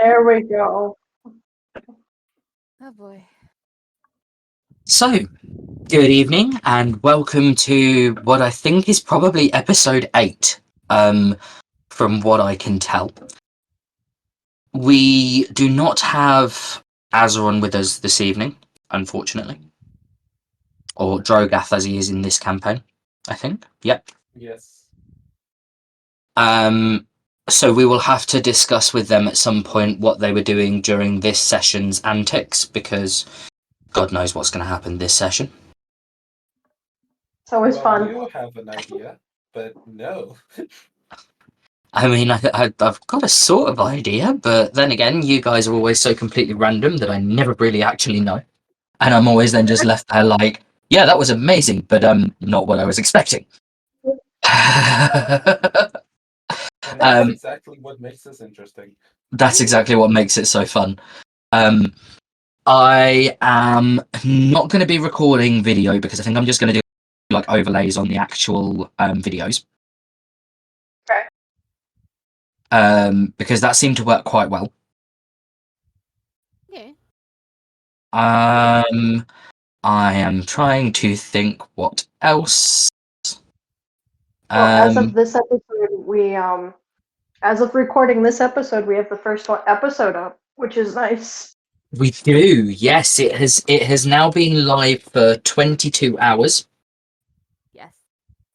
There we go. Oh boy. So, good evening and welcome to what I think is probably episode 8, from what I can tell. We do not have Azeron with us this evening, unfortunately. Or Drogath as he is in this campaign, I think. Yep. Yes. So we will have to discuss with them at some point what they were doing during this session's antics, because God knows what's going to happen this session. It's always Well, fun. you have an idea, but no. I mean, I've got a sort of idea, but then again, you guys are always so completely random that I never really actually know. And I'm always then just left there like, yeah, that was amazing, but not what I was expecting. And that's exactly what makes this interesting. That's exactly what makes it so fun. I am not going to be recording video because I think I'm just going to do like overlays on the actual videos. Okay. Because that seemed to work quite well. Yeah. I am trying to think what else. Well, as of this episode, as of recording this episode, we have the first episode up, which is nice. We do, yes. It has now been live for 22 hours. Yes.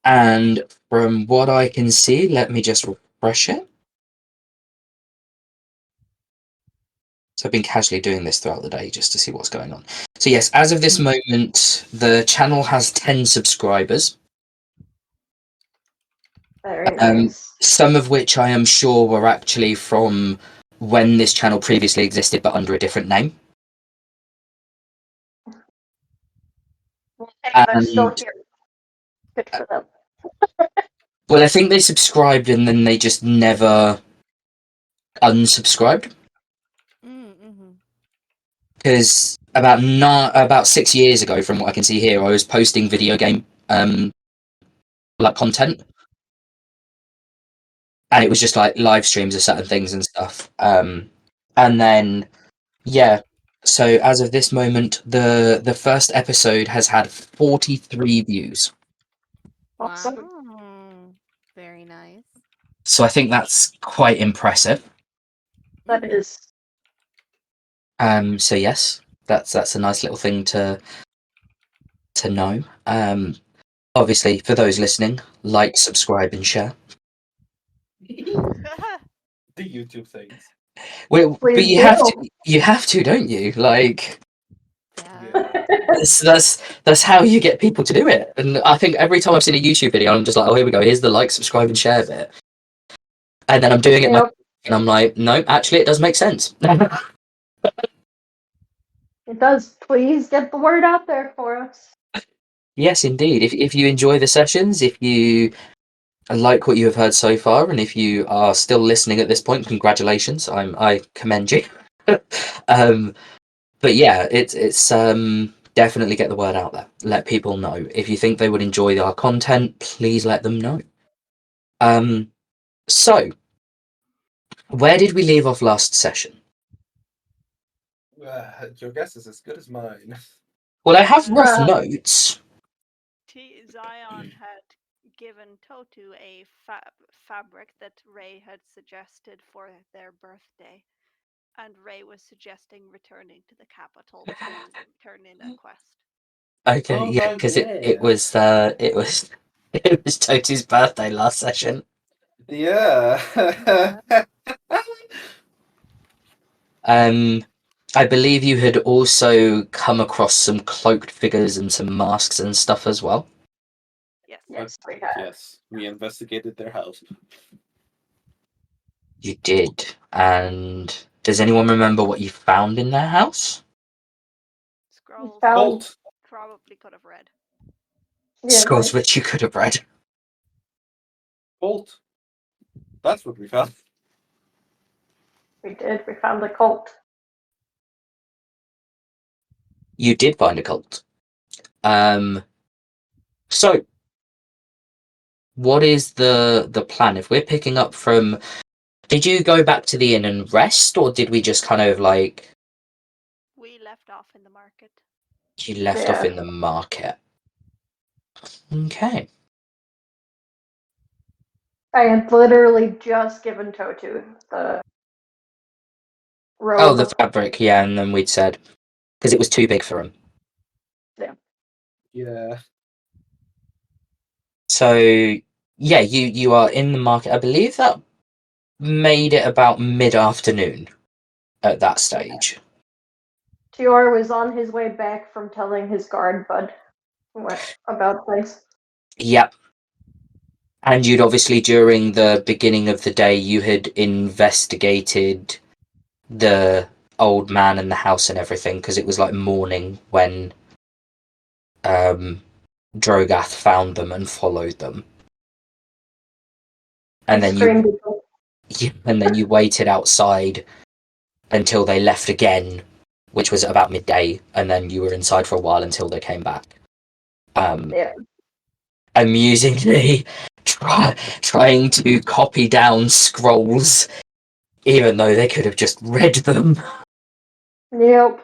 And from what I can see, let me just refresh it. So I've been casually doing this throughout the day just to see what's going on. So yes, as of this moment, the channel has 10 subscribers. Very nice. Some of which I am sure were actually from when this channel previously existed, but under a different name. Hey, they're still here. Good for them. Well, I think they subscribed and then they just never unsubscribed. Because about 6 years ago, from what I can see here, I was posting video game like content, and it was just like live streams of certain things and stuff. And then yeah, so as of this moment, the first episode has had 43 views. Awesome. Wow. Very nice. So I think that's quite impressive. That is. So yes, that's a nice little thing to know. Obviously, for those listening, like, subscribe, and share. The YouTube things. Well, but Please you have to, don't you? Like, Yeah. that's how you get people to do it. And I think every time I've seen a YouTube video, I'm just like, oh, here we go. Here's the like, subscribe, and share bit. And then I'm doing it, and I'm like, no, actually, it does make sense. It does. Please get the word out there for us. Yes, indeed. If you enjoy the sessions, if you like what you have heard so far, and if you are still listening at this point, congratulations. I commend you. But yeah, it's definitely get the word out there. Let people know. If you think they would enjoy our content, please let them know. So where did we leave off last session? Your guess is as good as mine. Well, I have rough notes. Zion had given Totu a fabric that Ray had suggested for their birthday, and Ray was suggesting returning to the capital to turn in a quest. Okay, yeah, because it was it was Totu's birthday last session. Yeah. I believe you had also come across some cloaked figures and some masks and stuff as well. Yes, we have. Yes, we investigated their house. You did. And does anyone remember what you found in their house? Scrolls. Bolt. Probably could have read. Yeah, Scrolls which you could have read. Bolt. That's what we found. we did. We found a cult. You did find a cult. So what is the plan? If we're picking up from Did you go back to the inn and rest, or did we just kind of like We left off in the market. you left off in the market? Okay. I had literally just given Totu the robe. Oh, the fabric, yeah, and then we'd said because it was too big for him. Yeah. So yeah, you are in the market. I believe that made it about mid-afternoon at that stage. Tior was on his way back from telling his guard bud about things. Yep. And you'd obviously, during the beginning of the day, you had investigated the old man and the house and everything, because it was like morning when Drogath found them and followed them. And then you waited outside until they left again, which was about midday, and then you were inside for a while until they came back. Amusingly, trying to copy down scrolls, even though they could have just read them. Yep.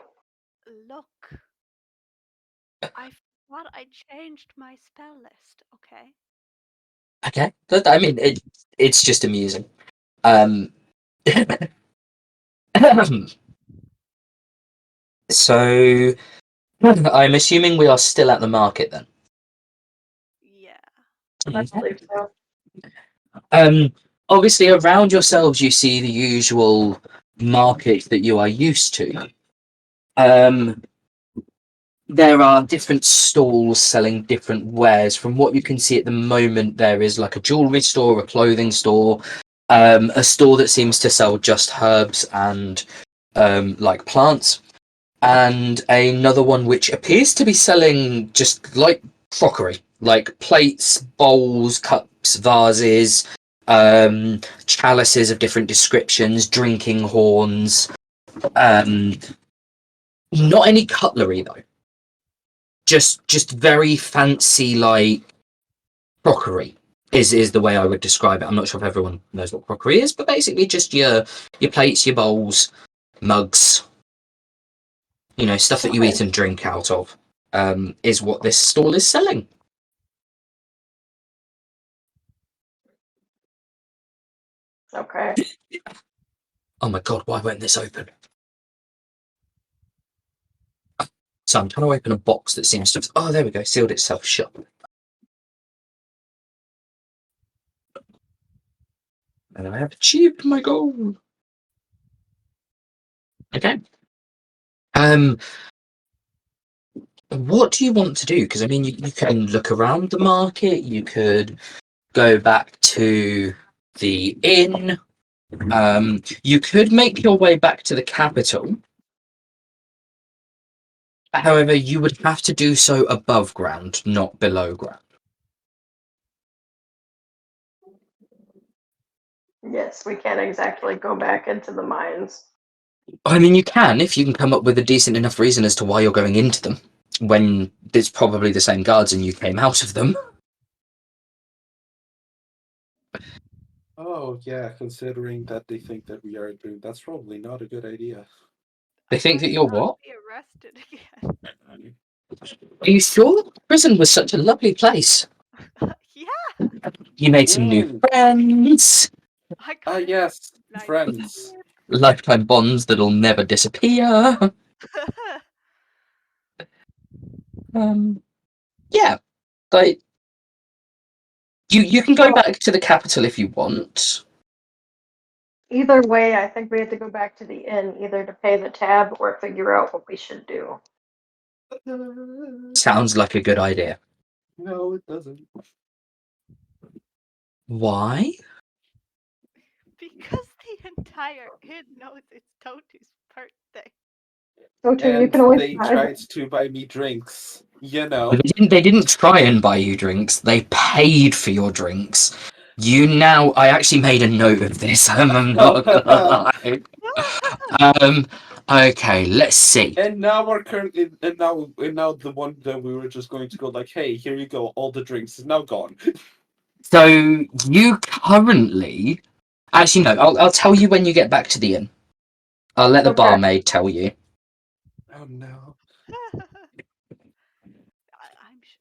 Look. I thought I changed my spell list, okay? Okay, I mean, it's just amusing. So, I'm assuming we are still at the market then. Yeah. I believe so. Obviously, around yourselves, you see the usual market that you are used to. There are different stalls selling different wares. From what you can see at the moment, there is like a jewelry store, a clothing store, a store that seems to sell just herbs and like plants, and another one which appears to be selling just like crockery, like plates, bowls, cups, vases, chalices of different descriptions, drinking horns. Not any cutlery though. Just very fancy, like crockery is the way I would describe it. I'm not sure if everyone knows what crockery is, but basically just your plates, your bowls, mugs, stuff that you eat and drink out of, is what this stall is selling. Okay. Oh my god, why won't this open? So I'm trying to open a box that seems to have... Oh, there we go, sealed itself shut. And I have achieved my goal. Okay. What do you want to do? Because I mean, you can look around the market. You could go back to the inn. You could make your way back to the capital. However, you would have to do so above ground, not below ground. Yes, we can't exactly go back into the mines. I mean, you can if you can come up with a decent enough reason as to why you're going into them, when it's probably the same guards and you came out of them. Oh, yeah, considering that they think that we are doing, that's probably not a good idea. They think that you're what? Be arrested again. Are you sure? Prison was such a lovely place. Yeah. You made some new friends. I got it. Yes, Nice. friends. Lifetime bonds that'll never disappear. Yeah, like you can go back to the capital if you want. Either way, I think we have to go back to the inn, either to pay the tab or figure out what we should do. Sounds like a good idea. No, it doesn't. Why? Because the entire inn knows it's Totu's birthday. Totu, you And can always they buy. tried to buy me drinks. You know. They didn't try and buy you drinks. They paid for your drinks. I actually made a note of this. I'm not gonna lie. Okay, let's see. And now we're currently, and now the one that we were just going to go like, hey, here you go, all the drinks is now gone. So you currently Actually, no. I'll tell you when you get back to the inn. I'll let the Okay. barmaid tell you. Oh no.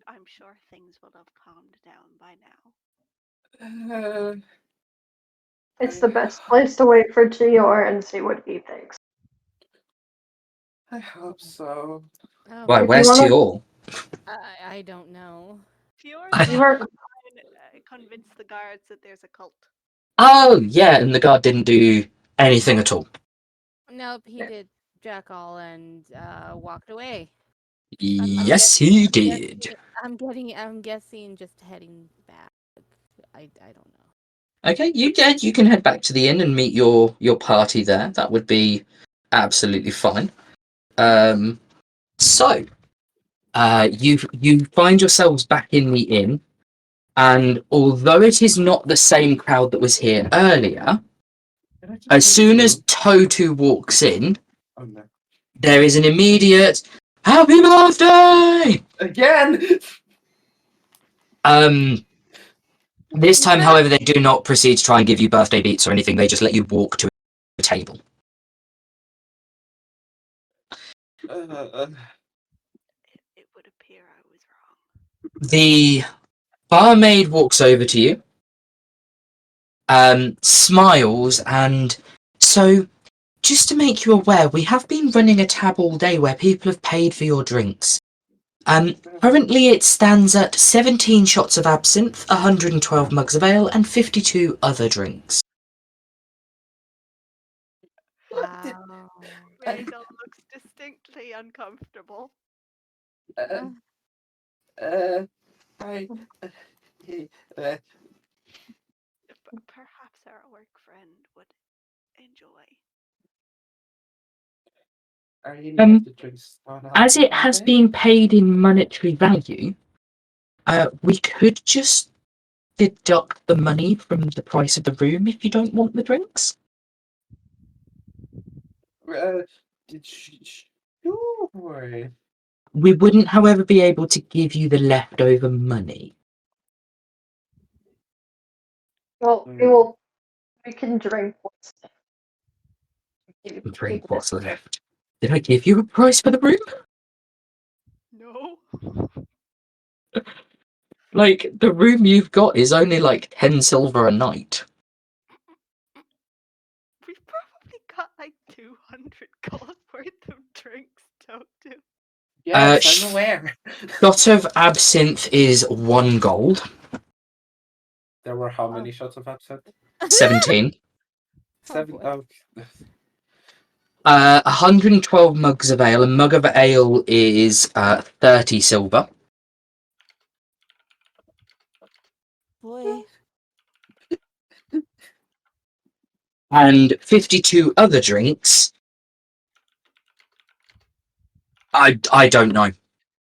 I'm sure things will have calmed down by now. It's the best place to wait for Gior and see what he thinks. I hope so. Oh, Why? If you Where's wanna- Tior? I don't know. Fior's I- You heard- convince the guards that there's a cult. Oh, yeah, and the guard didn't do anything at all. Nope, he did jack all and walked away. Yes, he did. I'm guessing just heading back. I don't know. Okay, you can head back to the inn and meet your party there. That would be absolutely fine. So, you find yourselves back in the inn, and although it is not the same crowd that was here earlier, as soon as Totu walks in, Oh no. there is an immediate "Happy birthday!" Again! This time, however, they do not proceed to try and give you birthday beats or anything. They just let you walk to a table. It would appear I was wrong. The barmaid walks over to you, smiles, and so, just to make you aware, we have been running a tab all day where people have paid for your drinks. Currently it stands at 17 shots of absinthe, 112 mugs of ale, and 52 other drinks. Wow. Rhaegal looks distinctly uncomfortable. Perhaps our work friend would enjoy. As it has been paid in monetary value, we could just deduct the money from the price of the room if you don't want the drinks. Sure. We wouldn't, however, be able to give you the leftover money. Well, we can drink what's left. Drink what's left. Did I give you a price for the room? No. Like, the room you've got is only like 10 silver a night. We've probably got like 200 gold worth of drinks, Totu. Yes, I'm aware. Shot of absinthe is 1 gold. There were how many shots of absinthe? 17. Seven. boy. Oh. 112 mugs of ale. A mug of ale is 30 silver. Boy. And 52 other drinks. I don't know,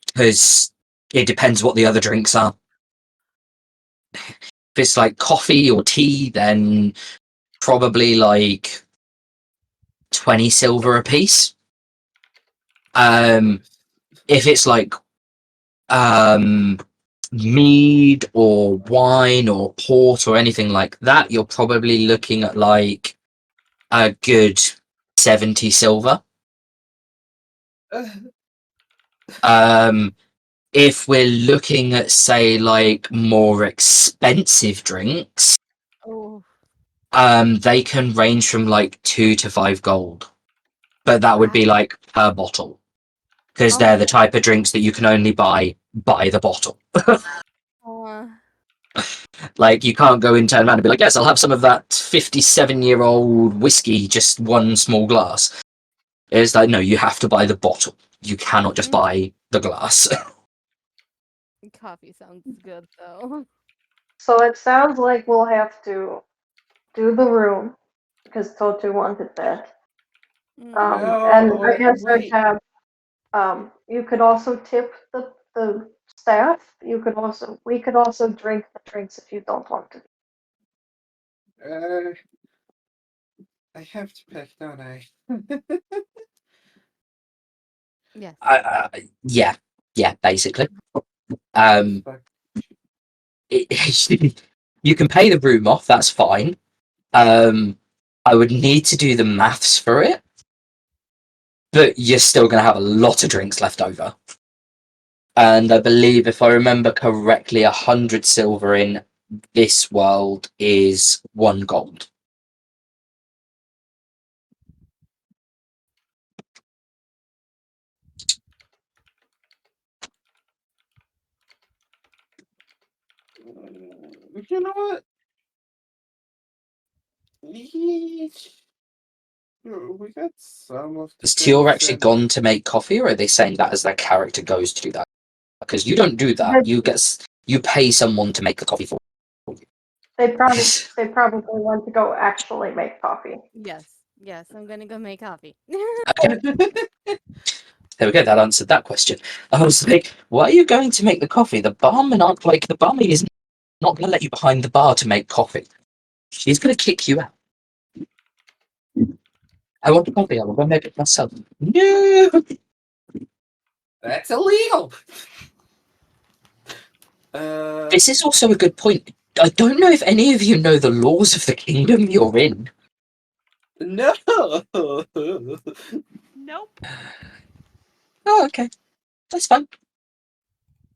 because it depends what the other drinks are. If it's like coffee or tea, then probably like 20 silver a piece. If it's like mead or wine or port or anything like that, you're probably looking at like a good 70 silver. If we're looking at, say, like more expensive drinks, Oh. they can range from like 2 to 5 gold, but that would be like per bottle, because they're the type of drinks that you can only buy by the bottle. Like, you can't go in, turn around and be like, yes, I'll have some of that 57-year-old whiskey, just 1 small glass. It's like, no, you have to buy the bottle. You cannot just buy the glass. Coffee sounds good though. So it sounds like we'll have to do the room because Totu wanted that. And right as I have, you could also tip the staff. We could also drink the drinks if you don't want to. I have to pick, don't I? Yes. Yeah, basically. You can pay the room off, that's fine. I would need to do the maths for it, but you're still going to have a lot of drinks left over. And I believe, if I remember correctly, 100 silver in this world is 1 gold. You know what? We got some of the Has Tior drinks actually in. gone to make coffee, or are they saying that as their character goes to do that? Because you don't do that. You pay someone to make the coffee for you. They probably want to go actually make coffee. Yes, I'm gonna go make coffee. Okay. There we go. That answered that question. I was like, why are you going to make the coffee? The barmaid is not going to let you behind the bar to make coffee. She's going to kick you out. I want coffee. I will go make it myself. No, That's illegal. this is also a good point. I don't know if any of you know the laws of the kingdom you're in. No. Nope. Oh, okay. That's fine.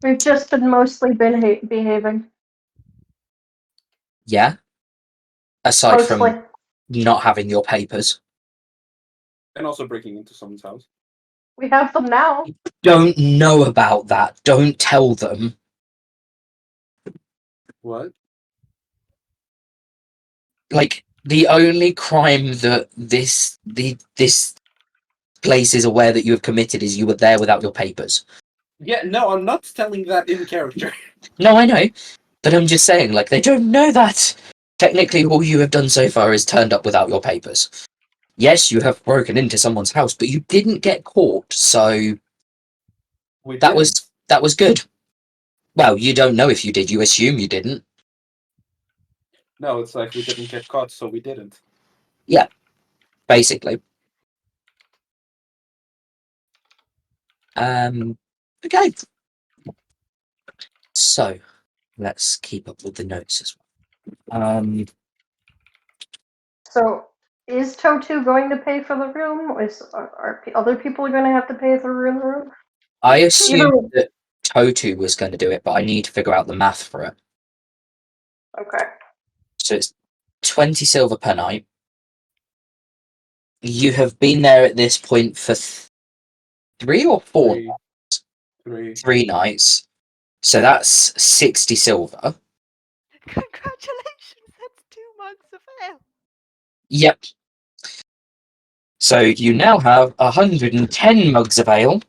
We've just been mostly behaving. Yeah. Aside Mostly. from not having your papers. And also breaking into someone's house. We have them now. Don't know about that. Don't tell them. What? Like, the only crime that this place is aware that you have committed is you were there without your papers. Yeah, no, I'm not telling that in character. No, I know. But I'm just saying, like, they don't know that. Technically, all you have done so far is turned up without your papers. Yes, you have broken into someone's house, but you didn't get caught, so that was good. Well, you don't know if you did. You assume you didn't. No, it's like we didn't get caught, so we didn't. Yeah, basically. Okay. So, let's keep up with the notes as well. So, is Totu going to pay for the room? Or are other people going to have to pay for the room? I assumed that Totu was going to do it, but I need to figure out the math for it. Okay. So it's 20 silver per night. You have been there at this point for 3 or 4 Three. 3 nights. So that's 60 silver. Congratulations, that's 2 months of ale. Yep. So you now have 110 mugs of ale,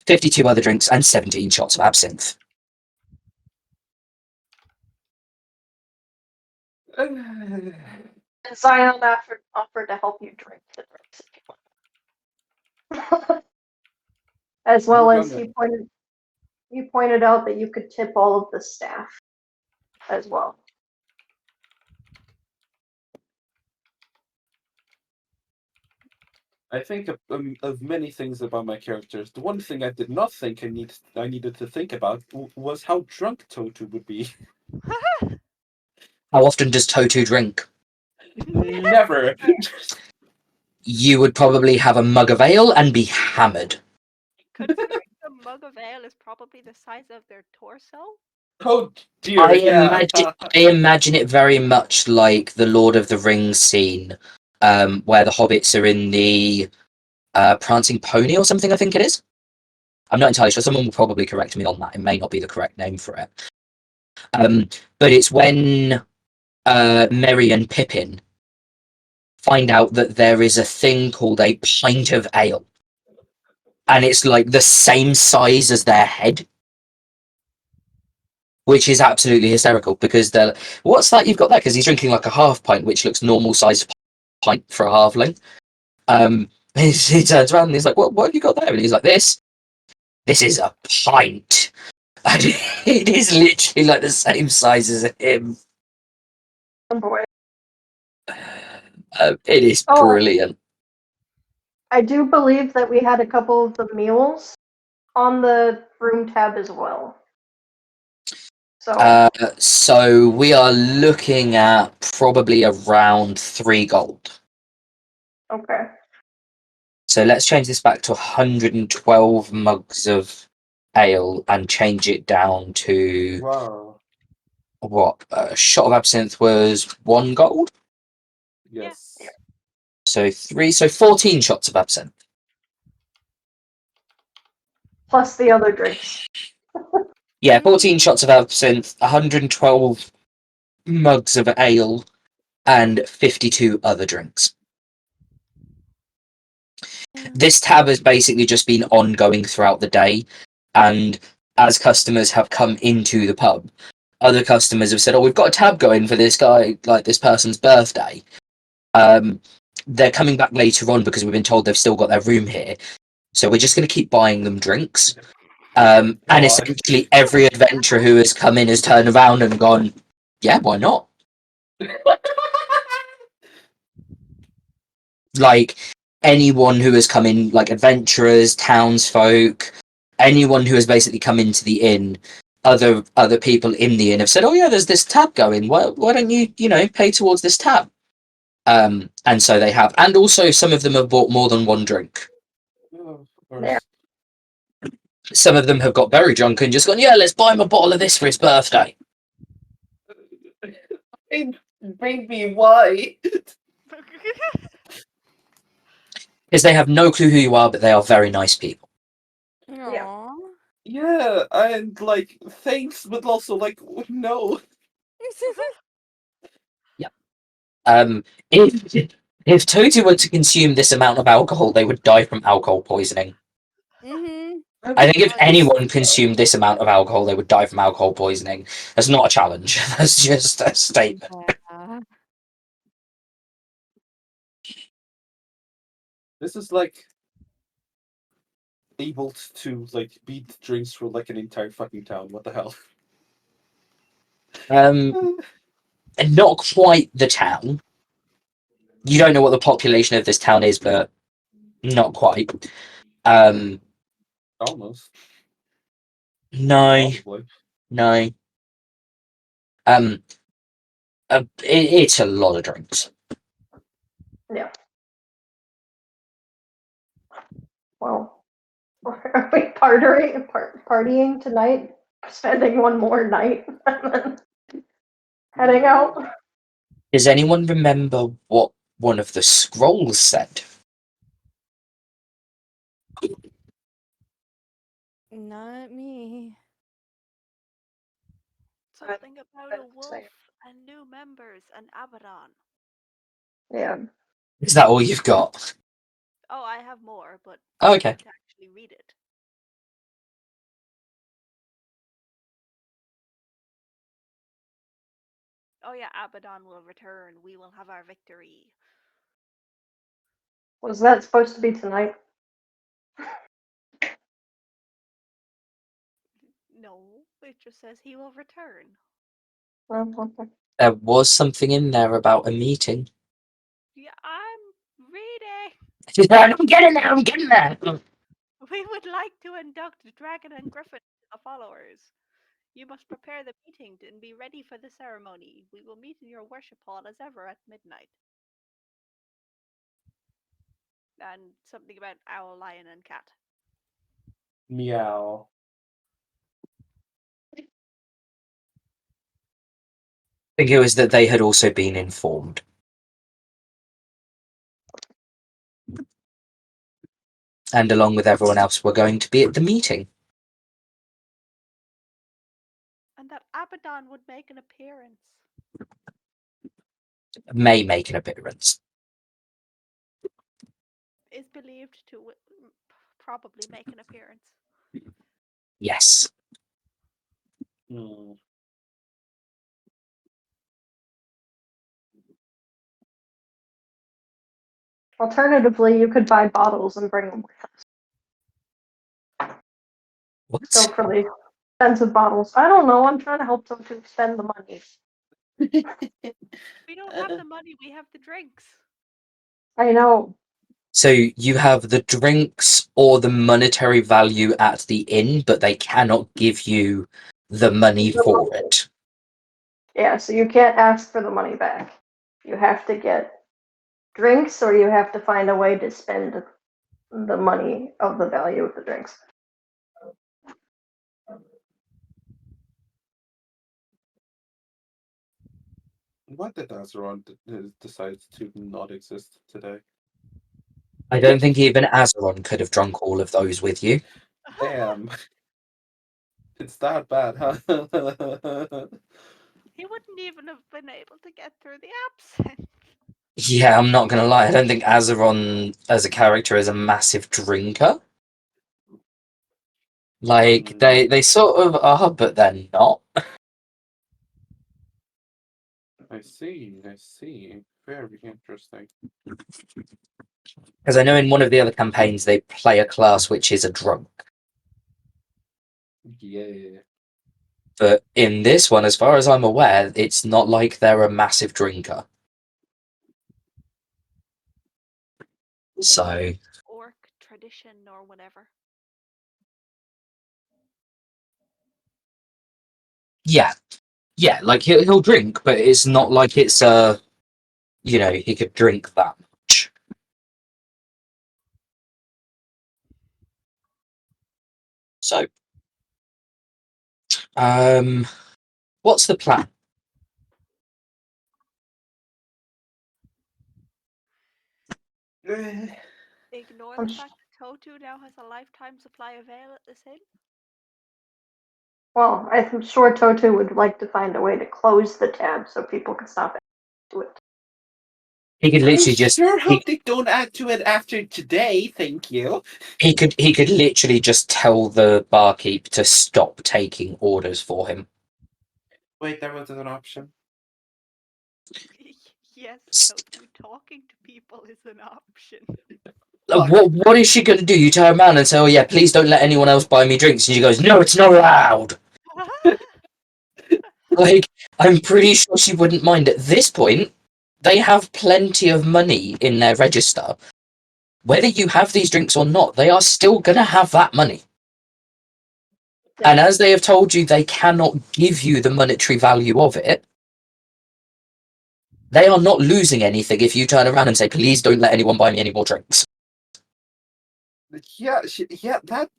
52 other drinks, and 17 shots of absinthe. And Zion offered to help you drink the drinks if you want. As well as he pointed out that you could tip all of the staff as well. I think of many things about my characters. The one thing I did not think I needed to think about was how drunk Totu would be. How often does Totu drink? Never. You would probably have a mug of ale and be hammered. Considering the mug of ale is probably the size of their torso. Oh dear, yeah. I imagine it very much like the Lord of the Rings scene, where the hobbits are in the prancing pony or something, I think it is. I'm not entirely sure. Someone will probably correct me on that. It may not be the correct name for it. But it's when Merry and Pippin find out that there is a thing called a pint of ale. And it's like the same size as their head. Which is absolutely hysterical because they're like, what's that you've got there? Because he's drinking like a half pint, which looks normal sized pint for a halfling. He turns around and he's like, what have you got there? And he's like, this is a pint. And it is literally like the same size as him. Oh boy. It is brilliant. I do believe that we had a couple of the meals on the room tab as well. So we are looking at probably around 3 gold. Okay. So let's change this back to 112 mugs of ale and change it down to Wow. what? A shot of absinthe was 1 gold. Yes. Yeah. So 14 shots of absinthe. Plus the other drinks. Yeah, 14 shots of absinthe, 112 mugs of ale, and 52 other drinks. This tab has basically just been ongoing throughout the day, and as customers have come into the pub, other customers have said, "Oh, we've got a tab going for this guy, like this person's birthday." They're coming back later on because we've been told they've still got their room here, so we're just going to keep buying them drinks. And essentially, every adventurer who has come in has turned around and gone, "Yeah, why not?" Like anyone who has come in, like adventurers, townsfolk, anyone who has basically come into the inn, other people in the inn have said, "Oh yeah, there's this tab going. Why don't you pay towards this tab?" And so they have, and also some of them have bought more than one drink. Oh, Yeah. Some of them have got very drunk and just gone, "Yeah, let's buy him a bottle of this for his birthday." Baby, why? Because they have no clue who you are, but they are very nice people. Aww. Yeah, and like thanks, but also like no. If Totu were to consume this amount of alcohol, they would die from alcohol poisoning. I think if anyone consumed this amount of alcohol, they would die from alcohol poisoning. That's not a challenge. That's just a statement. Yeah. This is like able to like beat drinks for like an entire fucking town. What the hell? And not quite the town. You don't know what the population of this town is, but not quite. Almost. No, Probably. no. It's a lot of drinks. Yeah. Well, are we partying tonight? Spending one more night and then heading out? Does anyone remember what one of the scrolls said? Not me. Something about a I'd wolf say- and new members and Abaddon. Yeah. Is that all you've got? Oh, I have more, but Oh, I okay. need to actually read it. Oh yeah, Abaddon will return. We will have our victory. Was that supposed to be tonight? No, it just says he will return. Oh, okay. There was something in there about a meeting. Yeah, I'm reading. I'm getting there. I'm getting there. We would like to induct Dragon and Griffin to the followers. You must prepare the meeting and be ready for the ceremony. We will meet in your worship hall as ever at midnight. And something about owl, lion, and cat. Meow. I think it was that they had also been informed. And along with everyone else, we're going to be at the meeting. And that Abaddon would make an appearance. May make an appearance. Is believed to probably make an appearance. Yes. Alternatively, you could buy bottles and bring them with us. What? Go for the expensive bottles. I don't know. I'm trying to help them to spend the money. We don't have the money. We have the drinks. I know. So you have the drinks or the monetary value at the inn, but they cannot give you the money for it. Yeah, so you can't ask for the money back. You have to get drinks, or you have to find a way to spend the money of the value of the drinks. Why did Azeron decide to not exist today? I don't think even Azeron could have drunk all of those with you. Damn. It's that bad, huh? He wouldn't even have been able to get through the absinthe. Yeah, I'm not gonna lie. I don't think Azeron as a character is a massive drinker. Like they sort of are, but they're not. I see. Very interesting. Because I know in one of the other campaigns they play a class which is a drunk. Yeah. But in this one, as far as I'm aware, it's not like they're a massive drinker. So Orc tradition or whatever. yeah, like he'll drink, but it's not like it's he could drink that much. So, what's the plan? Ignore the fact that Totu now has a lifetime supply of ale at this inn. Well, I'm sure Toto would like to find a way to close the tab so people can stop to it. He could literally I just. sure hope they don't add to it after today. Thank you. He could literally just tell the barkeep to stop taking orders for him. Wait, there was an option. Yes, Totu talking to people is an option. What is she going to do? You turn around and say, "Oh yeah, please don't let anyone else buy me drinks," and she goes, "No, it's not allowed." Like, I'm pretty sure she wouldn't mind. At this point, they have plenty of money in their register. Whether you have these drinks or not, they are still going to have that money. Yeah. And as they have told you, they cannot give you the monetary value of it. They are not losing anything if you turn around and say, "Please don't let anyone buy me any more drinks." Yeah, that.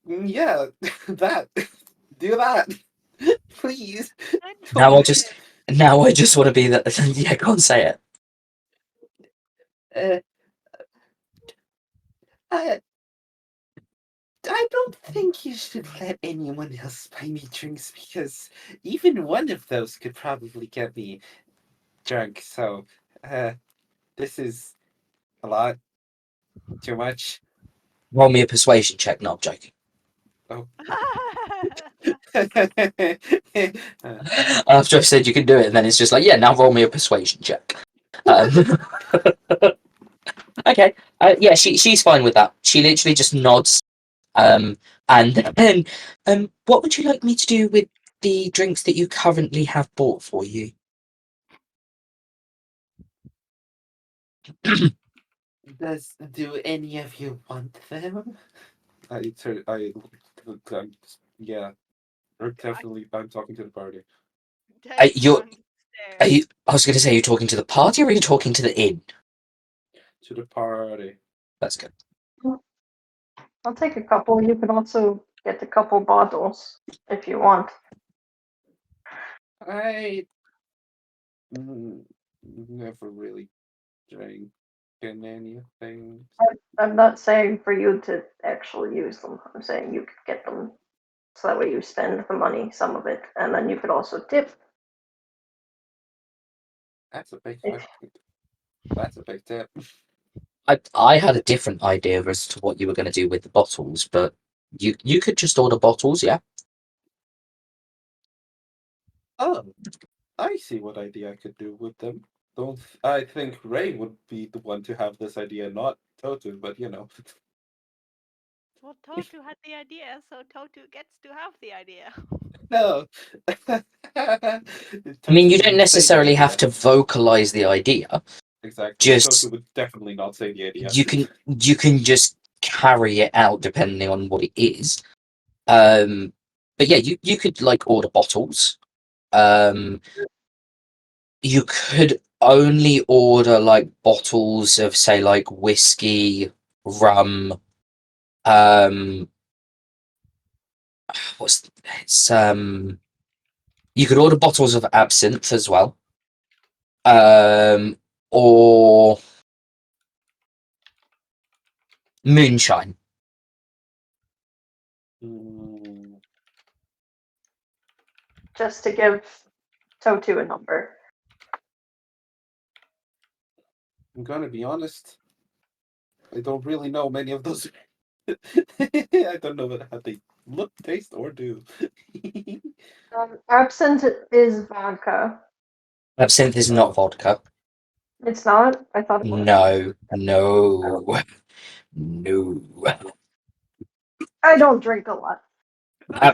Do that, please. Now I just want to be that. Yeah, go on, say it. I don't think you should let anyone else buy me drinks because even one of those could probably get me drunk. So, this is a lot. Too much. Roll me a persuasion check. No, I'm joking. Oh. After I've said you can do it, and then it's just like, yeah, now roll me a persuasion check. Okay. Yeah, she's fine with that. She literally just nods. And then, what would you like me to do with the drinks that you currently have bought for you? Do any of you want them? Yeah. Or definitely, I'm talking to the party. I was going to say, are you talking to the party or are you talking to the inn? To the party. That's good. I'll take a couple. You can also get a couple bottles if you want. I never really drank in anything. I'm not saying for you to actually use them. I'm saying you could get them so that way you spend the money, some of it, and then you could also tip. That's a big tip. I had a different idea as to what you were going to do with the bottles, but you could just order bottles, yeah? Oh, I see what idea I could do with them. Don't I think Ray would be the one to have this idea, not Totu, but you know. Well, Totu had the idea, so Totu gets to have the idea. No. I mean, you don't necessarily have to vocalize the idea. Exactly. Just Totu would definitely not say the idea. you can just carry it out depending on what it is. But yeah, you could like order bottles. You could only order like bottles of say like whiskey, rum, um what's it's you could order bottles of absinthe as well. Or moonshine. Just to give Totu a number. I'm gonna be honest. I don't really know many of those. I don't know how they look, taste, or do. Absinthe is vodka. Absinthe is not vodka. It's not? I thought it was. No. No. I don't drink a lot. I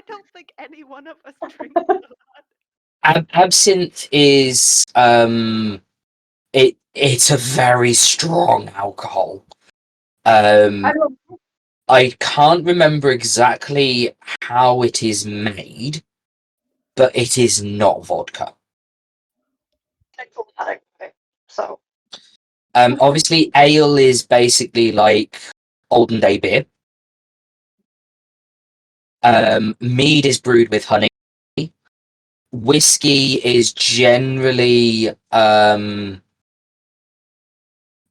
don't think any one of us drinks a lot. Absinthe is it's a very strong alcohol. I can't remember exactly how it is made, but it is not vodka. So obviously ale is basically like olden day beer. Mead is brewed with honey. Whiskey is generally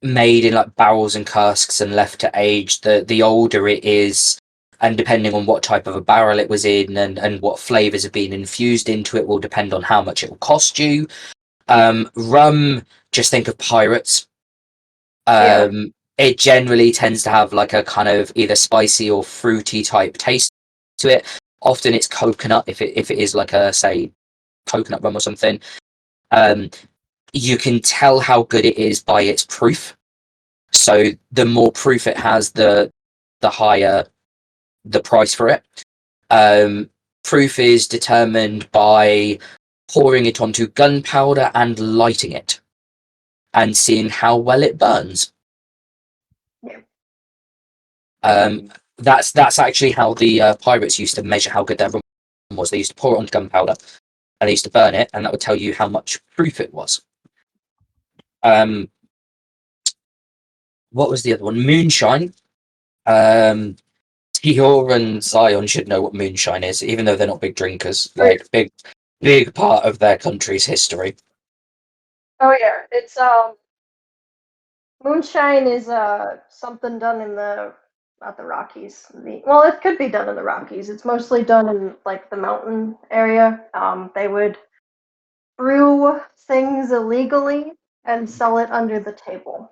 made in like barrels and casks and left to age. The older it is, and depending on what type of a barrel it was in and what flavors have been infused into it will depend on how much it will cost you. Rum, just think of pirates. It generally tends to have like a kind of either spicy or fruity type taste to it. Often it's coconut if it is like a say coconut rum or something. You can tell how good it is by its proof. So the more proof it has, the higher the price for it. Proof is determined by pouring it onto gunpowder and lighting it, and seeing how well it burns. That's actually how the pirates used to measure how good their rum was. They used to pour it onto gunpowder, and they used to burn it, and that would tell you how much proof it was. What was the other one? Moonshine. Tior and Zion should know what moonshine is, even though they're not big drinkers. Like big part of their country's history. Oh yeah, it's moonshine is something done in the not the Rockies. Well, it could be done in the Rockies. It's mostly done in like the mountain area. They would brew things illegally and sell it under the table.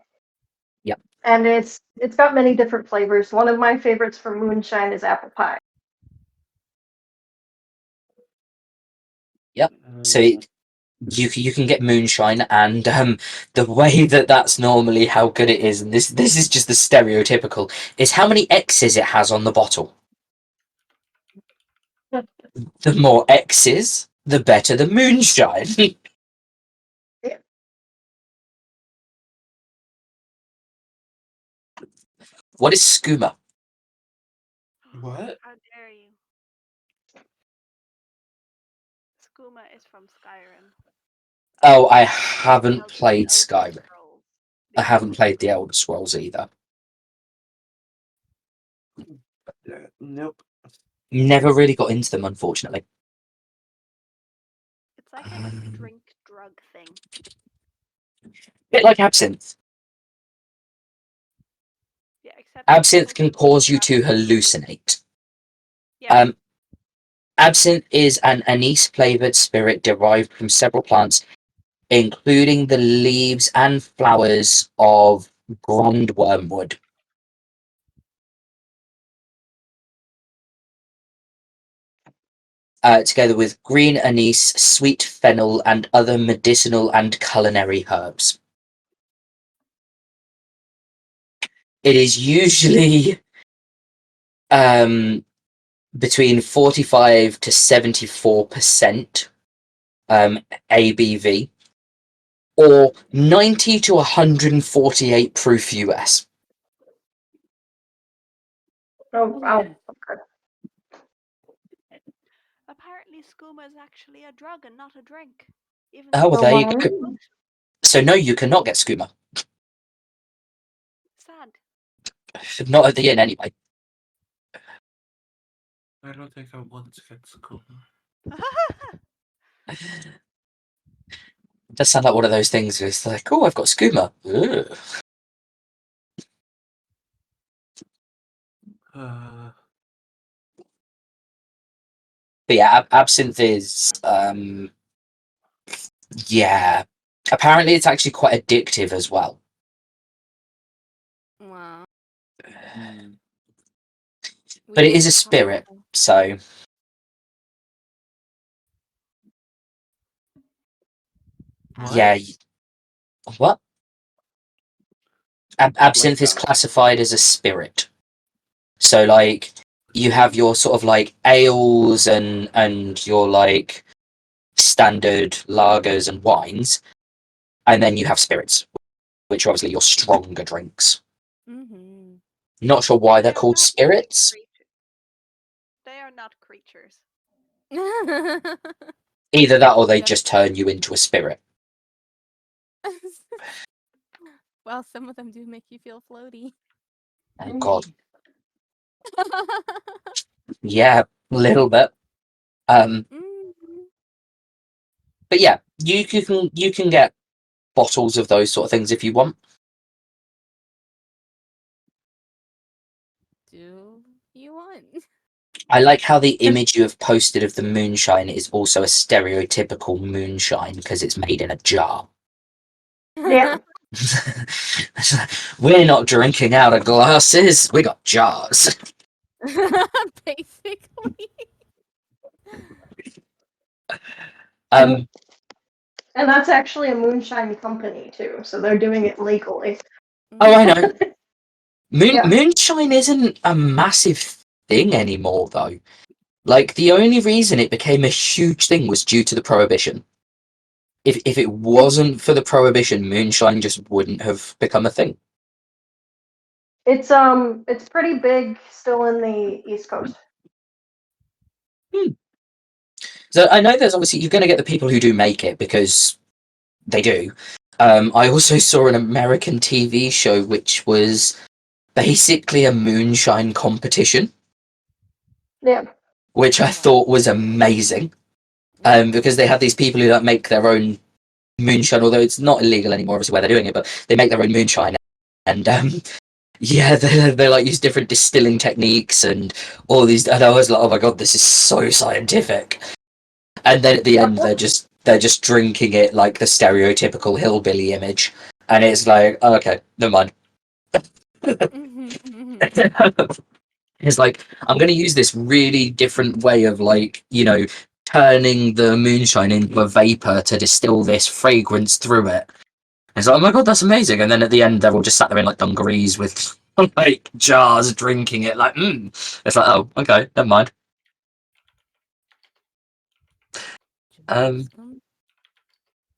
Yep. And it's got many different flavors. One of my favorites for moonshine is apple pie. Yep. So you can get moonshine, and the way that's normally how good it is, and this is just the stereotypical, is how many X's it has on the bottle. The more X's, the better the moonshine. Yeah. What is skooma? What? How dare you? Skooma is from Skyrim. Oh, I haven't played Elder Skyrim. Scrolls. I haven't played the Elder Scrolls either. Nope. Never really got into them, unfortunately. It's like a drink drug thing. Bit like absinthe. Yeah, except Absinthe can cause you to hallucinate. Yeah. Absinthe is an anise-flavored spirit derived from several plants, including the leaves and flowers of grand wormwood. Together with green anise, sweet fennel, and other medicinal and culinary herbs. It is usually between 45 to 74% ABV, or 90 to 148 proof US. Oh wow. Okay. skooma is actually a drug and not a drink. Even Oh, well, though there you wow. go. So no, you cannot get skooma. sad. Not at the inn, anyway. I don't think I want to get skooma. It does sound like one of those things where it's like, oh, I've got skooma. Ugh. But yeah, absinthe is, yeah. Apparently, it's actually quite addictive as well. Wow. But it need is a to try spirit, some. so What? yeah. What? Absinthe is classified as a spirit. So like you have your sort of like ales and your like standard lagers and wines, and then you have spirits, which are obviously your stronger drinks. Mm-hmm. Not sure why they're They are called not spirits. They are not creatures. Either that or they Yep. just turn you into a spirit. Well, some of them do make you feel floaty. Oh god. Yeah, a little bit. Mhm. But yeah, you can get bottles of those sort of things if you want. Do you want? I like how the image you have posted of the moonshine is also a stereotypical moonshine because it's made in a jar. Yeah. We're not drinking out of glasses, we got jars. Basically. Um, And that's actually a moonshine company too, so they're doing it legally. oh, I know. Yeah. Moonshine isn't a massive thing anymore, though. Like, the only reason it became a huge thing was due to the prohibition. If it wasn't for the prohibition, moonshine just wouldn't have become a thing. It's pretty big still in the East Coast. So I know there's obviously you're going to get the people who do make it because they do. I also saw an American TV show which was basically a moonshine competition, Yeah. which I thought was amazing. Because they had these people who like make their own moonshine, although it's not illegal anymore, obviously where they're doing it, but they make their own moonshine, and yeah, they like use different distilling techniques and all these. And I was like, oh my god, this is so scientific. And then at the end, they're just drinking it like the stereotypical hillbilly image, and it's like, oh, okay, never mind. It's like I'm going to use this really different way of like turning the moonshine into a vapor to distill this fragrance through it. It's like, oh my god, that's amazing. And then at the end, they're all just sat there in like dungarees with like jars drinking it. Like, It's like, oh, okay, never mind.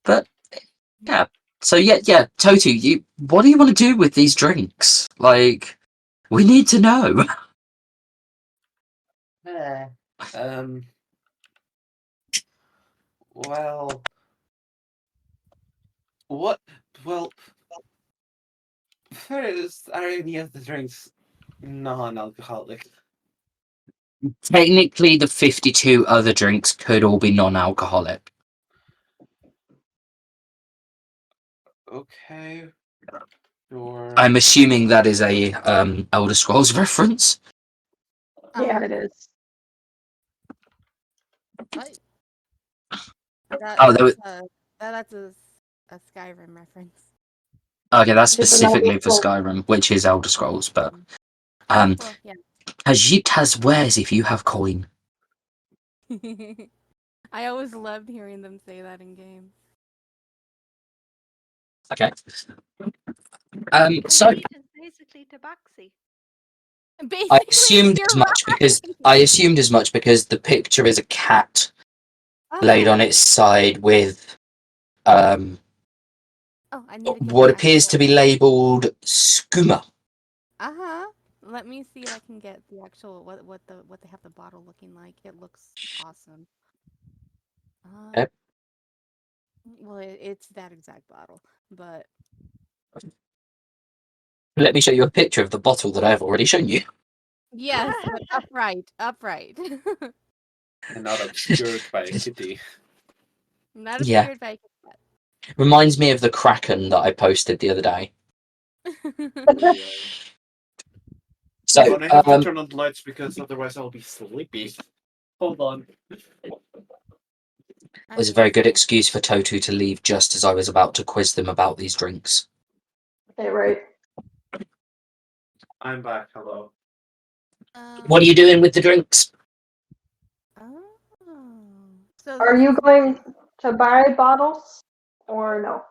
But yeah. So yeah, Totu, what do you want to do with these drinks? Like, we need to know. Um. Well. What? Well. First, are any of the drinks non-alcoholic? Technically, the 52 other drinks could all be non-alcoholic. Okay. Sure. I'm assuming that is a Elder Scrolls reference. Yeah, it is. What? Oh, there was, That's a Skyrim reference. okay, that's Just an Elder specifically for Scrolls. Skyrim, which is Elder Scrolls. But Well, yeah. Ajit has wares if you have coin. I always loved hearing them say that in games. Okay. Because So meat is basically tabaxi. Basically, I assumed as you're much right. because the picture is a cat laid on Oh. its side with Oh, I need to get what the appears to actual. be labeled skooma. Uh-huh. Let me see if I can get the actual what they have the bottle looking like. It looks awesome. Okay. Well, it's that exact bottle, but Let me show you a picture of the bottle that I have already shown you. yes, but upright. And not obscured by a kitty. Not Yeah. obscured by Reminds me of the Kraken that I posted the other day. Yeah. So, Hold on, I have to turn on the lights because otherwise I'll be sleepy. Hold on. it was a very good excuse for Totu to leave just as I was about to quiz them about these drinks. Okay, right. I'm back. Hello. What are you doing with the drinks? Oh, so Are you going to buy bottles or no?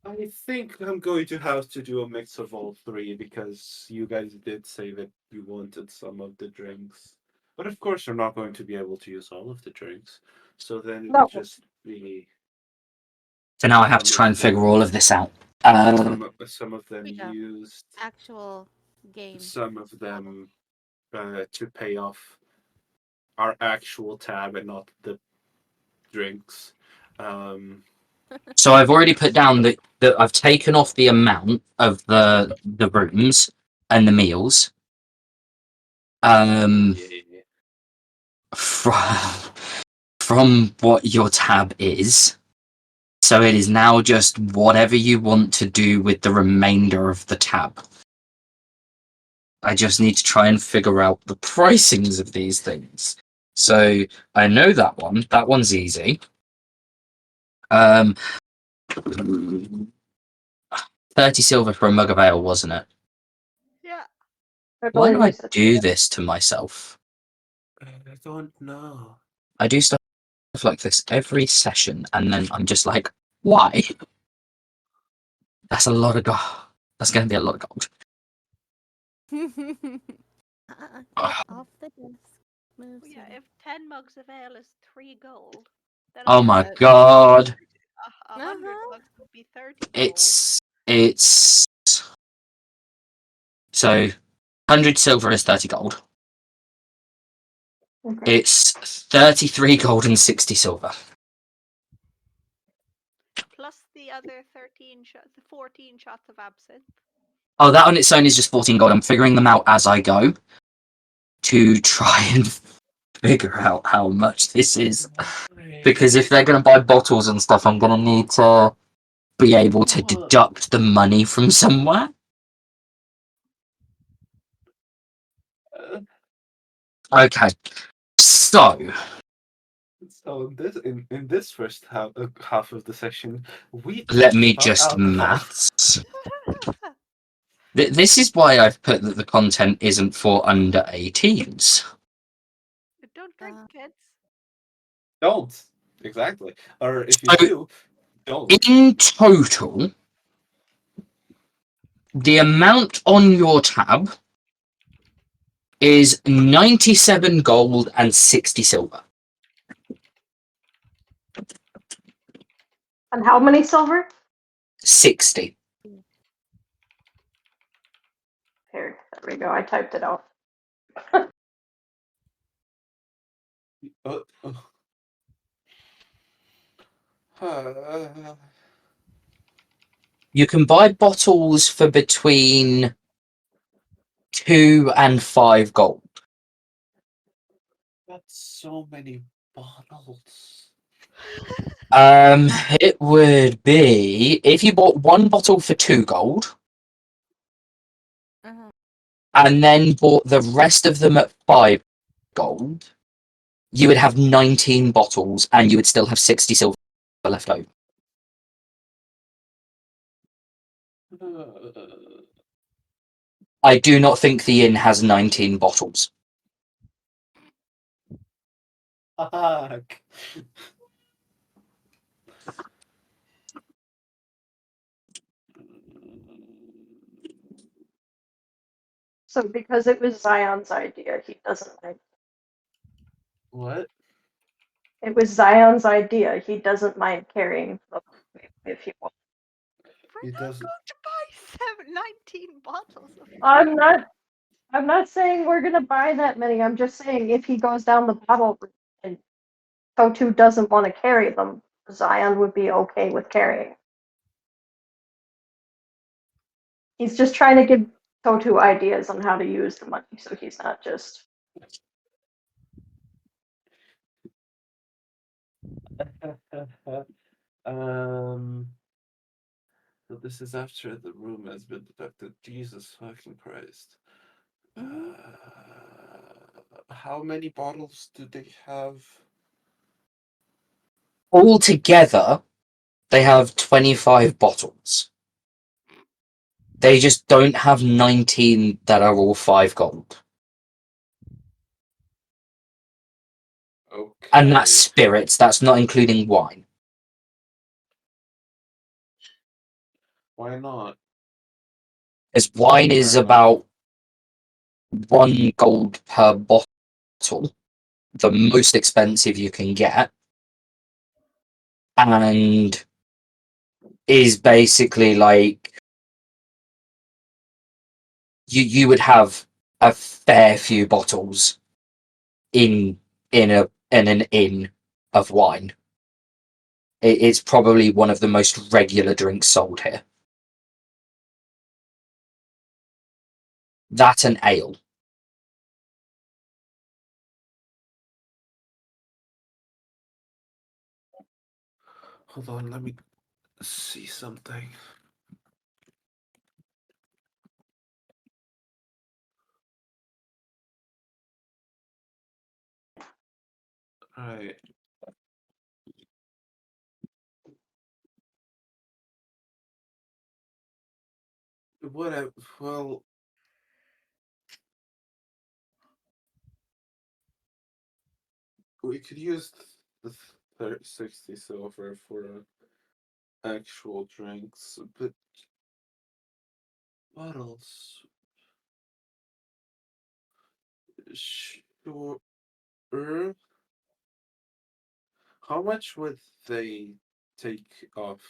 I think I'm going to have to do a mix of all three because you guys did say that you wanted some of the drinks. But of course, you're not going to be able to use all of the drinks. So then it No. would just be So now I have to try and figure all of this out. some of them Yeah. used, actual game? some of them to pay off our actual tab and not the drinks. So I've already put down that I've taken off the amount of the rooms and the meals. Yeah. From what your tab is. So it is now just whatever you want to do with the remainder of the tab. I just need to try and figure out the pricings of these things. So I know that one. That one's easy. 30 silver for a mug of ale, wasn't it? Yeah. I Why believe do I you said do that. this to myself? I don't know. I do stuff like this every session, and then I'm just like, why? That's a lot of gold. That's going to be a lot of gold. Get off the desk. Move Well, yeah, slowly. if 10 mugs of ale is 3 gold, then Oh my Yeah. god. 100 Uh-huh. mugs would be 30 gold. It's so 100 silver is 30 gold. Okay. It's 33 gold and 60 silver. Plus the other 14 shots of absinthe. Oh, that on its own is just 14 gold. I'm figuring them out as I go to try and figure out how much this is. Because if they're going to buy bottles and stuff, I'm going to need to be able to deduct the money from somewhere. Okay, so in this first half of the session, we let talked me about just alcohol. maths. This is why I've put that the content isn't for under 18s. Don't drink, kids. Don't exactly, or if you So, do, don't. in total, the amount on your tab is 97 gold and 60 silver. And how many silver? 60. Here, there we go. I typed it out. You can buy bottles for between 2 and 5 gold. That's so many bottles. It would be if you bought one bottle for 2 gold Uh-huh. and then bought the rest of them at 5 gold, you would have 19 bottles and you would still have 60 silver left over. I do not think the inn has 19 bottles. Fuck. So because it was Zion's idea, he doesn't mind. What? It was Zion's idea. He doesn't mind carrying them if he wants. We're He not doesn't. going to buy 19 bottles of I'm not saying we're gonna buy that many. I'm just saying if he goes down the bottle route and Totu doesn't want to carry them, Zion would be okay with carrying. He's just trying to give Totu ideas on how to use the money, so he's not just. So this is after the room has been deducted. Jesus fucking Christ. How many bottles do they have? Altogether, they have 25 bottles. They just don't have 19 that are all 5 gold. Okay. And that's spirits, that's not including wine. Why not? As wine is about 1 gold per bottle, the most expensive you can get, and is basically like you would have a fair few bottles in an inn of wine. It's probably one of the most regular drinks sold here. That and ale. Hold on, let me see something. Alright. Well, we could use the 60 silver for actual drinks, but bottles. Sure. How much would they take off?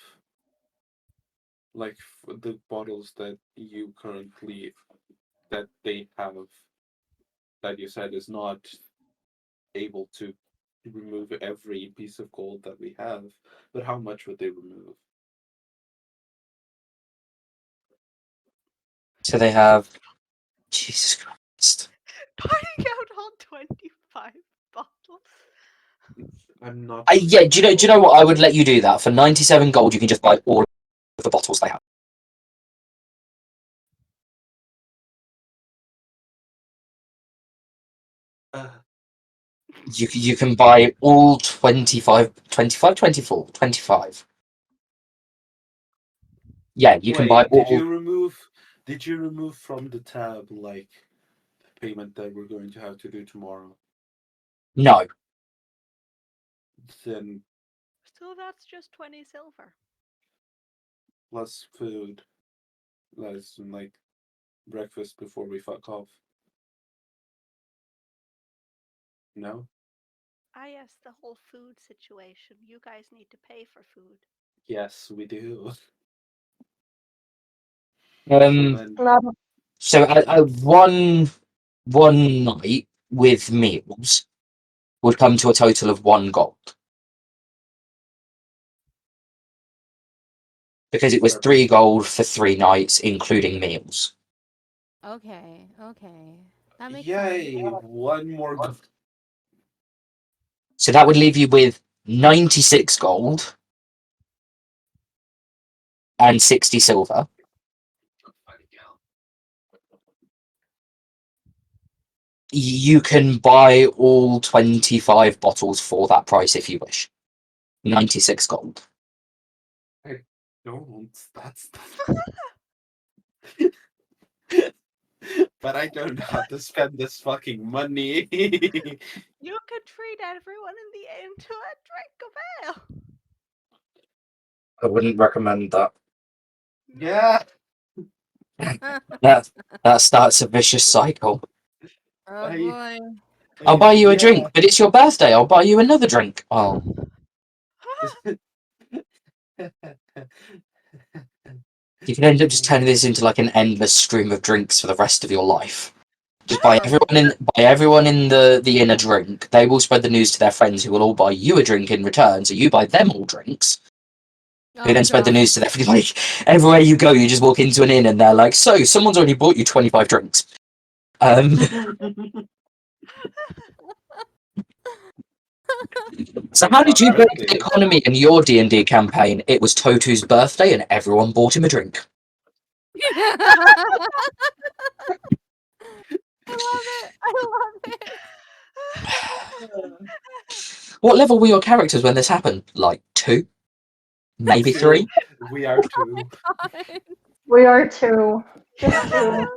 Like the bottles that you currently that they have that you said is not able to remove every piece of gold that we have, but how much would they remove? So they have Jesus Christ. Pointing out all 25 bottles. I'm not. Yeah, do you know what? I would let you do that. For 97 gold, you can just buy all of the bottles they have. You can buy all 25, 24, 25. Yeah, you can buy all. Did you remove from the tab like the payment that we're going to have to do tomorrow? No. Then So that's just 20 silver. plus food. Less like breakfast before we fuck off. No? Ah, yes, the whole food situation. You guys need to pay for food. Yes, we do. So one night with meals would come to a total of 1 gold. Because it was 3 gold for 3 nights, including meals. Okay. That makes Yay! sense. 1 more gold. So that would leave you with 96 gold and 60 silver. You can buy all 25 bottles for that price if you wish. 96 gold. I don't. That's. But I don't know how to spend this fucking money. You could treat everyone in the inn to a drink of ale. I wouldn't recommend that. Yeah. That starts a vicious cycle. Oh boy. I'll buy you a drink, but it's your birthday. I'll buy you another drink. Oh. You can end up just turning this into like an endless stream of drinks for the rest of your life. Just buy everyone in the inn a drink. They will spread the news to their friends, who will all buy you a drink in return. So you buy them all drinks. Who then spread the news to their friends. Like everywhere you go, you just walk into an inn and they're like, "So someone's already bought you 25 drinks." So how did you break the economy in your D&D campaign? It was Totu's birthday and everyone bought him a drink. I love it. What level were your characters when this happened? Like 2? Maybe 3? We are 2. We are 2. Just 2.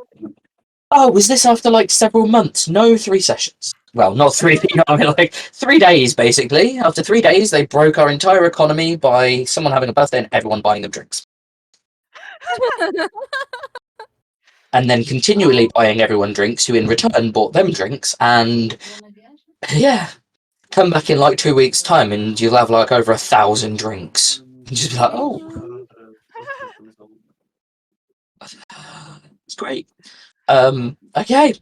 Oh, was this after like several months? No, 3 sessions. Well, not 3, you know, I mean, like 3 days basically. After 3 days, they broke our entire economy by someone having a birthday and everyone buying them drinks. And then continually buying everyone drinks, who in return bought them drinks, and yeah, come back in like 2 weeks' time and you'll have like over 1,000 drinks. You just be like, oh, it's great. Okay.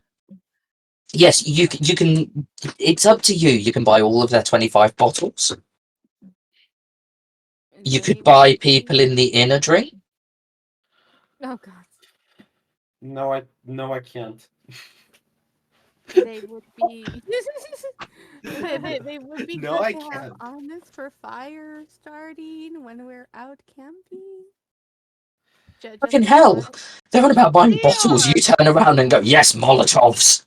Yes, you can. It's up to you. You can buy all of their 25 bottles. You could buy people in the inn a drink. Oh god. No, I can't. They would be. they would be No, good I to have can't. on this for fire starting when we're out camping. Fucking hell! They're on about buying bottles. You turn around and go, yes, Molotovs.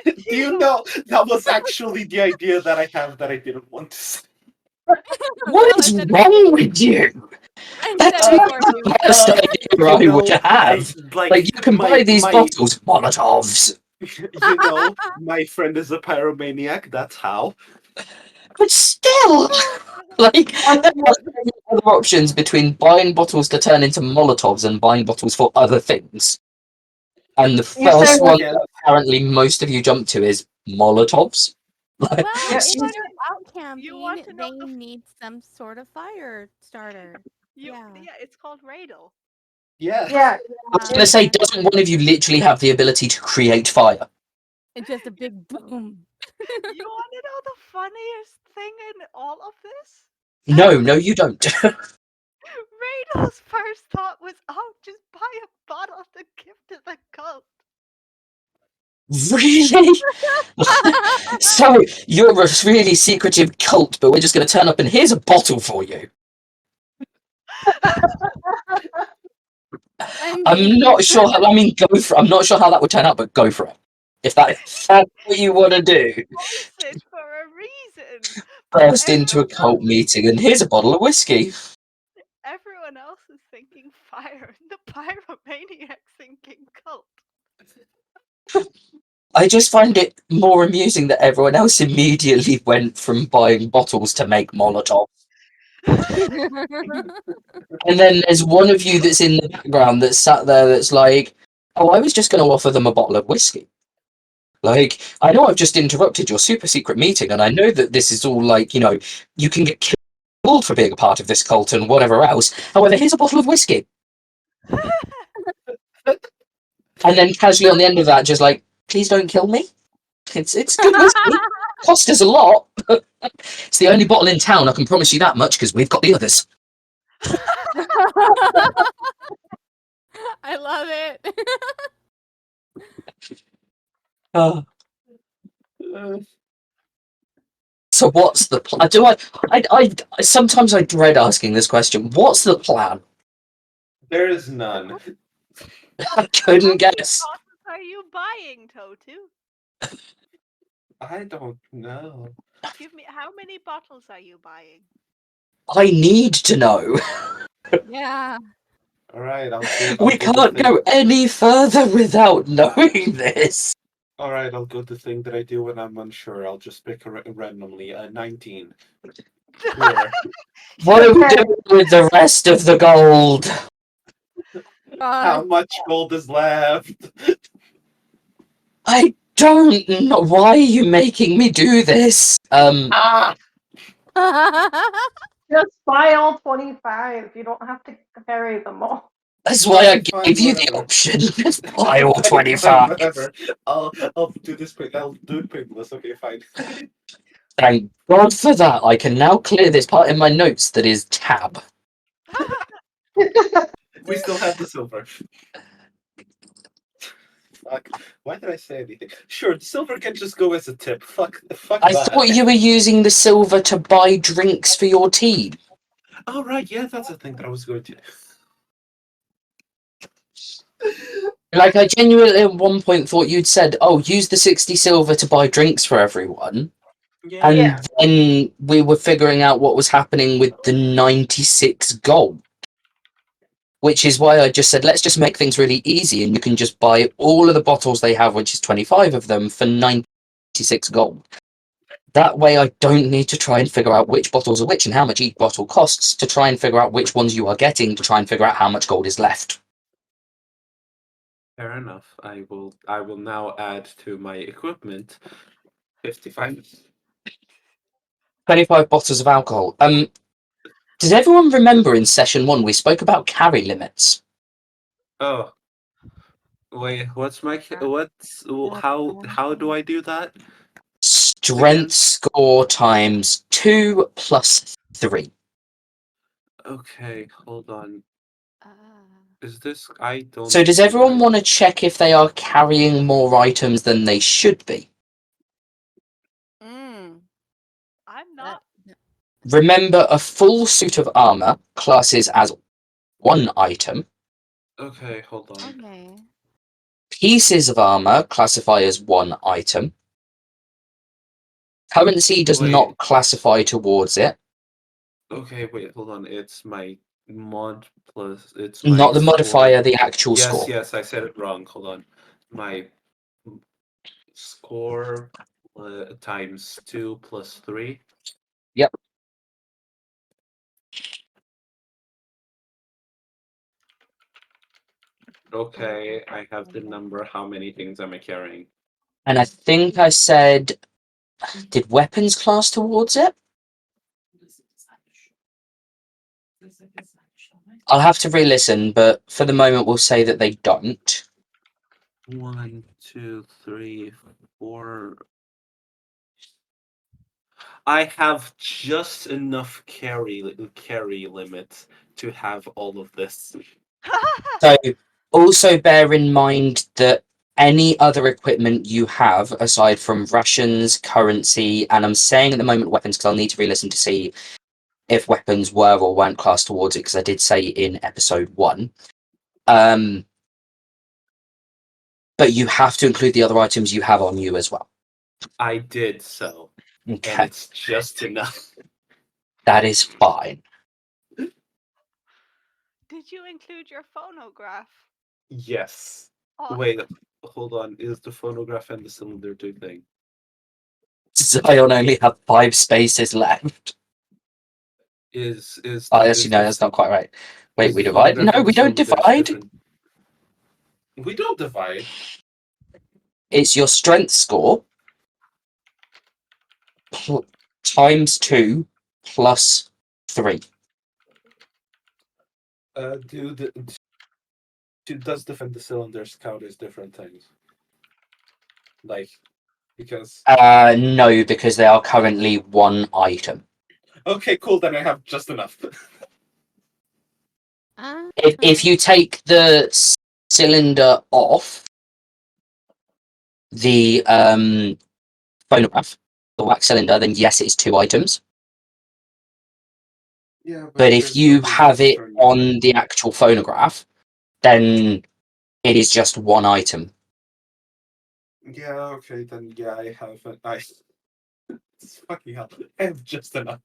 Do you know that was actually the idea that I have that I didn't want to say? What is wrong with you? That's not the worst idea I would have. Like, you can buy these bottles, Molotovs. You know, my friend is a pyromaniac, that's how. But still, like, there are other options between buying bottles to turn into Molotovs and buying bottles for other things. And the first one that apparently most of you jump to is Molotovs. Well, if they're out camping, they need some sort of fire starter. Yeah, it's called Radel. Yeah. Yeah. I was going to say, doesn't one of you literally have the ability to create fire? It's just a big boom. You want to know the funniest thing in all of this? No, you don't. Radel's first thought was, oh, just buy a bottle to give to the cult. Really? So, you're a really secretive cult, but we're just going to turn up and here's a bottle for you. I'm not sure how, I mean, go for it. I'm not sure how that would turn out, but go for it. If that's what you want to do. It for a reason. Burst into a cult meeting and here's a bottle of whiskey. Everyone else is thinking fire, and the pyromaniac's thinking cult. I just find it more amusing that everyone else immediately went from buying bottles to make Molotovs. And then there's one of you that's in the background that's sat there that's like, oh, I was just going to offer them a bottle of whiskey. Like, I know I've just interrupted your super secret meeting, and I know that this is all like, you know, you can get killed for being a part of this cult and whatever else. However, here's a bottle of whiskey. And then casually on the end of that, just like, please don't kill me. It's good whiskey. Cost us a lot. It's the only bottle in town, I can promise you that much, because we've got the others. I love it. So what's the plan? I sometimes I dread asking this question. What's the plan? There is none. I couldn't guess. What bottles are you buying, Totu? I don't know. Give me, how many bottles are you buying? I need to know. Yeah. Alright, We can't go any further without knowing this. Alright, I'll go the thing that I do when I'm unsure. I'll just pick randomly. 19. What are we doing with the rest of the gold? How much gold is left? I don't know. Why are you making me do this? Just buy all 25. You don't have to carry them all. That's why I Okay, fine, gave you the whatever. option. Just buy all Fine, 25. whatever. I'll do this quick. I'll do it painless. Okay, fine. Thank God for that. I can now clear this part in my notes that is tab. We still have the silver. Fuck. Why did I say anything? Sure, the silver can just go as a tip. Fuck I that. thought you were using the silver to buy drinks for your team. Oh, right, yeah, that's a thing that I was going to. Like, I genuinely at one point thought you'd said, oh, use the 60 silver to buy drinks for everyone. Yeah. And then we were figuring out what was happening with the 96 gold. Which is why I just said, let's just make things really easy and you can just buy all of the bottles they have, which is 25 of them, for 96 gold. That way I don't need to try and figure out which bottles are which and how much each bottle costs to try and figure out which ones you are getting to try and figure out how much gold is left. Fair enough. I will now add to my equipment 55. 25 bottles of alcohol. Does everyone remember in session 1 we spoke about carry limits? Oh. Wait, how do I do that? Strength Again? score times 2 plus 3. Okay, hold on. Ah. Is this I don't So does think everyone I- want to check if they are carrying more items than they should be? I'm not. Remember, a full suit of armor classes as 1 item. Okay, hold on. Okay. Pieces of armor classify as 1 item. Currency does Wait. not classify towards it. Okay, wait, hold on. It's my mod plus it's Not my the score. modifier, the actual Yes, score. yes, I said it wrong. Hold on. My score times 2 plus 3. Yep. Okay, I have the number. How many things am I carrying? And I think I said, did weapons class towards it? I'll have to re-listen, but for the moment we'll say that they don't. 1, 2, 3, 4. I have just enough carry limit to have all of this. So also bear in mind that any other equipment you have, aside from rations, currency, and I'm saying at the moment weapons because I'll need to re-listen to see if weapons were or weren't classed towards it, because I did say in episode 1. But you have to include the other items you have on you as well. I did so. Okay. And it's just enough. That is fine. Did you include your phonograph? Yes. Oh, Wait, hold on. Is the phonograph and the cylinder 2 thing? Zion only have 5 spaces left. Is Oh, yes, that's not quite right. Wait, is we the divide? phonograph No, and we the don't cylinder divide. different? We don't divide. It's your strength score times 2 plus 3. Does the cylinders count as different things? Like, because No, because they are currently 1 item. okay, cool. Then I have just enough. If you take the cylinder off the phonograph, the wax cylinder, then yes, it's 2 items. Yeah, But if you have it on the actual phonograph, then it is just 1 item. Yeah, okay, then yeah, I have it's fucking hell. I have just enough.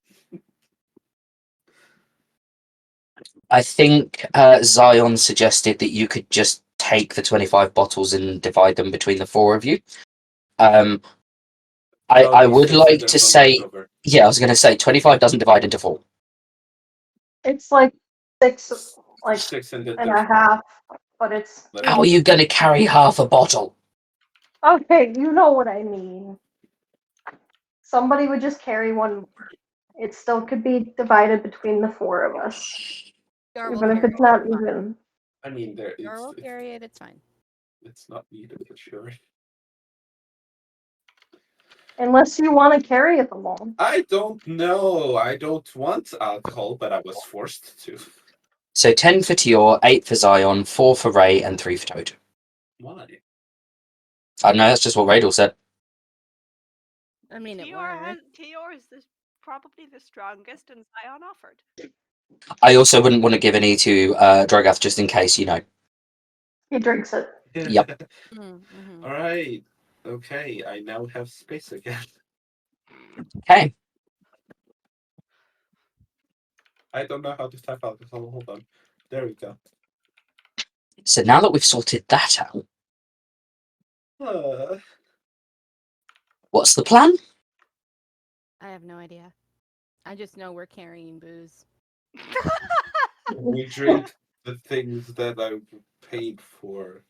I think Zion suggested that you could just take the 25 bottles and divide them between the 4 of you. I would like to say, yeah, I was going to say 25 doesn't divide into 4. It's like 6, like 6 and a half, but it's. How are you going to carry half a bottle? Okay, you know what I mean. Somebody would just carry one. It still could be divided between the 4 of us. Gar will Even if carry it's not one. even. I mean, Or we'll carry it. It's fine. it's not needed for sure. Unless you want to carry it alone. I don't know. I don't want alcohol, but I was forced to. So 10 for Tior, 8 for Zion, 4 for Ray, and 3 for Toad. Why? I don't know, that's just what Radel said. I mean, it Tior is probably the strongest, and Zion offered. I also wouldn't want to give any to Drogath just in case, you know. He drinks it. Yep. Mm-hmm. All right. Okay, I now have space again. Okay. I don't know how to type alcohol. Hold on. There we go. So now that we've sorted that out, what's the plan? I have no idea. I just know we're carrying booze. We drink the things that I paid for,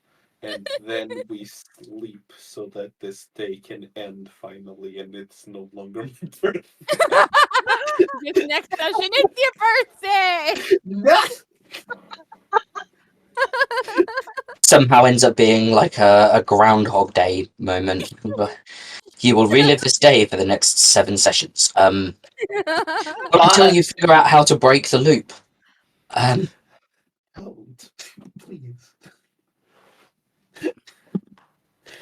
and then we sleep so that this day can end finally, and it's no longer my birthday. This next session, it's your birthday! No! Somehow ends up being like a Groundhog Day moment. You will relive this day for the next 7 sessions. Until you figure out how to break the loop. Don't, please.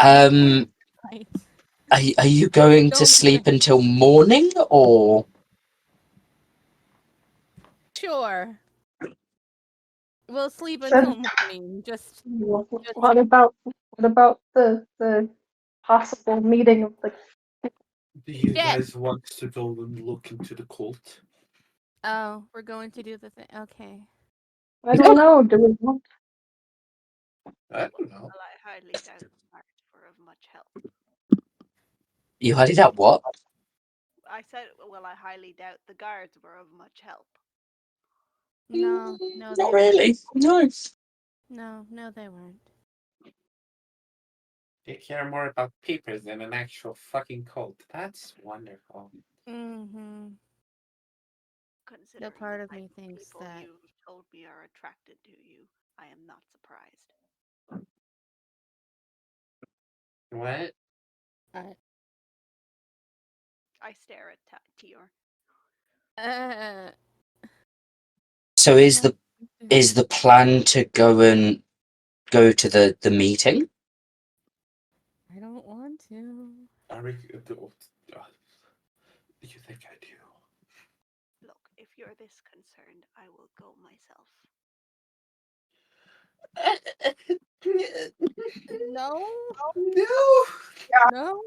Right. Are you going to Don't sleep until morning, or? Sure. We'll sleep until morning. Just What about the possible meeting of the? Do you Shit. guys want to go and look into the cult? Oh, we're going to do the thing. Okay. I don't know. Do we want? I don't know. Well, I hardly doubt the guards were of much help. You heard it out what? I said, well, I highly doubt the guards were of much help. No, Not really. No. No, they weren't. They care more about papers than an actual fucking cult. That's wonderful. Mm-hmm. Considering part the of type me thinks people that- you've told me are attracted to you, I am not surprised. What? I stare at Tior. So is the plan to go to the meeting? I don't want to. Do you think I do? Look, if you're this concerned, I will go myself. No. No. No.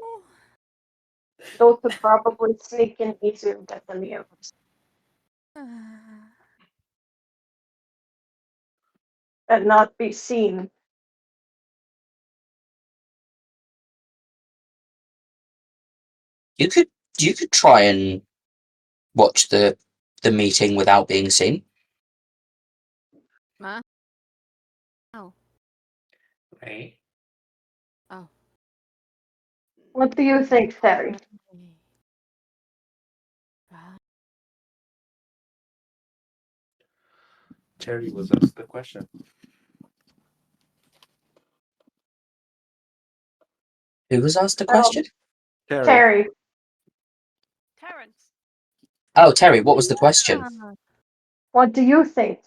Those would probably sneak in easier than the others. And not be seen. You could try and watch the meeting without being seen. Ma? Oh. Right? Oh. What do you think, Terry? Terry was asked the question. Who was asked the question? Terry. Terrence. Oh, Terry, what was the question? What do you think?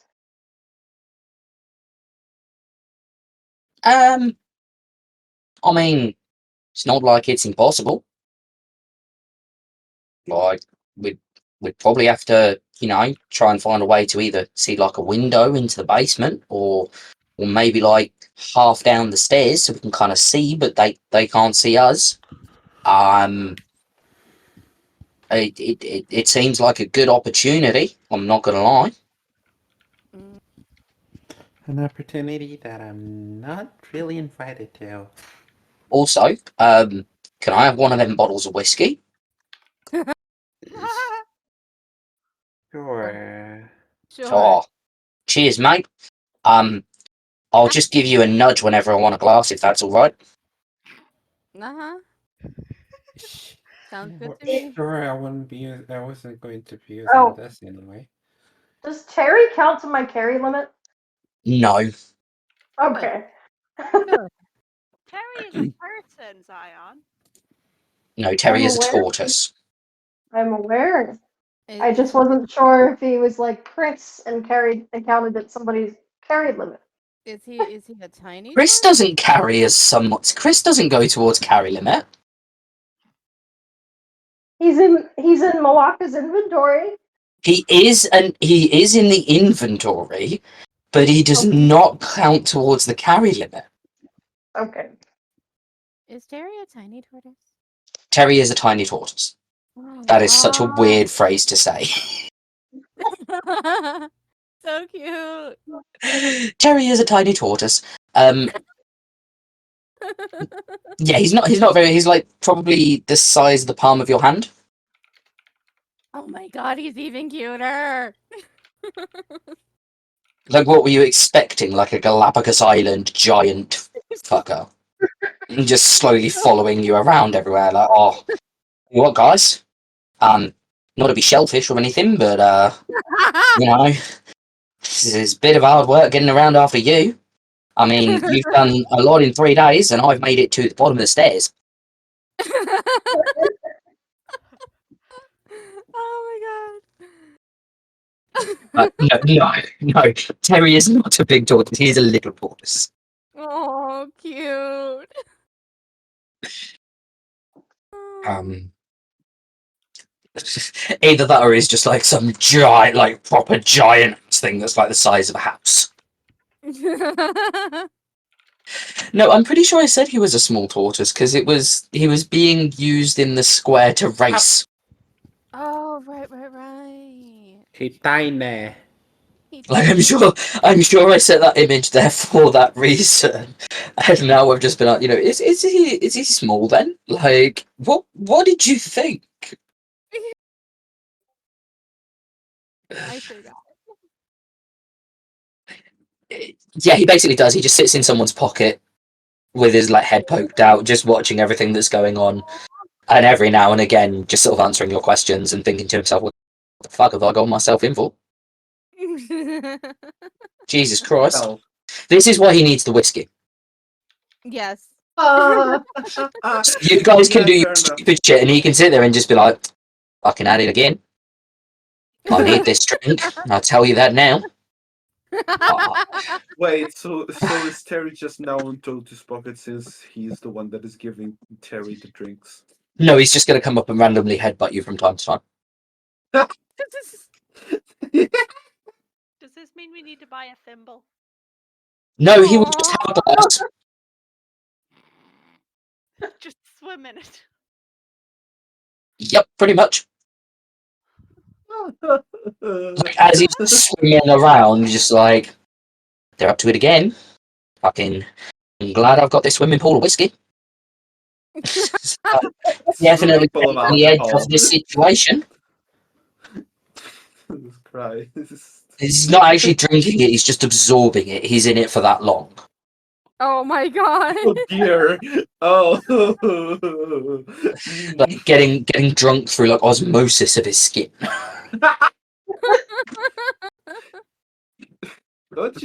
I mean, it's not like it's impossible. Like, we'd probably have to, try and find a way to either see like a window into the basement, or maybe like half down the stairs so we can kind of see, but they can't see us. It seems like a good opportunity. I'm not gonna lie. An opportunity that I'm not really invited to. Also, can I have one of them bottles of whiskey? Sure. Oh, cheers, mate. I'll just give you a nudge whenever I want a glass, if that's all right. Sounds good to me. Sure, I wasn't going to be using this anyway. Does Terry count to my carry limit? No. Okay. Terry is a person, Zion. No, Terry I'm is a aware. tortoise. I'm aware. I Is just wasn't sure if he was like Chris and counted at somebody's carry limit. he a tiny Chris tortoise? doesn't carry as somewhat. Chris doesn't go towards carry limit. He's in Moaka's inventory. He is in the inventory, but he does Okay. not count towards the carry limit. Okay. Is Terry a tiny tortoise? Terry is a tiny tortoise. Oh, That is such a wow. weird phrase to say. So cute. Terry is a tiny tortoise. Yeah, he's not very. He's like probably the size of the palm of your hand. Oh my god, he's even cuter. Like, what were you expecting? Like a Galapagos Island giant fucker, and just slowly following you around everywhere. Like, oh, you what, guys? Not to be shellfish or anything, but you know, this is a bit of hard work getting around after you. I mean, you've done a lot in 3 days, and I've made it to the bottom of the stairs. Oh No. Terry is not a big tortoise. He is a little tortoise. my god. Oh, cute. Either that or he's just like some giant, like proper giant thing that's like the size of a house. No, I'm pretty sure I said he was a small tortoise because he was being used in the square to race. Oh, right. He tiny. Like I'm sure I set that image there for that reason. And now we've just been like, is he small then? Like what did you think? I forgot. Yeah, he basically does. He just sits in someone's pocket with his like head poked out, just watching everything that's going on. And every now and again, just sort of answering your questions and thinking to himself, what the fuck have I got myself in for? Jesus Christ. Well, This is why he needs the whiskey. Yes. So you guys can yeah, do your fair enough. stupid shit and he can sit there and just be like, fucking at it again. I need this drink. I'll tell you that now. Wait, so is Terry just now on Toto's pocket since he's the one that is giving Terry the drinks? No, he's just going to come up and randomly headbutt you from time to time. Does this mean we need to buy a thimble? No, he will just have a glass. Just swim in it. Yep, pretty much. Like, as he's swimming around, just like, they're up to it again. Fucking, I'm glad I've got this swimming pool of whiskey. Definitely full of on the edge alcohol. of this situation. Jesus Christ. He's not actually drinking it, he's just absorbing it. He's in it for that long. Oh my god. Oh dear. Oh. Like getting drunk through like osmosis of his skin. Don't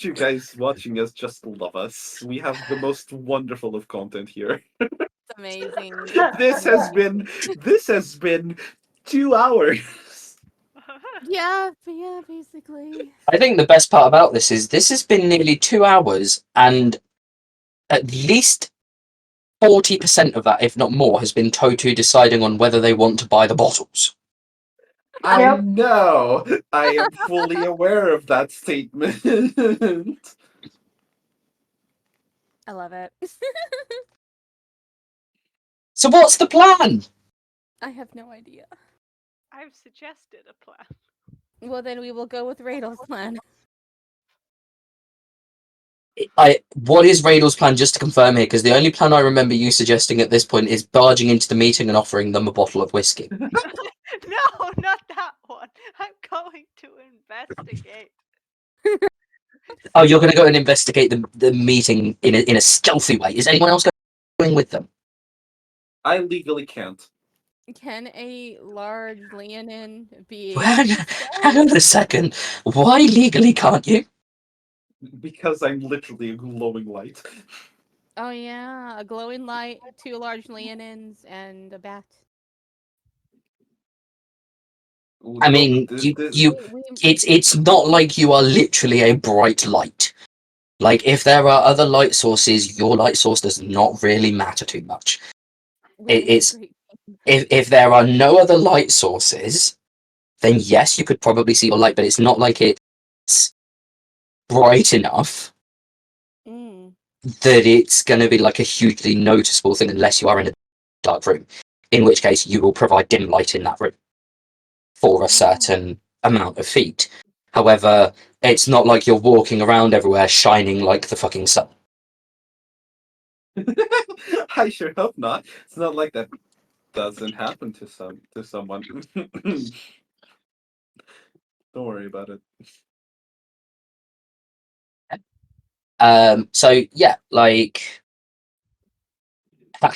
you guys watching us just love us? We have the most wonderful of content here. It's amazing. This has been 2 hours. Yeah, basically. I think the best part about this is this has been nearly 2 hours, and at least 40% of that, if not more, has been Totu deciding on whether they want to buy the bottles. I Yep. know. I am fully aware of that statement. I love it. So what's the plan? I have no idea. I've suggested a plan. Well, then we will go with Radal's plan. What is Radal's plan, just to confirm here? Because the only plan I remember you suggesting at this point is barging into the meeting and offering them a bottle of whiskey. No, not that one. I'm going to investigate. Oh, you're going to go and investigate the meeting in a stealthy way. Is anyone else going with them? I legally can't. Can a large Leonin be? Hang on a second. Why legally can't you? Because I'm literally a glowing light. Oh yeah, a glowing light, 2 large leonines, and a bat. I mean, it's not like you are literally a bright light. Like, if there are other light sources, your light source does not really matter too much. It's if there are no other light sources, then yes, you could probably see your light, but it's not like it's bright enough that it's going to be like a hugely noticeable thing unless you are in a dark room, in which case you will provide dim light in that room for a certain amount of feet. However, it's not like you're walking around everywhere shining like the fucking sun. I sure hope not. It's not like that doesn't happen to someone. Don't worry about it. So yeah, like, how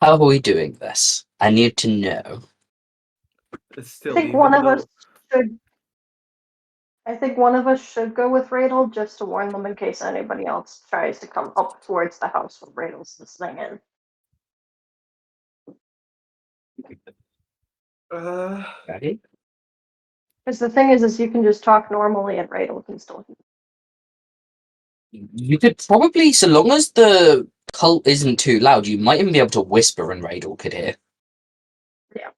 are we doing this? I need to know. It's still I think one of us should. I think one of us should go with Radel just to warn them in case anybody else tries to come up towards the house when Radel's listening in. Ready? Because the thing is you can just talk normally and Radel can still hear. You could probably, so long as the cult isn't too loud, you might even be able to whisper and Radel could hear. Yeah.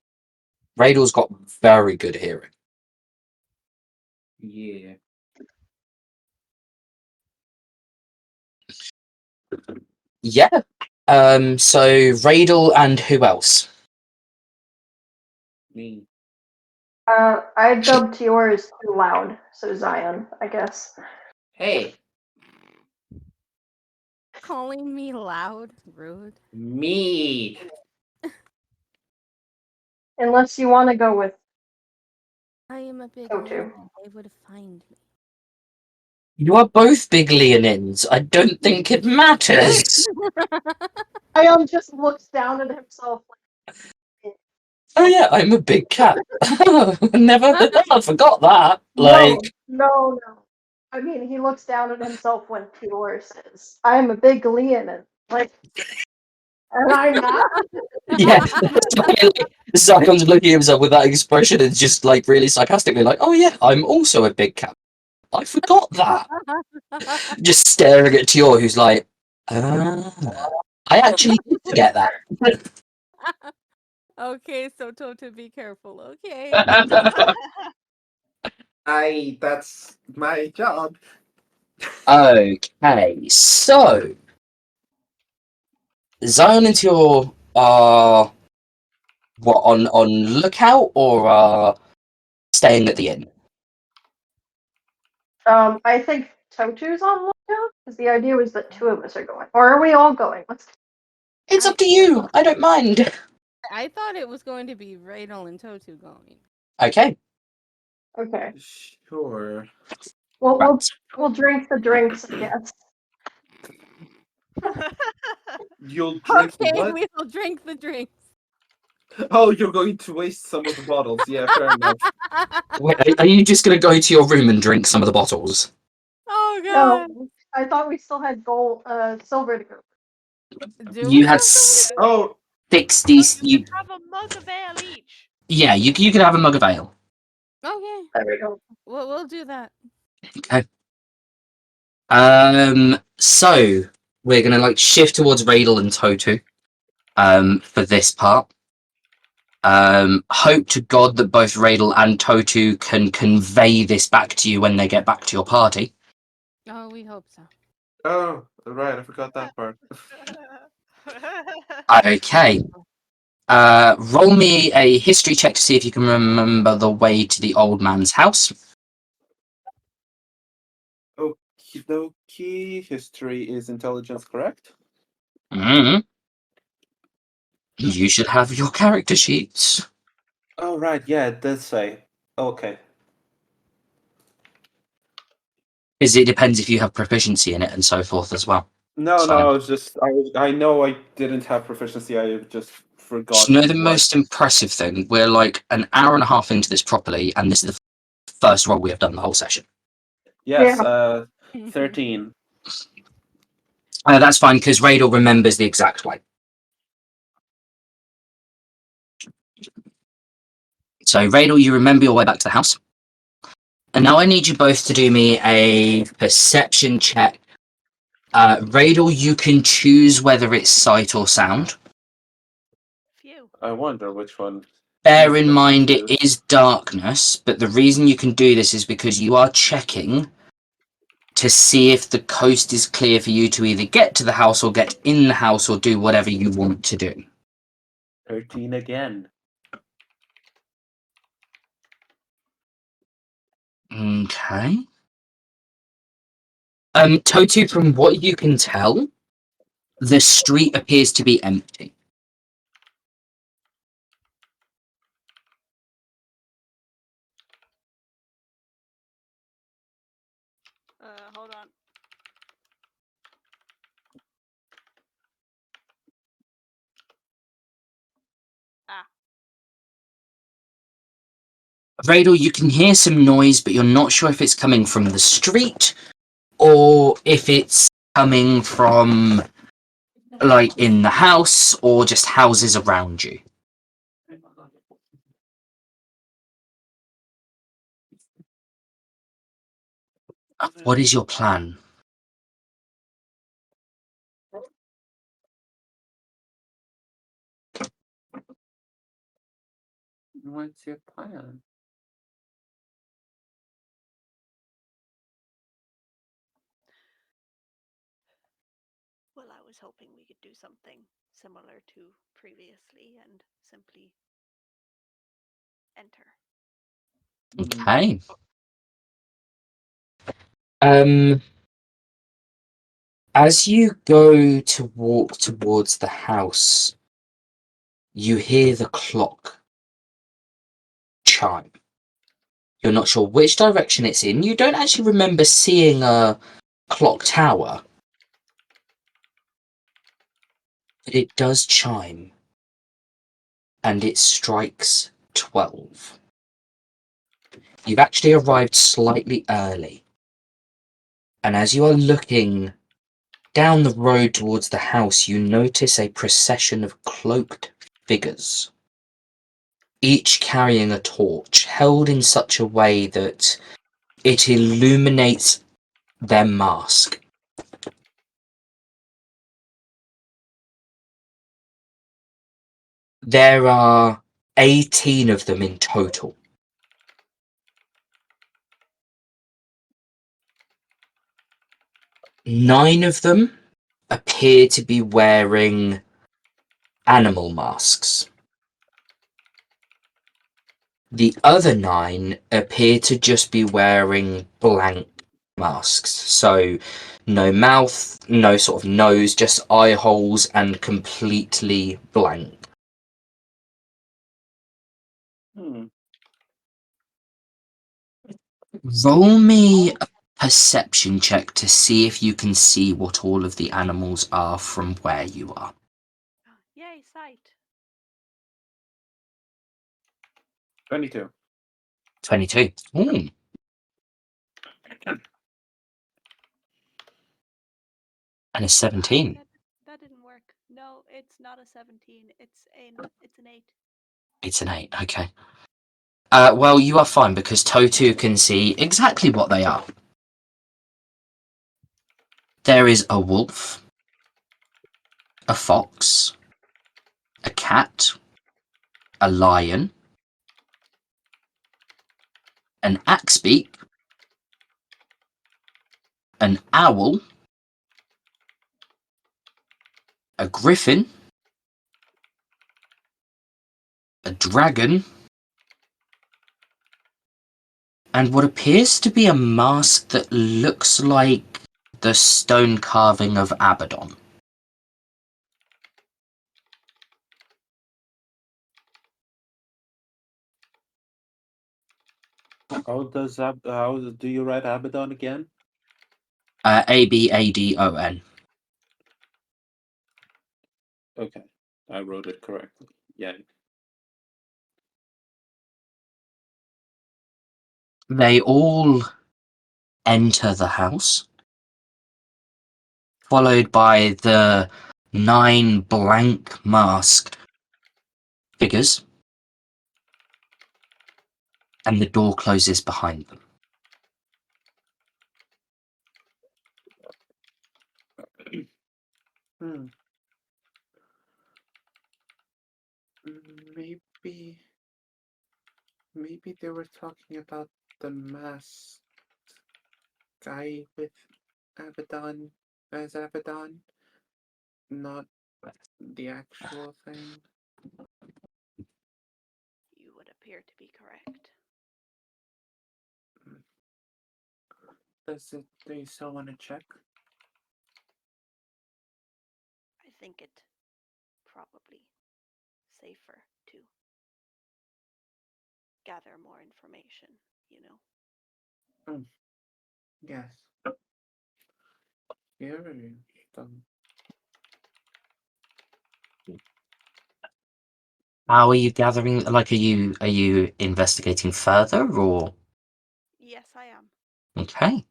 Radel's got very good hearing. Yeah. Yeah. So Radel and who else? Me. I dubbed yours too loud, so Zion, I guess. Hey. Calling me loud, rude. Me. Unless you want to go with I am a big Totu. leonine. They would find me. You are both big leonines. I don't think it matters. Zion just looks down at himself like, Oh yeah, I'm a big cat. never forgot that. Like, No. I mean, he looks down at himself when Pior says, I'm a big leonine. Like, and I'm not. yeah, Zion's looking at himself with that expression and just like really sarcastically, like, oh yeah, I'm also a big cat. I forgot that. Just staring at Tior, who's like, I actually did forget that. Okay, so Toto, be careful, okay? That's my job. Okay, so Zion and Tior are what on lookout or staying at the inn? I think Totu's on lookout, because the idea was that 2 of us are going. Or are we all going? It's up to you. I don't mind. I thought it was going to be Radel and Totu going. Okay. Okay. Sure. Well, we'll drink the drinks, I guess. You'll drink Okay, what? we will drink the drinks. Oh, you're going to waste some of the bottles. Yeah, fair enough. Wait, are you just going to go to your room and drink some of the bottles? Oh god. No, I thought we still had silver to go. Do You we had have silver? Oh, 60. You have a mug of ale each. Yeah, you can have a mug of ale. Okay. There we go. We'll do that. Okay. So we're gonna like shift towards Radel and Totu. For this part. Hope to God that both Radel and Totu can convey this back to you when they get back to your party. Oh, we hope so. oh, right. I forgot that part. Okay. Roll me a history check to see if you can remember the way to the old man's house. Okie dokie. History is intelligence, correct? Mm. You should have your character sheets. Oh, right. Yeah, it does say. Okay. Because it depends if you have proficiency in it and so forth as well. No, So, I was just. I know I didn't have proficiency. I just forgot. do you know the what. most impressive thing? We're like an hour and a half into this properly, and this is the first roll we have done the whole session. Yes. Yeah. 13. That's fine, because Radel remembers the exact way. So, Radel, you remember your way back to the house. And now I need you both to do me a perception check. Radel, you can choose whether it's sight or sound. Phew. I wonder which one. Bear he's in going to mind it choose. is darkness, but the reason you can do this is because you are checking to see if the coast is clear for you to either get to the house or get in the house or do whatever you want to do. 13 again. Okay. Totu, from what you can tell, the street appears to be empty. Hold on. Ah. Radel, you can hear some noise, but you're not sure if it's coming from the street or if it's coming from, like, in the house or just houses around you. What is your plan? What's your plan? Well, I was hoping we could do something similar to previously and simply enter. Okay. As you go to walk towards the house, you hear the clock chime. You're not sure which direction it's in. You don't actually remember seeing a clock tower. But it does chime. And it strikes 12. You've actually arrived slightly early. And as you are looking down the road towards the house, you notice a procession of cloaked figures, each carrying a torch held in such a way that it illuminates their mask. There are 18 of them in total. Nine of them appear to be wearing animal masks. The other 9 appear to just be wearing blank masks. So no mouth, no sort of nose, just eye holes and completely blank. Roll me a perception check to see if you can see what all of the animals are from where you are. Yay, sight. 22. 22. Ooh. And a 17. That didn't work. No, it's not a 17. It's an 8. It's an 8, okay. Well, you are fine because Totu can see exactly what they are. There is a wolf, a fox, a cat, a lion, an axebeak, an owl, a griffin, a dragon, and what appears to be a mask that looks like the stone carving of Abaddon. How do you write Abaddon again? Abadon. Okay, I wrote it correctly. Yeah. They all enter the house. followed by the 9 blank masked figures, and the door closes behind them. Maybe they were talking about the masked guy with Abaddon as Abaddon, not the actual thing. You would appear to be correct. Do you still want to check? I think it probably safer to gather more information, you know. Yes. Here How are you gathering? Like, are you investigating further, or? Yes, I am. Okay.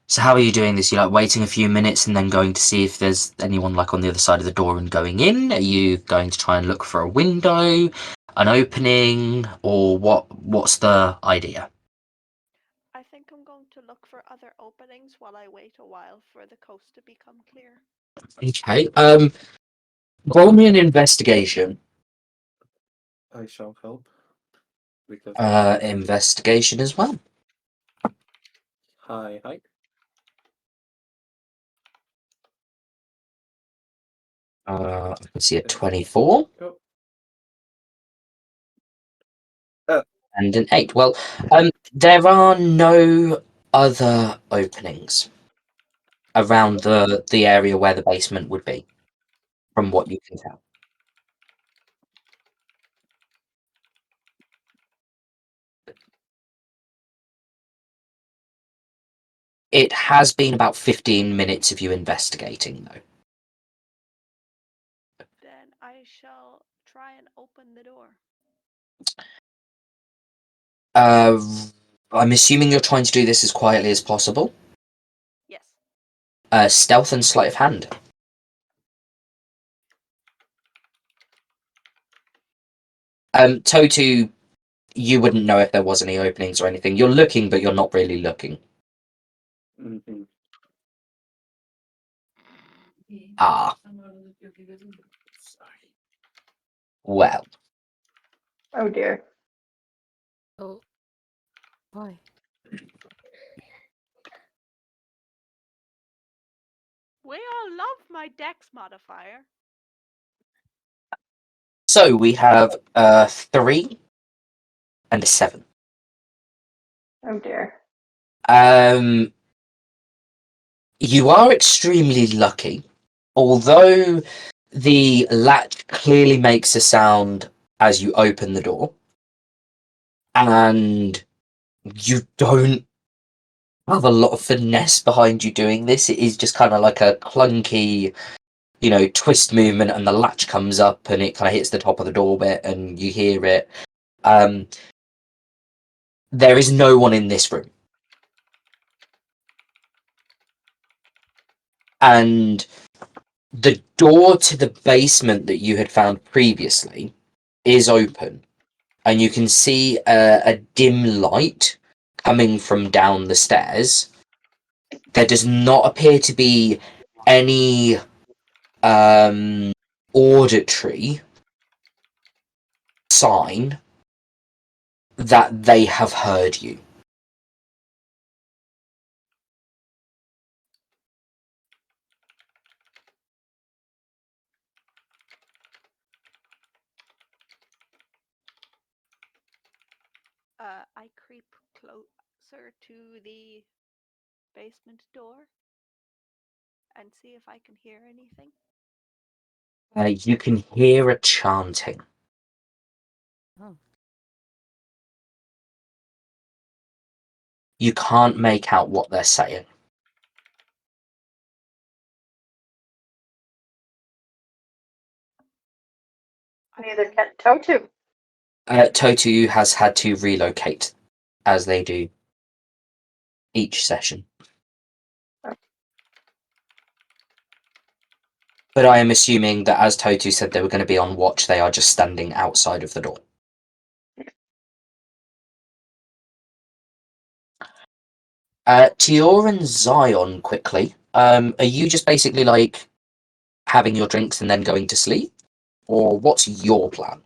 So how are you doing this? You like waiting a few minutes and then going to see if there's anyone like on the other side of the door and going in? Are you going to try and look for a window, an opening, or what's the idea? I think I'm going to look for other openings while I wait a while for the coast to become clear. Okay. Roll me an investigation. I shall help. Because Investigation as well. hi. I can see a 24 and an 8. Well, there are no other openings around the area where the basement would be, from what you can tell. It has been about 15 minutes of you investigating, though. Then I shall try and open the door. I'm assuming you're trying to do this as quietly as possible. Yes. Stealth and sleight of hand. Totu, you wouldn't know if there was any openings or anything. You're looking, but you're not really looking. Mm-hmm. Ah. Well. Oh dear. Oh, boy. We all love my dex modifier. So we have 3 and a 7. Oh dear. You are extremely lucky, although the latch clearly makes a sound as you open the door, and you don't have a lot of finesse behind you doing this. It is just kind of like a clunky, twist movement, and the latch comes up and it kind of hits the top of the door bit and you hear it. There is no one in this room. And the door to the basement that you had found previously is open, and you can see a dim light coming from down the stairs. There does not appear to be any auditory sign that they have heard you. I creep closer to the basement door and see if I can hear anything. You can hear a chanting. Oh. You can't make out what they're saying. Neither can Totu. Totu has had to relocate, as they do each session. But I am assuming that, as Totu said, they were going to be on watch. They are just standing outside of the door. Tior and Zion, quickly. Are you just basically like having your drinks and then going to sleep, or what's your plan?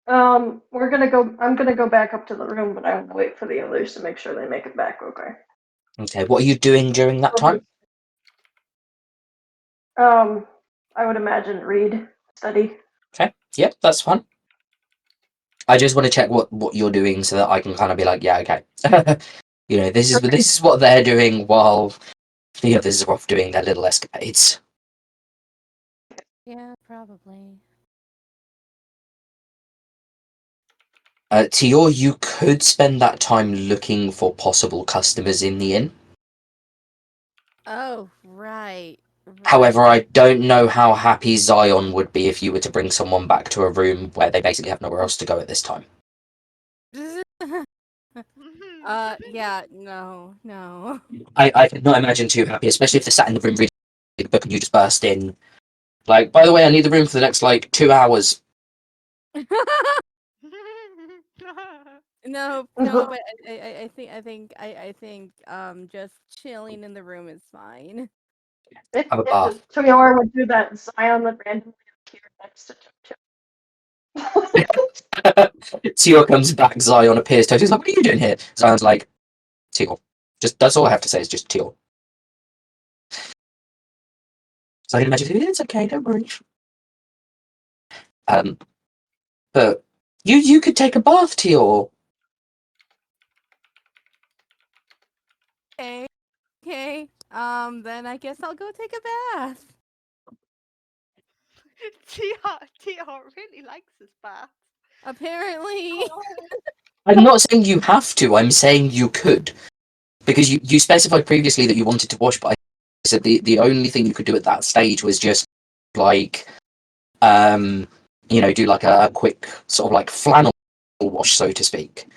We're gonna go. I'm gonna go back up to the room, but I'm gonna wait for the others to make sure they make it back. Okay. Okay. What are you doing during that time? I would imagine read, study. Okay. Yep, that's fine. I just want to check what you're doing so that I can kind of be like, yeah, okay. This is what they're doing while the others are off doing their little escapades. Yeah, probably. Tior, you could spend that time looking for possible customers in the inn. Oh, right. However, I don't know how happy Zion would be if you were to bring someone back to a room where they basically have nowhere else to go at this time. Yeah, no. I could not imagine too happy, especially if they're sat in the room reading the book and you just burst in. Like, by the way, I need the room for the next, 2 hours. No, but I think just chilling in the room is fine. Have a bath. Toyor would do that. Zion would randomly appear next to Tior comes back, Zion appears, Toto's like, what are you doing here? Zion's like, Tior. Just, that's all I have to say is just Tior. So I can imagine, it's okay, don't worry. But you could take a bath, Tior. Okay. Then I guess I'll go take a bath. TR really likes his bath. Apparently. I'm not saying you have to, I'm saying you could. Because you specified previously that you wanted to wash, but I said the only thing you could do at that stage was just like do like a quick sort of like flannel wash, so to speak.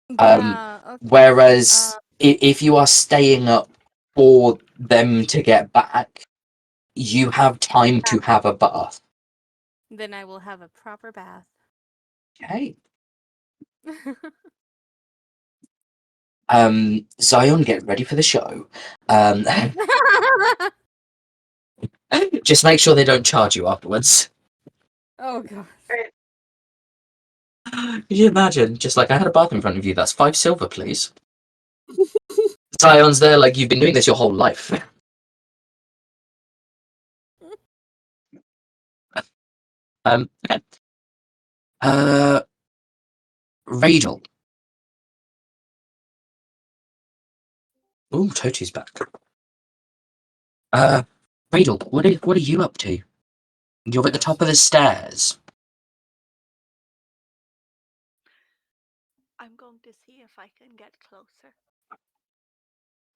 Yeah, okay. Whereas if you are staying up for them to get back, you have time to have a bath. Then I will have a proper bath. Okay. Zion, get ready for the show. Just make sure they don't charge you afterwards. Oh god. Could you imagine? Just like, I had a bath in front of you, that's 5 silver, please. Zion's there like, you've been doing this your whole life. Okay. Rachel. Ooh, Toti's back. Rachel, what are you up to? You're at the top of the stairs. I'm going to see if I can get closer.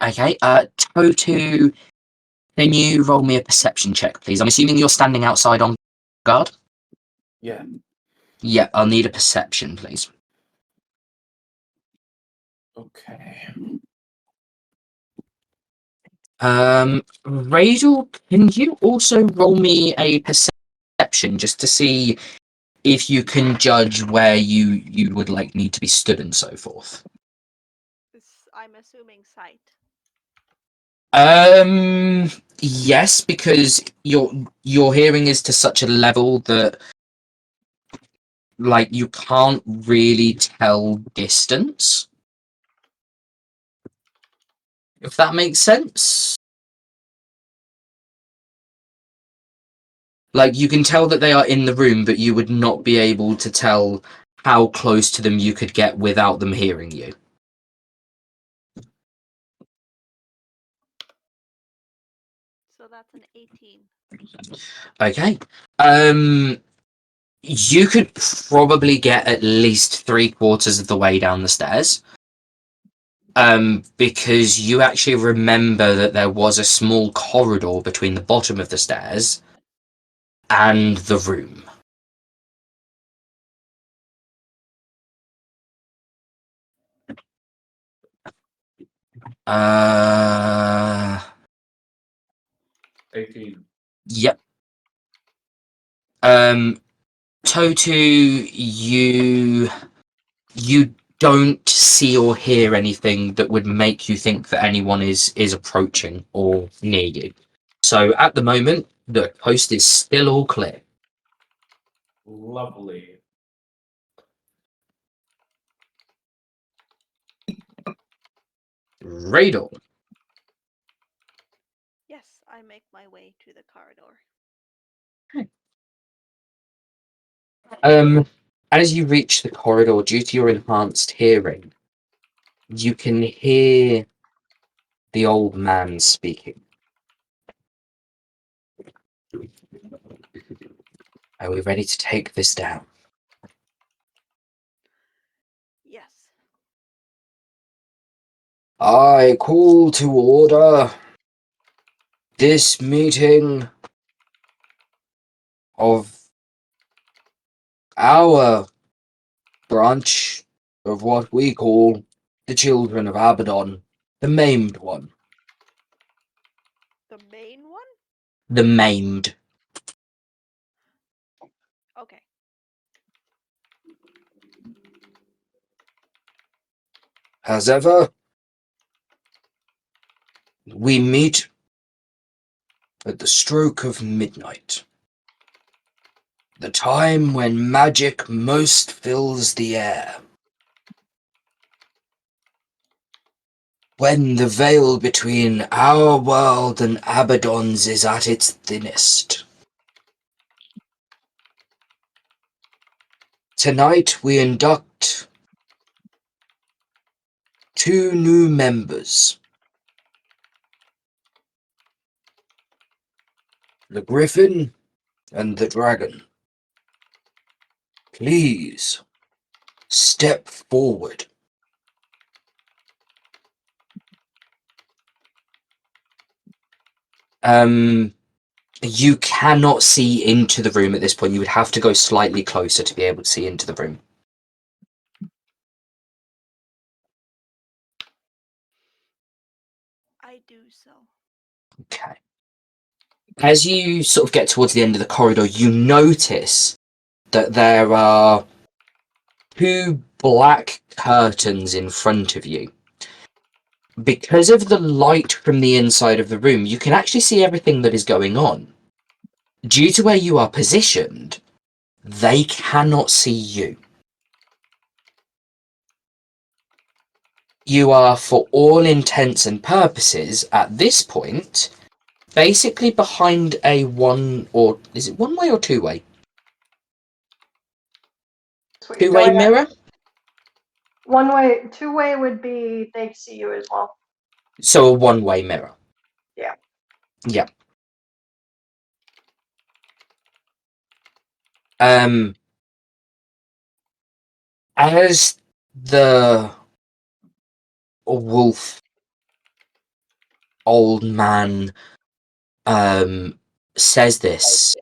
Okay, Totu, can you roll me a perception check, please? I'm assuming you're standing outside on guard? Yeah. Yeah, I'll need a perception, please. Okay. Rachel, can you also roll me a perception just to see if you can judge where you would like need to be stood and so forth? I'm assuming sight. Yes, because your hearing is to such a level that like you can't really tell distance. If that makes sense. Like, you can tell that they are in the room, but you would not be able to tell how close to them you could get without them hearing you. So that's an 18. Okay. You could probably get at least 3/4 of the way down the stairs. Because you actually remember that there was a small corridor between the bottom of the stairs and the room. Uh, 18. Yep. Totu, you don't see or hear anything that would make you think that anyone is approaching or near you. So at the moment, the coast is still all clear. Lovely. Radar. Yes, I make my way to the corridor. As you reach the corridor, due to your enhanced hearing, you can hear the old man speaking. Are we ready to take this down? Yes. I call to order this meeting of our branch of what we call the children of Abaddon, the maimed one. The main one? The maimed. Okay. As ever, we meet at the stroke of midnight, the time when magic most fills the air. When the veil between our world and Abaddon's is at its thinnest. Tonight we induct 2 new members. The Griffin and the Dragon. Please, step forward. You cannot see into the room at this point. You would have to go slightly closer to be able to see into the room. I do so. Okay. As you sort of get towards the end of the corridor, you notice that there are 2 black curtains in front of you. Because of the light from the inside of the room, you can actually see everything that is going on. Due to where you are positioned, they cannot see you. You are, for all intents and purposes, at this point, basically behind a is it one-way or two-way? That's what you're Two-way going at. mirror? One way, 2-way would be they see you as well. So a one-way mirror. Yeah. Yeah. As the wolf old man says this,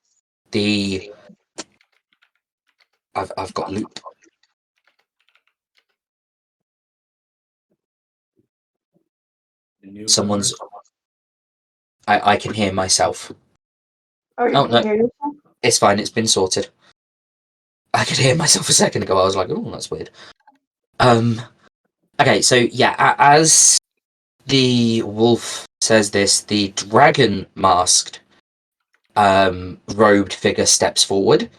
I've got loop. Someone's I can hear myself. Oh, you Oh, can no. hear yourself? It's fine, it's been sorted. I could hear myself a second ago. I was like, oh, that's weird. Okay, so yeah, as the wolf says this, the dragon masked robed figure steps forward,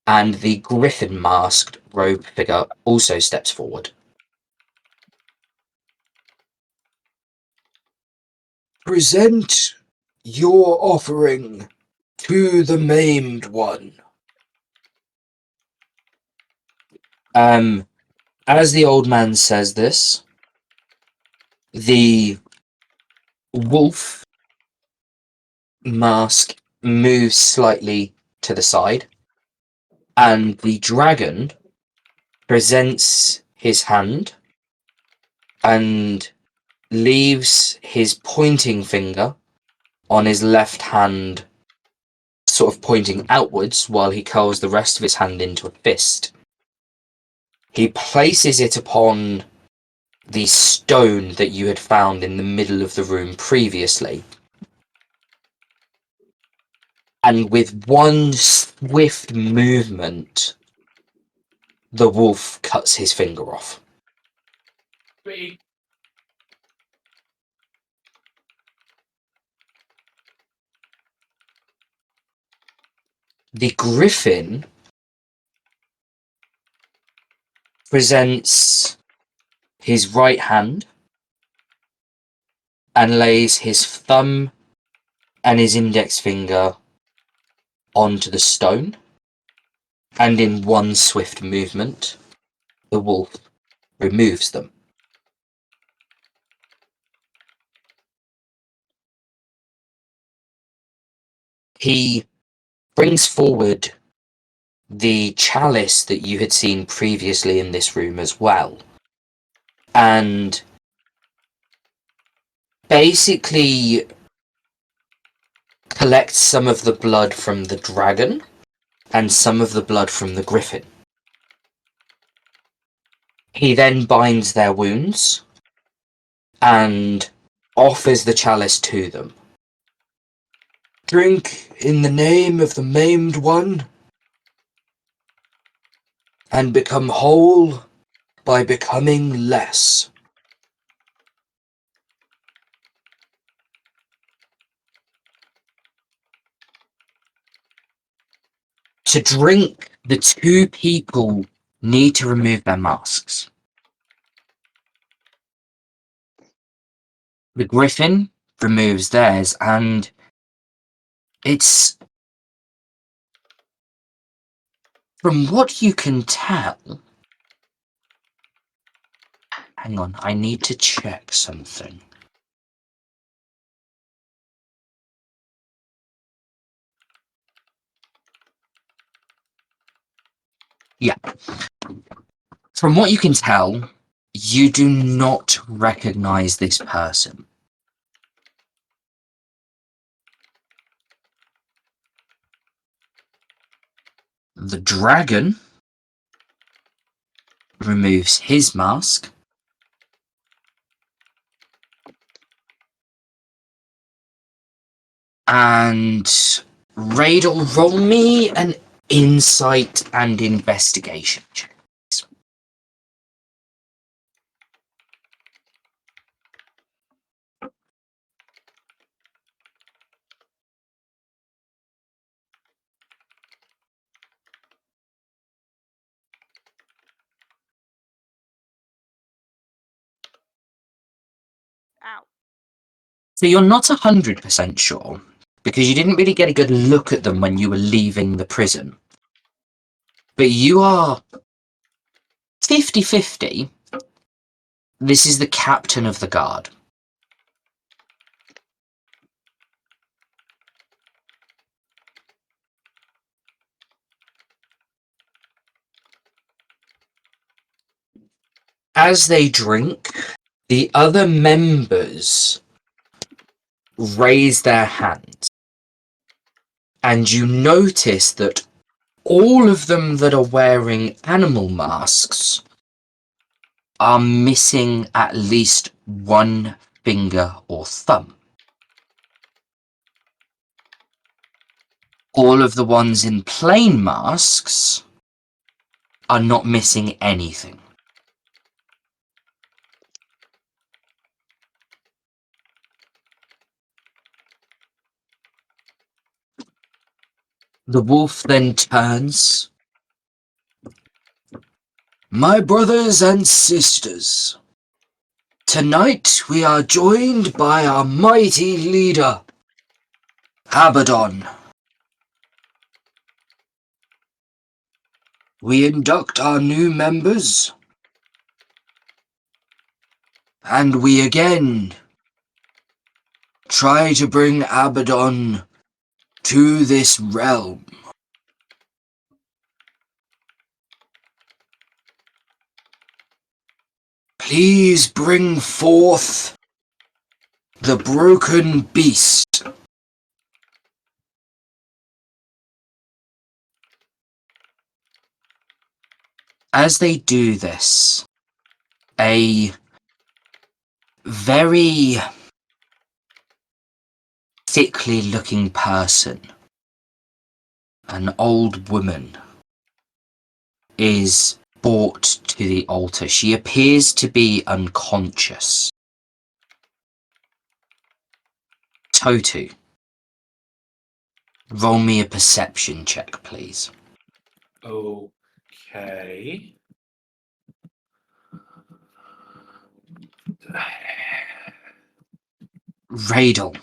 and the griffin masked robed figure also steps forward. Present your offering to the maimed one. As the old man says this, the wolf mask moves slightly to the side, and the dragon presents his hand and leaves his pointing finger on his left hand, sort of pointing outwards, while he curls the rest of his hand into a fist. He places it upon the stone that you had found in the middle of the room previously. and with one swift movement, the wolf cuts his finger off. The griffin presents his right hand and lays his thumb and his index finger onto the stone, and in one swift movement, the wolf removes them. He brings forward the chalice that you had seen previously in this room as well, and basically collects some of the blood from the dragon and some of the blood from the griffin. He then binds their wounds and offers the chalice to them. Drink in the name of the maimed one, and become whole by becoming less. To drink, the two people need to remove their masks. The griffin removes theirs, and it's... From what you can tell... Hang on, I need to check something. Yeah. From what you can tell, you do not recognize this person. The dragon removes his mask. And Raid'll roll me an insight and investigation check. Ow. So you're not 100% sure, because you didn't really get a good look at them when you were leaving the prison. But you are 50-50. This is the captain of the guard. As they drink, the other members raise their hands. And you notice that all of them that are wearing animal masks are missing at least one finger or thumb. All of the ones in plain masks are not missing anything. The wolf then turns. My brothers and sisters, tonight we are joined by our mighty leader, Abaddon. We induct our new members, and we again try to bring Abaddon to this realm. Please bring forth the broken beast. As they do this, a very sickly looking person an old woman is brought to the altar. She appears to be unconscious. Totu, roll me a perception check, please. Okay. Radel,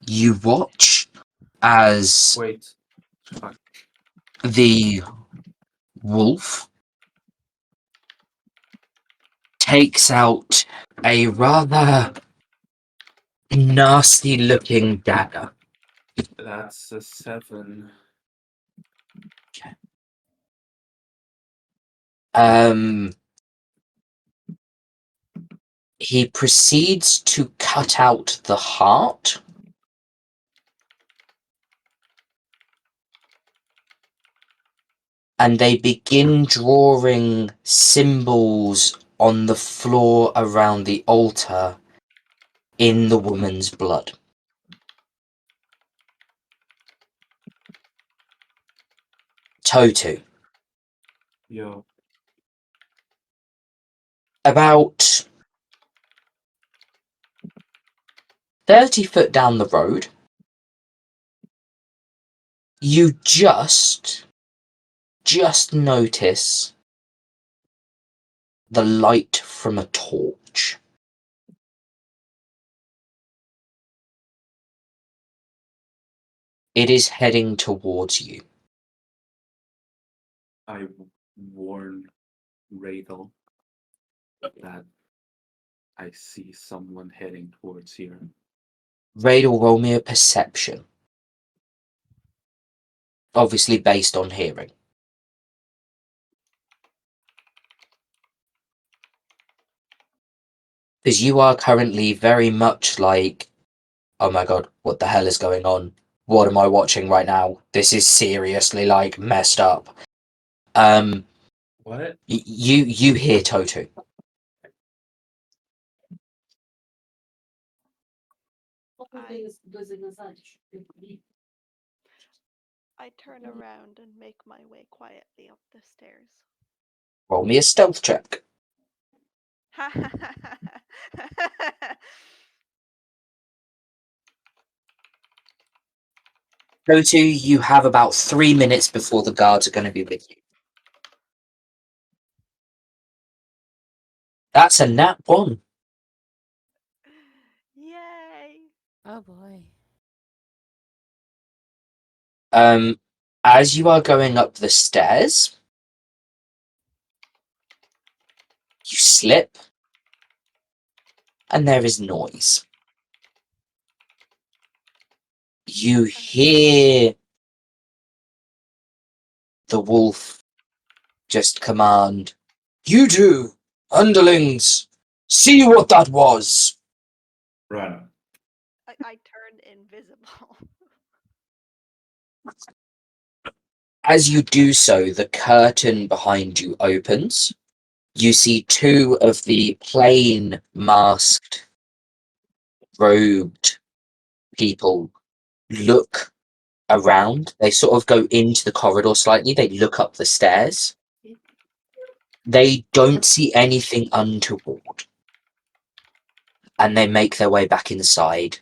you watch as Wait. Fuck. the wolf takes out a rather nasty looking dagger. That's a 7. He proceeds to cut out the heart. And they begin drawing symbols on the floor around the altar in the woman's blood. Totu. Yo. About 30 foot down the road, you just notice the light from a torch. It is heading towards you. I warn Radel that I see someone heading towards here. Radel, roll me a perception. Obviously based on hearing. Because you are currently very much like, oh my god, what the hell is going on? What am I watching right now? This is seriously, like, messed up. What? You hear Totu. I turn around and make my way quietly up the stairs. Roll me a stealth check. Totu, you have about 3 minutes before the guards are going to be with you. That's a nat 1. Yay! Oh boy. As you are going up the stairs, you slip, and there is noise. You hear the wolf just command, "You two, underlings, see what that was!" Run. I turn invisible. As you do so, the curtain behind you opens. You see 2 of the plain masked, robed people look around. They sort of go into the corridor slightly. They look up the stairs. They don't see anything untoward. And they make their way back inside,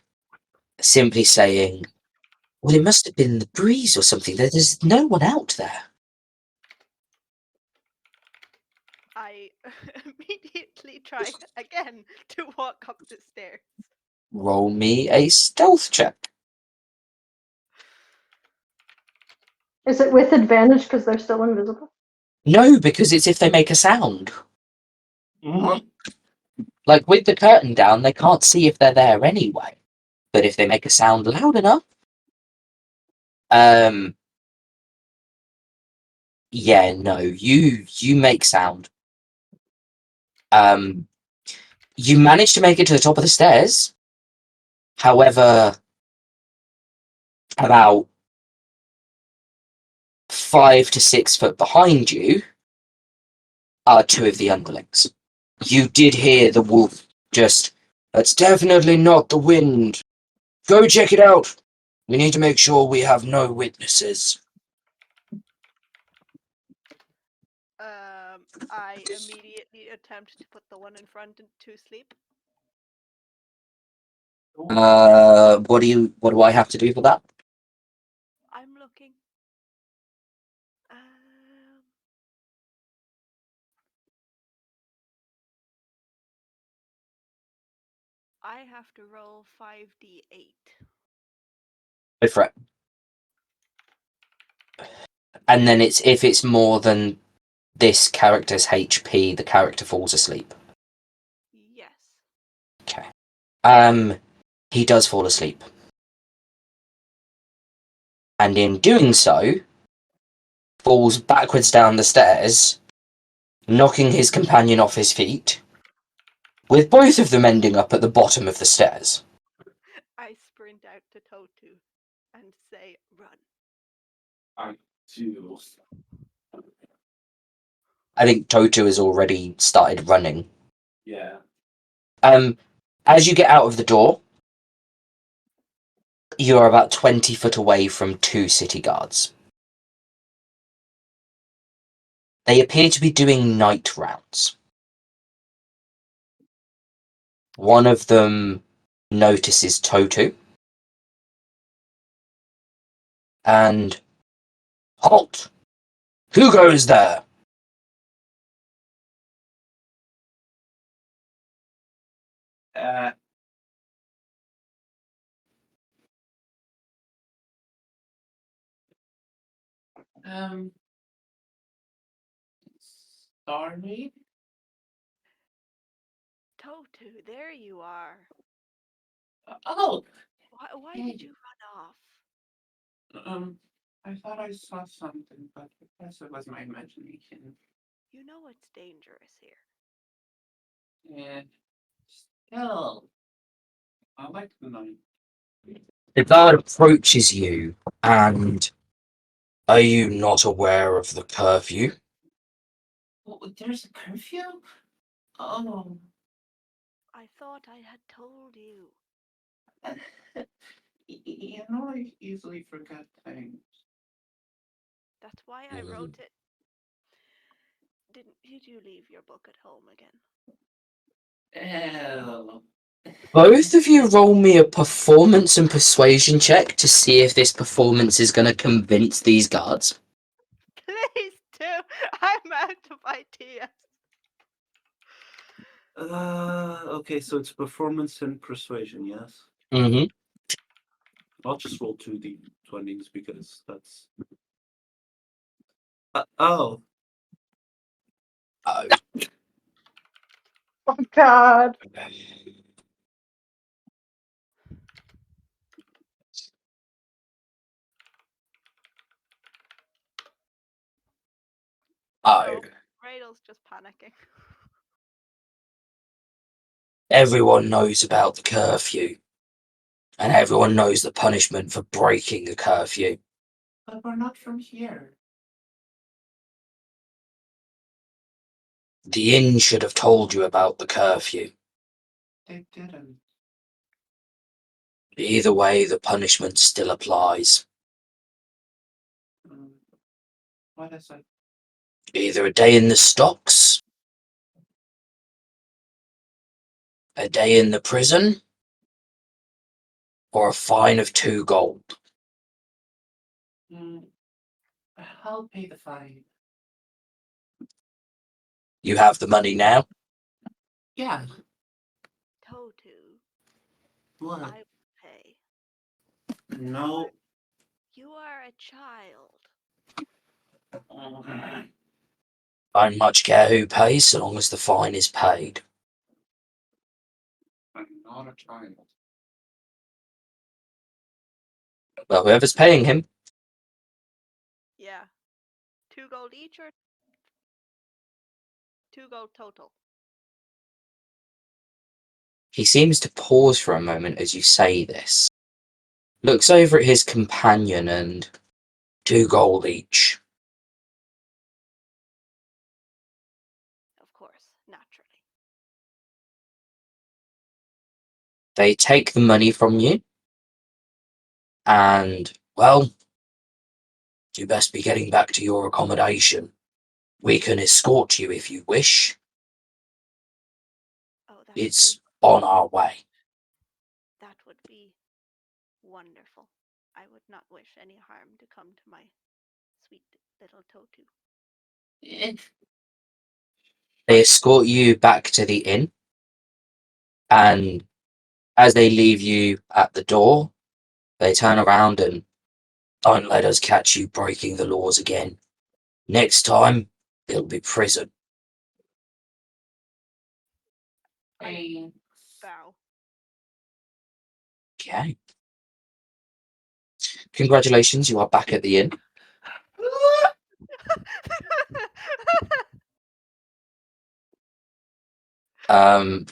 simply saying, "Well, it must have been the breeze or something. There's no one out there." I immediately try again to walk up the stairs. Roll me a stealth check. Is it with advantage because they're still invisible? No, because it's if they make a sound. Like, with the curtain down, they can't see if they're there anyway. But if they make a sound loud enough... Yeah, no, you make sound. You manage to make it to the top of the stairs. However, about 5 to 6 foot behind you are 2 of the underlings. You did hear the wolf just, "That's definitely not the wind. Go check it out. We need to make sure we have no witnesses. I immediately attempt to put the one in front to sleep. What do I have to do for that? I'm looking. I have to roll 5d8. Go for it. And then if it's more than this character's HP, the character falls asleep. Yes. Okay. He does fall asleep. And in doing so, falls backwards down the stairs, knocking his companion off his feet, with both of them ending up at the bottom of the stairs. I sprint out to Totu and say, run. I do. I think Totu has already started running. Yeah. As you get out of the door, you are about 20 foot away from 2 city guards. They appear to be doing night rounds. One of them notices Totu and halt! Who goes there? Sorry. Totu, there you are. Oh. Why did you run off? I thought I saw something, but I guess it was my imagination. You know it's dangerous here. Yeah. Still, I like the night. The guard approaches you, and are you not aware of the curfew? Oh, there's a curfew? Oh. I thought I had told you. You know, I easily forget things. That's why I wrote it. Did you leave your book at home again? Ew. Both of you roll me a performance and persuasion check to see if this performance is going to convince these guards. Please do. I'm out of ideas. Okay, so it's performance and persuasion, yes? Mm-hmm. I'll just roll 2d20s because that's... oh. Oh. Oh God. Oh. Raidel's just panicking. Everyone knows about the curfew. And everyone knows the punishment for breaking the curfew. But we're not from here. The inn should have told you about the curfew. They didn't. Either way, the punishment still applies. What is it? Either a day in the stocks, a day in the prison, or a fine of 2 gold. I'll pay the fine. You have the money now? Yeah. Totu, What? I will pay. No. You are a child. I don't much care who pays so long as the fine is paid. I'm not a child. Well, whoever's paying him. Yeah. 2 gold each or 2 gold total? He seems to pause for a moment as you say this. Looks over at his companion and 2 gold each. Of course, naturally. They take the money from you And, well, you best be getting back to your accommodation. We can escort you if you wish. Oh, that It's on our way. That would be wonderful. I would not wish any harm to come to my sweet little Totu. They escort you back to the inn, and as they leave you at the door, they turn around and, don't let us catch you breaking the laws again. Next time, it'll be prison. I bow. Okay. Congratulations, you are back at the inn.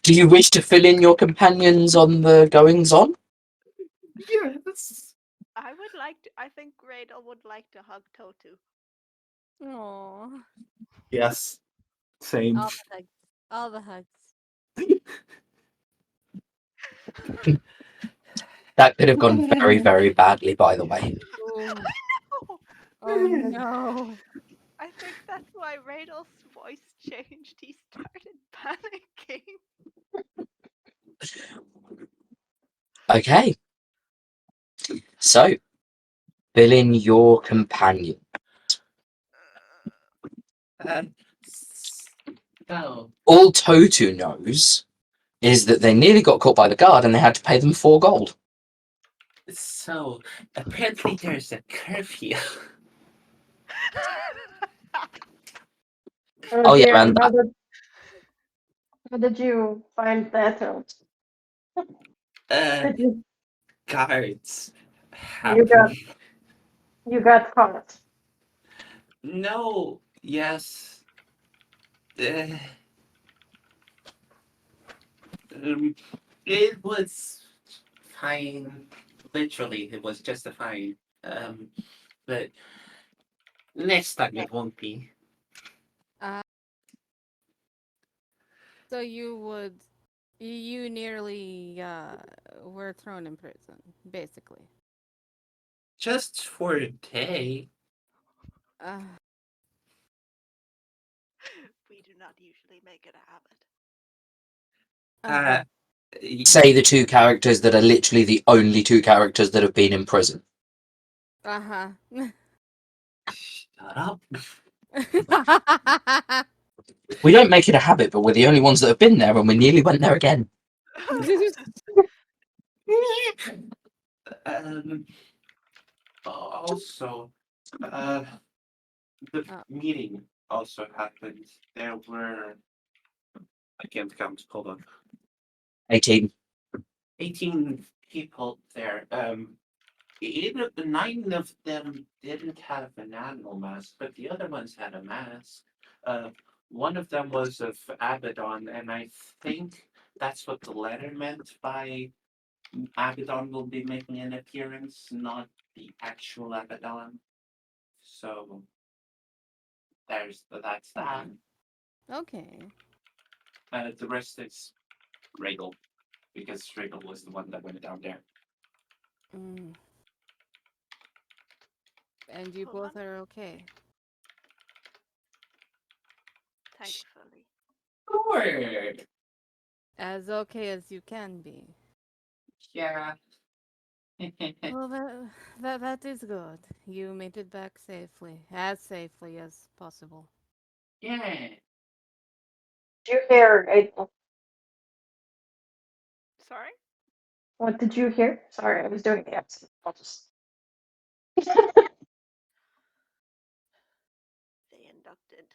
Do you wish to fill in your companions on the goings on? Yes. I would like to. I think Radel would like to hug Totu. Aww. Yes. Same. All the hugs. All the hugs. That could have gone very, very badly, by the way. Ooh. Oh, Oh no. I think that's why Radel's voice changed. He started panicking. Okay. So, fill in your companion. So, All Totu knows is that they nearly got caught by the guard and they had to pay them 4 gold. so apparently there's a curfew. Oh, yeah, dear, and how did you find that out? Uh, Did you guards. you got you got caught? No. Yes. Uh, it was fine. Literally, it was just a fine. But next time it won't be. So you nearly were thrown in prison, basically. Just for a day. Uh, We do not usually make it a habit. uh-huh. Say the 2 characters that are literally the only 2 characters that have been in prison. Uh-huh. Shut up. We don't make it a habit, but we're the only ones that have been there, and we nearly went there again. um, Also, the Oh. meeting also happened. There were, I can't count, hold on, 18. 18 people there. 9 of them didn't have an animal mask, but the other ones had a mask. One of them was of Abaddon, and I think that's what the letter meant by Abaddon will be making an appearance, not the actual Abaddon. So that's that. Okay. The rest is Regal, because Regal was the one that went down there. Mm. And you Hold both are okay. Thankfully. Sure. As okay as you can be. Yeah. Well, that is good. You made it back safely, as safely as possible. Yeah. Did you hear? Sorry? What did you hear? Sorry, I was doing the accent. I'll just. They inducted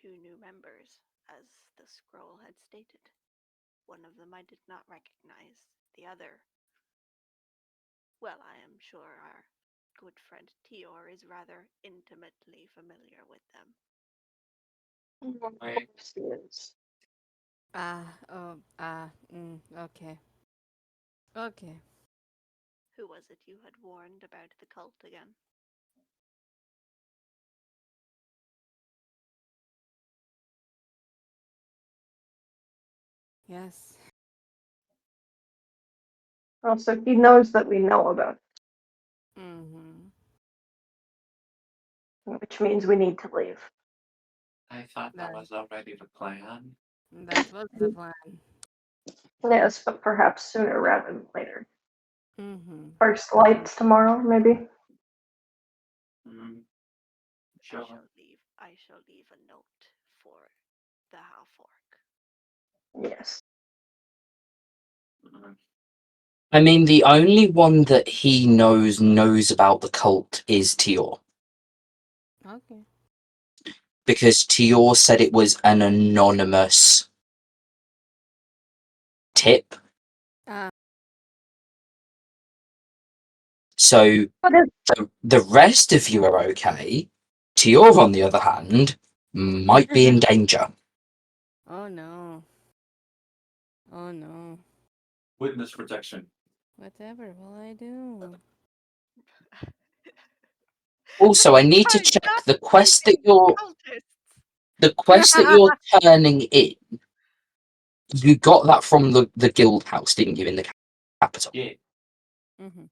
2 new members, as the scroll had stated. One of them I did not recognize. The other, well, I am sure our good friend Tior is rather intimately familiar with them. Okay. Okay. Who was it you had warned about the cult again? Yes. Also, he knows that we know about it. which means we need to leave. I thought that was already the plan. That was the plan. Yes, but perhaps sooner rather than later. Mm-hmm. First lights tomorrow, maybe. Mm, I sure. shall leave a note for the half orc. Yes. Mm, I mean, the only one that he knows about the cult is Tior. Okay. Because Tior said it was an anonymous tip. So the rest of you are okay. Tior, on the other hand, might be in danger. Oh no. Oh no. Witness protection. Whatever will I do? Also, I need to Fine, check that's the quest that cultists. you're turning in. You got that from the guild house, didn't you, in the capital? Yeah. Mm-hmm.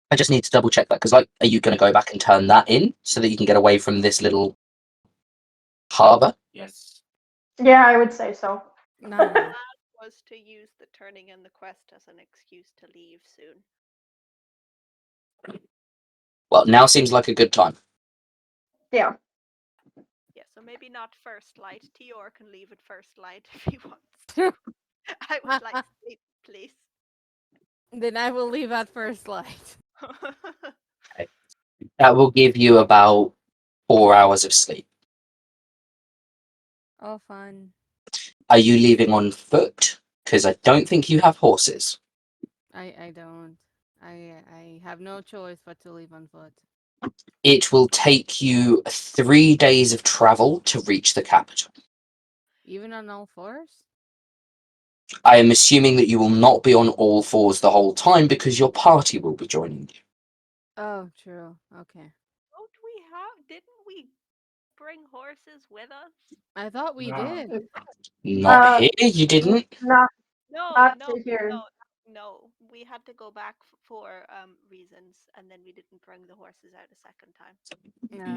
I just need to double check that because, like, are you going to go back and turn that in so that you can get away from this little harbour? Yes. Yeah, I would say so. No. The plan was to use the turning in the quest as an excuse to leave soon. Well, now seems like a good time. Yeah. Yeah, so maybe not first light. Tior can leave at first light if he wants to. I would like sleep, please. Then I will leave at first light. That will give you about 4 hours of sleep. Oh, fun. Are you leaving on foot? Because I don't think you have horses. I don't. I have no choice but to leave on foot. It will take you 3 days of travel to reach the capital. Even on all fours? I am assuming that you will not be on all fours the whole time because your party will be joining you. Oh, true. Okay. Didn't we bring horses with us? I thought we did. Not here, you didn't. Not No, to here. no. We had to go back for reasons, and then we didn't bring the horses out a second time.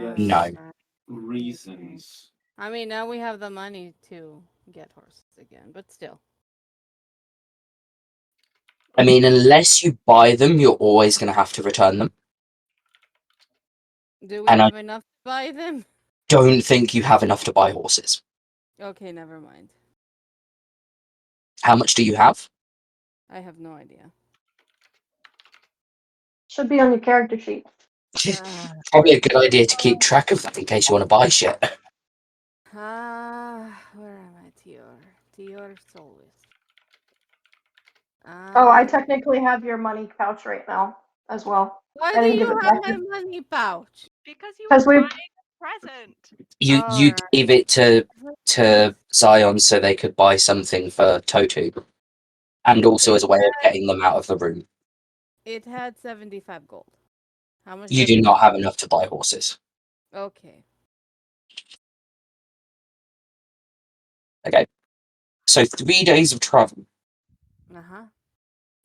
Yes. No. Reasons. I mean, now we have the money to get horses again, but still. I mean, unless you buy them, you're always going to have to return them. Do we And have enough to buy them? don't think you have enough to buy horses. Okay, never mind. How much do you have? I have no idea. Should be on your character sheet. Probably a good idea to keep track of that in case you want to buy shit. Where am I, Tior? Tior Solvis. Oh, I technically have your money pouch right now as well. Why I do didn't give you it have back. my money pouch? Because you were 'Cause we- buying a present. You Alright. gave it to Zion so they could buy something for Totu. And also as a way of getting them out of the room. It had 75 gold. How much You did do it not have? have enough to buy horses. Okay. Okay. So 3 days of travel. Uh-huh.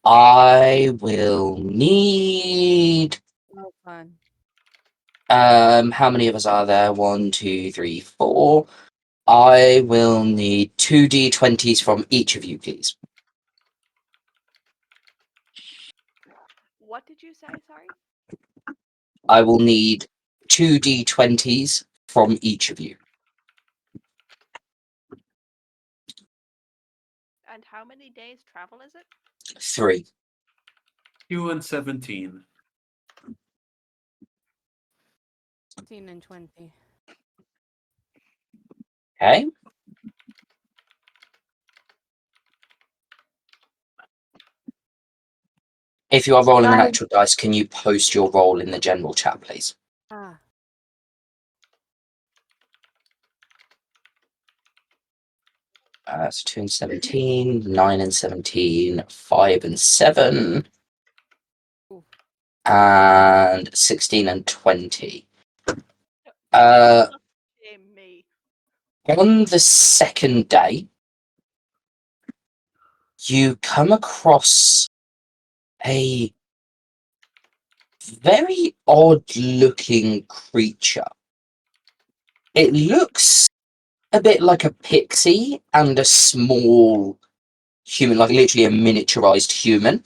I will need Oh, fun. how many of us are there? 1, 2, 3, 4. I will need 2d20s from each of you, please. What did you say? Sorry. I will need 2d20s from each of you. And how many days travel is it? 3. You and 17. 15 and 20. Okay. If you are rolling an actual dice, can you post your roll in the general chat, please? Ah. So 2 and 17, 9 and 17, 5 and 7, Ooh. and 16 and 20. Me. On the second day, you come across a very odd-looking creature. It looks a bit like a pixie and a small human, like literally a miniaturized human.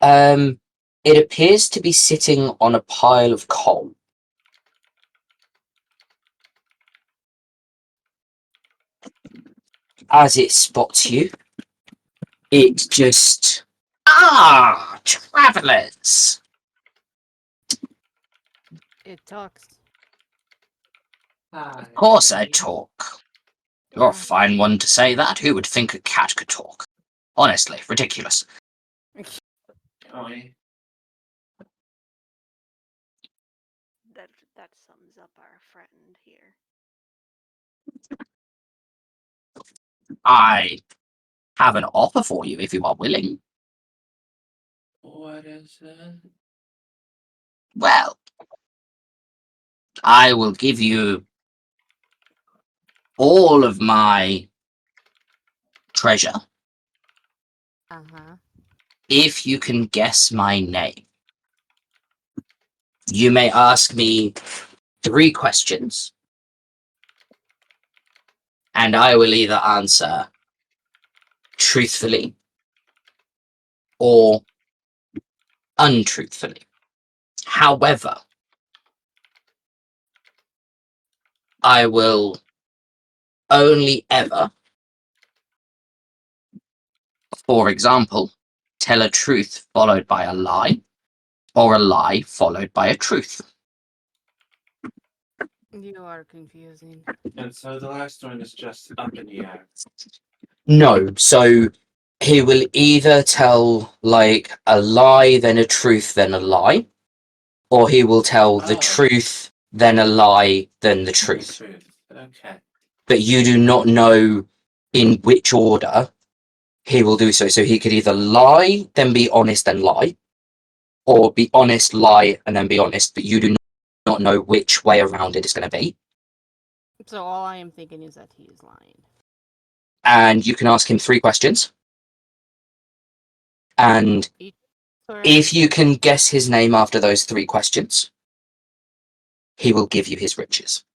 It appears to be sitting on a pile of coal. As it spots you, it just... Ah! Travelers! It talks. Of course I talk. You're a fine one to say that. Who would think a cat could talk? Honestly, ridiculous. That sums up our friend here. I have an offer for you if you are willing. What is it? Well, I will give you all of my treasure Uh-huh. if you can guess my name. You may ask me 3 questions, and I will either answer truthfully or untruthfully. However, I will only ever, for example, tell a truth followed by a lie, or a lie followed by a truth. You are confusing. And so the last one is just up in the air. No, so he will either tell like a lie, then a truth, then a lie, or he will tell the Oh. truth, then a lie, then the truth. Okay. But you do not know in which order he will do so. So he could either lie, then be honest, then lie, or be honest, lie, and then be honest, but you do not know which way around it is going to be. So all I am thinking is that he is lying. And you can ask him 3 questions. And if you can guess his name after those 3 questions, he will give you his riches.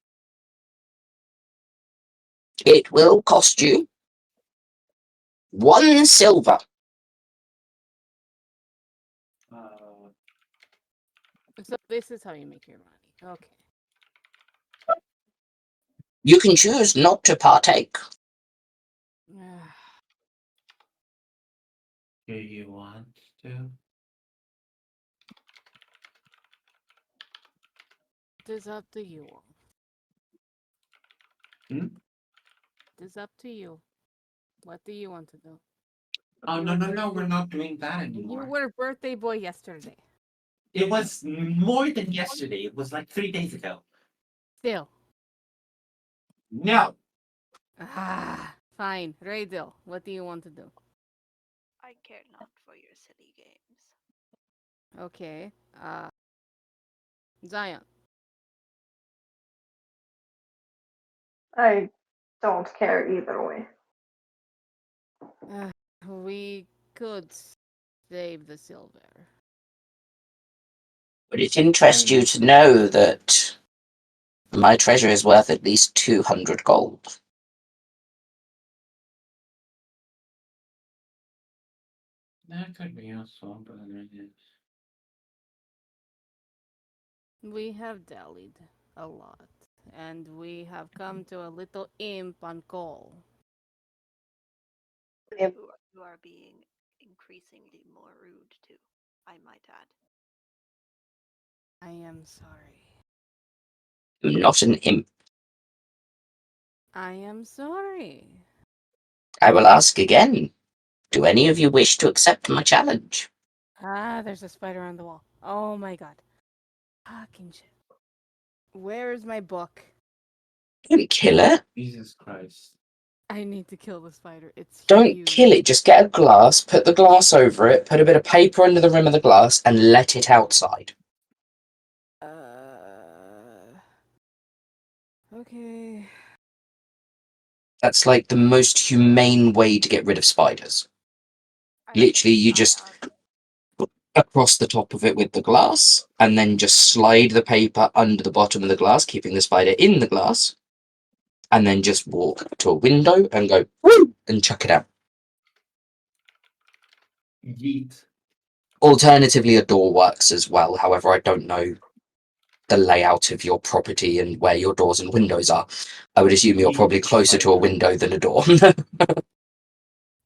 It will cost you 1 silver. So this is how you make your money. Okay. You can choose not to partake. Do you want to? It is up to you. Hmm? It is up to you. What do you want to do? Oh, no, we're not doing that anymore. You were birthday boy yesterday. It was more than yesterday. It was like 3 days ago. Still. No. Fine. Raydil, what do you want to do? I care not for your silly games. Okay. Zion. I don't care either way. We could save the silver. Would it interest you to know that my treasure is worth at least 200 gold? That could be useful, but We have dallied a lot, and we have come to a little imp on coal. You are being increasingly more rude too, I might add. I am sorry. I'm not an imp. I am sorry. I will ask again. Do any of you wish to accept my challenge? There's a spider on the wall. Oh my god. Fucking shit. Where is my book? Don't kill it. Jesus Christ. I need to kill the spider. It's Don't huge. kill it. Just get a glass, put the glass over it, put a bit of paper under the rim of the glass, and let it outside. Okay. That's like the most humane way to get rid of spiders. Literally, you just... across the top of it with the glass, and then just slide the paper under the bottom of the glass, keeping the spider in the glass, and then just walk to a window and go, woo, and chuck it out. Yeet. Alternatively, a door works as well. However, I don't know the layout of your property and where your doors and windows are. I would assume you're probably closer to a window than a door.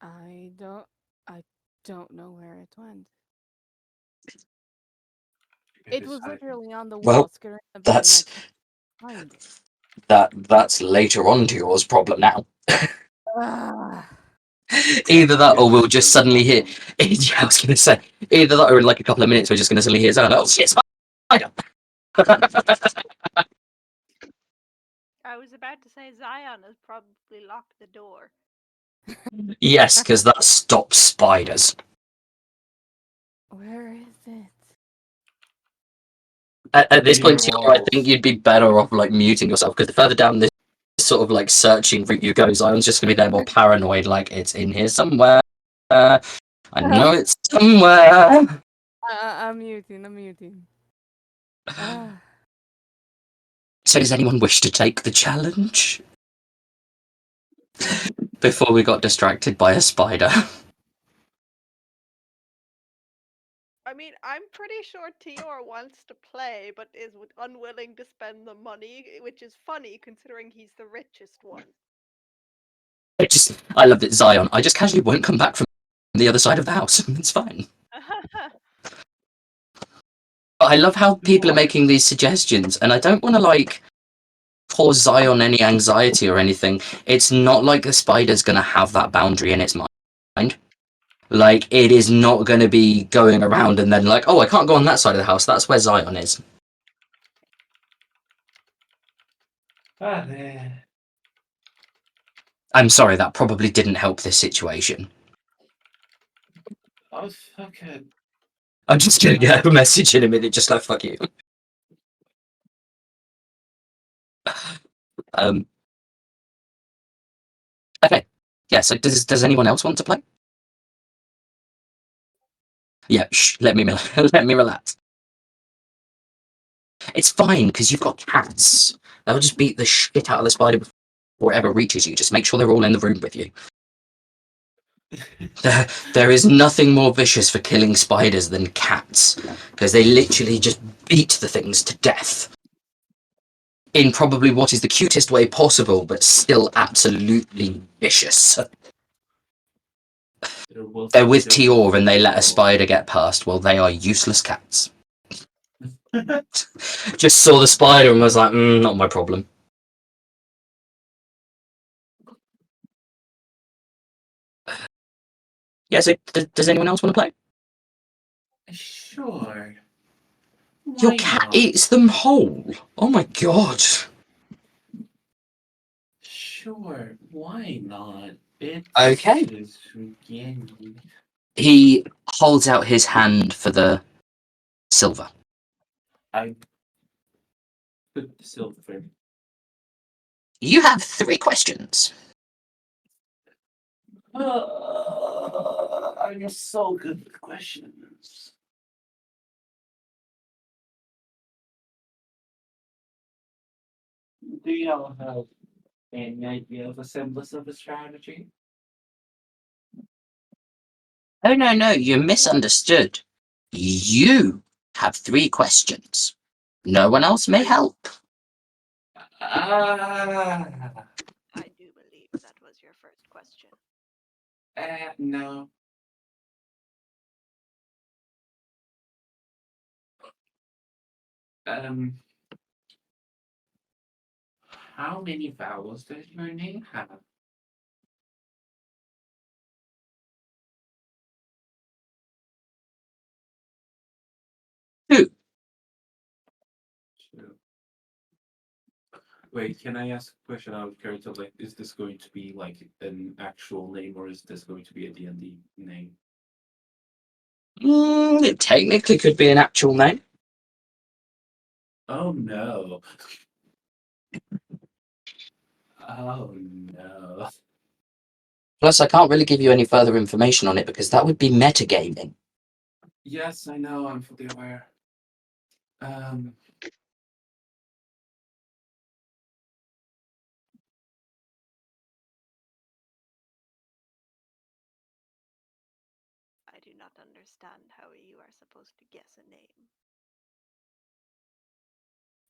I don't know where it went. It was literally on the Well, wall, scaring the bed, and I that's couldn't find it. that's later on to yours problem now. Ah, Either that, or we'll just suddenly hear. Yeah, I was going to say either that, or in like a couple of minutes, we're just going to suddenly hear someone else. Yes, spider. I was about to say Zion has probably locked the door. Yes, because that stops spiders. where is it? At this point, Near Tiara, I think walls. you'd be better off like muting yourself, because the further down this sort of like searching route you go, Zion's just going to be there more paranoid. Like, it's in here somewhere. I know it's somewhere. I'm muting. Ah. So, does anyone wish to take the challenge? Before we got distracted by a spider. I mean, I'm pretty sure Tior wants to play, but is unwilling to spend the money, which is funny considering he's the richest one. I love that Zion. I just casually won't come back from the other side of the house. It's fine. But I love how people are making these suggestions, and I don't want to like cause Zion any anxiety or anything. It's not like the spider's gonna have that boundary in its mind. Like, it is not gonna be going around and then like, oh, I can't go on that side of the house. That's where Zion is. I'm sorry, that probably didn't help this situation. Oh, fuck it. I'm just gonna get a message in a minute, just like, fuck you. Okay. Yeah, so does anyone else want to play? Yeah, let me let me relax. It's fine, because you've got cats. They'll just beat the shit out of the spider before it ever reaches you. Just make sure they're all in the room with you. There is nothing more vicious for killing spiders than cats, because they literally just beat the things to death. In probably what is the cutest way possible, but still absolutely vicious. They're with Tior and they let a spider get past. Well, they are useless cats. Just saw the spider and was like, not my problem. Yeah, so does anyone else want to play? Sure. Your cat eats them whole. Oh my god. Sure, why not? Okay. Is again. He holds out his hand for the silver. I put the silver. You have 3 questions. I'm so good with questions. Do y'all have any idea of a semblance of a strategy? Oh, no, you misunderstood. You have 3 questions. No one else may help. Ah, I do believe that was your first question. no. How many vowels does your name have? Two. Wait, can I ask a question out of character? Like, is this going to be like an actual name, or is this going to be a D&D name? It technically could be an actual name. Oh no. Oh no. Plus, I can't really give you any further information on it because that would be metagaming. Yes, I know. I'm fully aware. I do not understand how you are supposed to guess a name.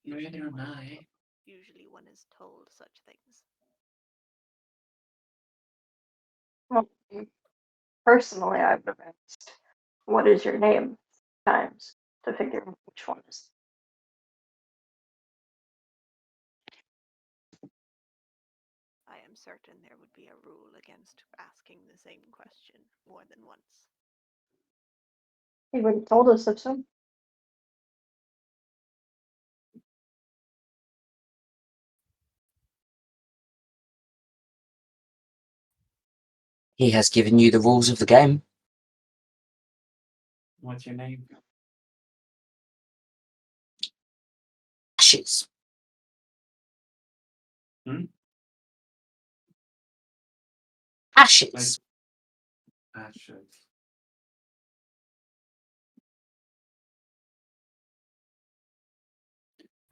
Neither am I. Usually one is told such things. Well, personally, I would have asked, "What is your name?" times to figure out which one is. I am certain there would be a rule against asking the same question more than once. He would have told us if so. He has given you the rules of the game. What's your name? Ashes. Ashes. Ashes.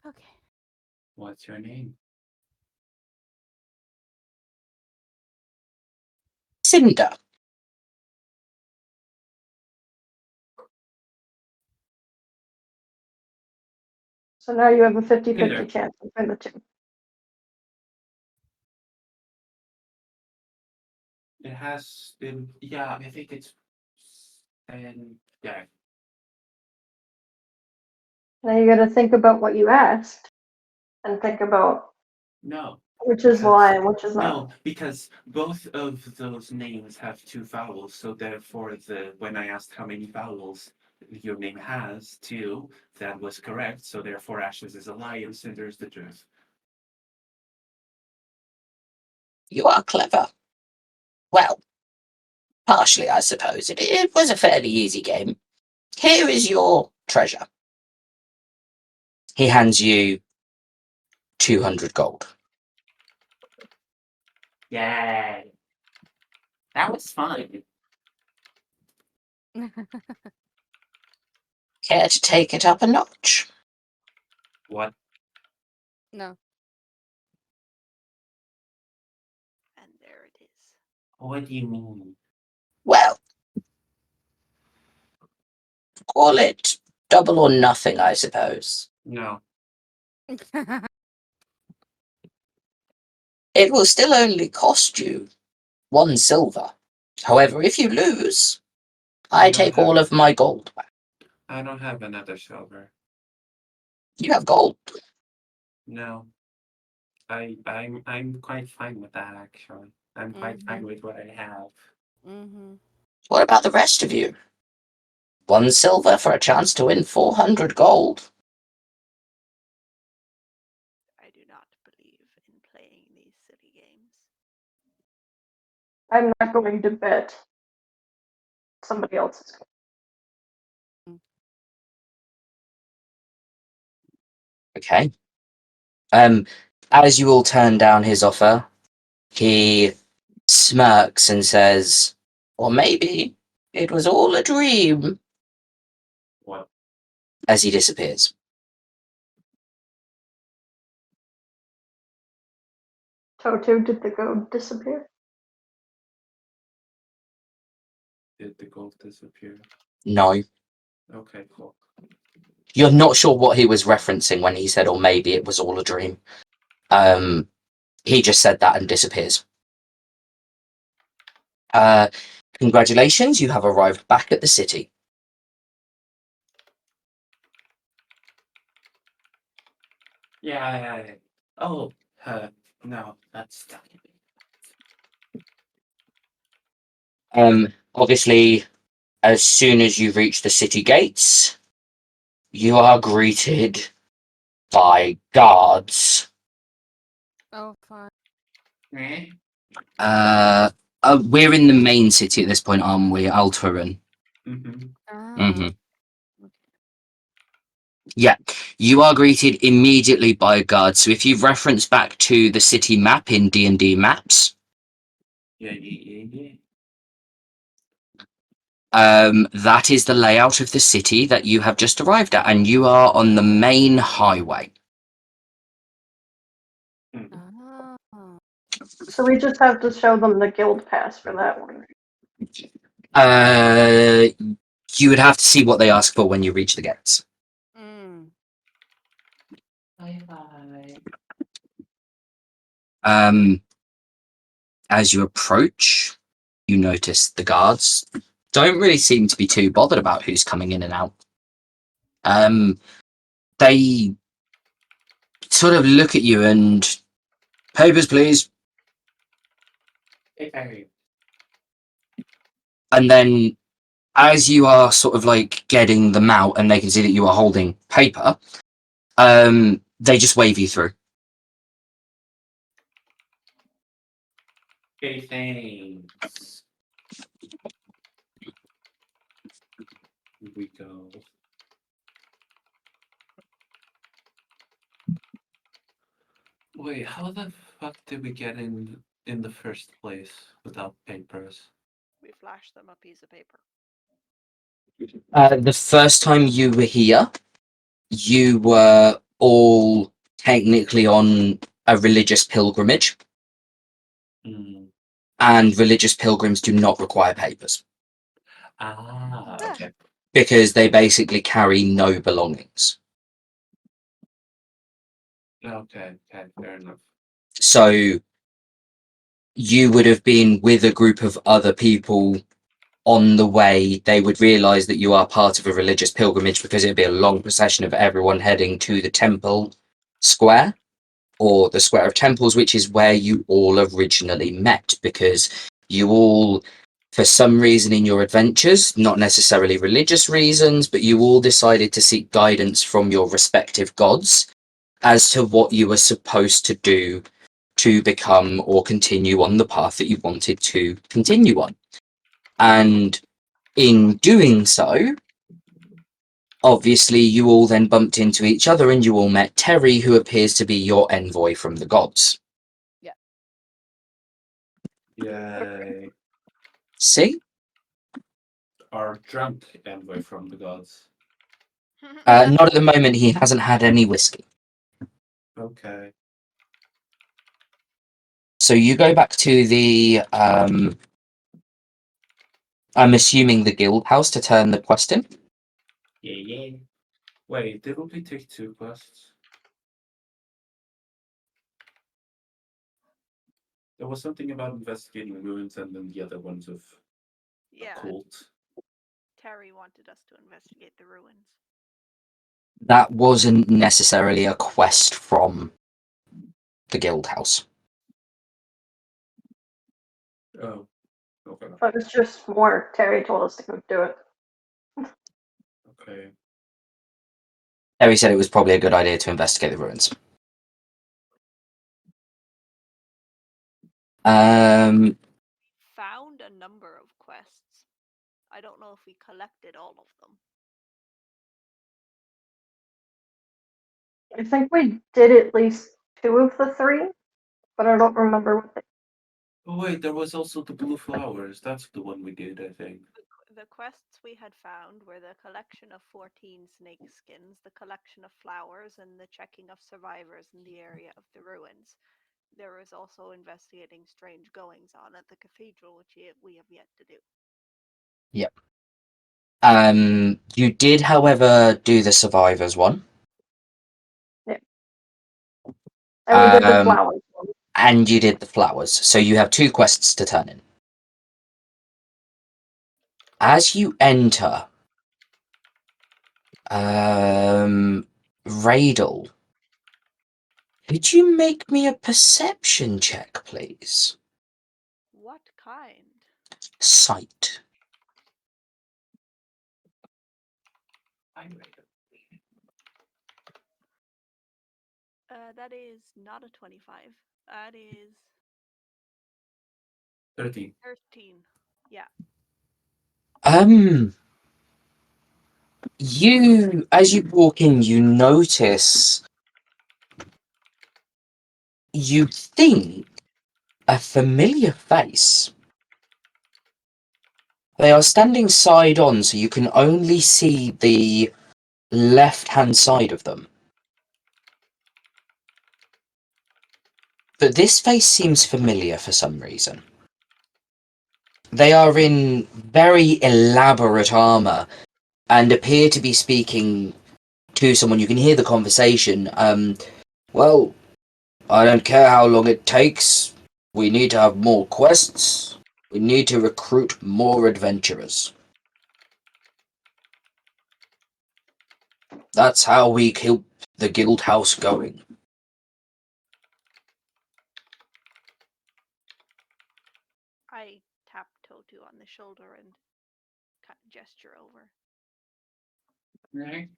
Okay. What's your name? Cinder. So now you have a 50-50 Peter. chance between the two. It has been. Yeah, I think it's. And yeah. Now you got to think about what you asked, and think about No. which is Because- lie and which is not. No, because both of those names have two vowels, so therefore when I asked how many vowels your name has, two, that was correct, so therefore Ashes is a lie and Cinder is the truth. You are clever. Well, partially, I suppose. It was a fairly easy game. Here is your treasure. He hands you 200 gold. Yay! That was fun. Care to take it up a notch? What? No. And there it is. What do you mean? Well, call it double or nothing, I suppose. No. It will still only cost you 1 silver. However, if you lose, I take all of my gold back. I don't have another silver. You have gold. No. I'm quite fine with that actually. I'm quite fine with what I have. What about the rest of you? 1 silver for a chance to win 400 gold. I do not believe in playing these silly games. I'm not going to bet. Somebody else is going. Okay. As you all turn down his offer, he smirks and says, or maybe it was all a dream, What? as he disappears. Toto, did the goat disappear? Did the gold disappear? No. Okay, cool. You're not sure what he was referencing when he said, or maybe it was all a dream. He just said that and disappears. Congratulations, you have arrived back at the city. Yeah. Oh, no, that's. Obviously, as soon as you reach the city gates, you are greeted by guards. Oh, fine. We're in the main city at this point, aren't we? Alturin. Mm-hmm. Yeah, you are greeted immediately by guards. So if you reference back to the city map in D&D maps, Yeah. That is the layout of the city that you have just arrived at, and you are on the main highway. Oh. So we just have to show them the guild pass for that one. You would have to see what they ask for when you reach the gates. Mm. As you approach, you notice the guards don't really seem to be too bothered about who's coming in and out. They sort of look at you and, papers, please. Hey. And then, as you are sort of like getting them out and they can see that you are holding paper, they just wave you through. Okay, thanks. Here we go. Wait, how the fuck did we get in the first place without papers? We flashed them a piece of paper. The first time you were here, you were all technically on a religious pilgrimage, and religious pilgrims do not require papers Okay. because they basically carry no belongings. Okay, fair enough. So you would have been with a group of other people on the way. They would realize that you are part of a religious pilgrimage because it'd be a long procession of everyone heading to the temple square, or the Square of Temples, which is where you all originally met, because you all, for some reason in your adventures, not necessarily religious reasons, but you all decided to seek guidance from your respective gods as to what you were supposed to do to become or continue on the path that you wanted to continue on. And in doing so, obviously you all then bumped into each other and you all met Terry, who appears to be your envoy from the gods. Yay. See? Our drunk envoy from the gods. Not at the moment. He hasn't had any whiskey. Okay. So you go back to the, I'm assuming the guild house to turn the quest in. Yeah. Wait, didn't we take 2 quests? There was something about investigating ruins and then the other ones of Yeah, occult. Terry wanted us to investigate the ruins. That wasn't necessarily a quest from the guild house. Oh, okay. But it's just more. Terry told us to go do it. Okay. Terry said it was probably a good idea to investigate the ruins. Found a number of quests. I don't know if we collected all of them. I think we did at least 2 of the 3, but I don't remember what they. Oh wait, there was also the blue flowers. That's the one we did, I think. The quests we had found were the collection of 14 snake skins, the collection of flowers, and the checking of survivors in the area of the ruins. There was also investigating strange goings on at the cathedral, which we have yet to do. Yep. You did, however, do the survivors one. Yeah. And we did the Um, flowers one. And you did the flowers. So you have 2 quests to turn in. As you enter, Radel, could you make me a perception check, please? What kind? Sight. That is not a 25. That is 13. 13. Yeah. You, as you walk in, you notice, you think, a familiar face. They are standing side on, so you can only see the left-hand side of them. But this face seems familiar for some reason. They are in very elaborate armor and appear to be speaking to someone. You can hear the conversation. Well, I don't care how long it takes. We need to have more quests. We need to recruit more adventurers. That's how we keep the guild house going. I tap Totu on the shoulder and kind of gesture over. Right.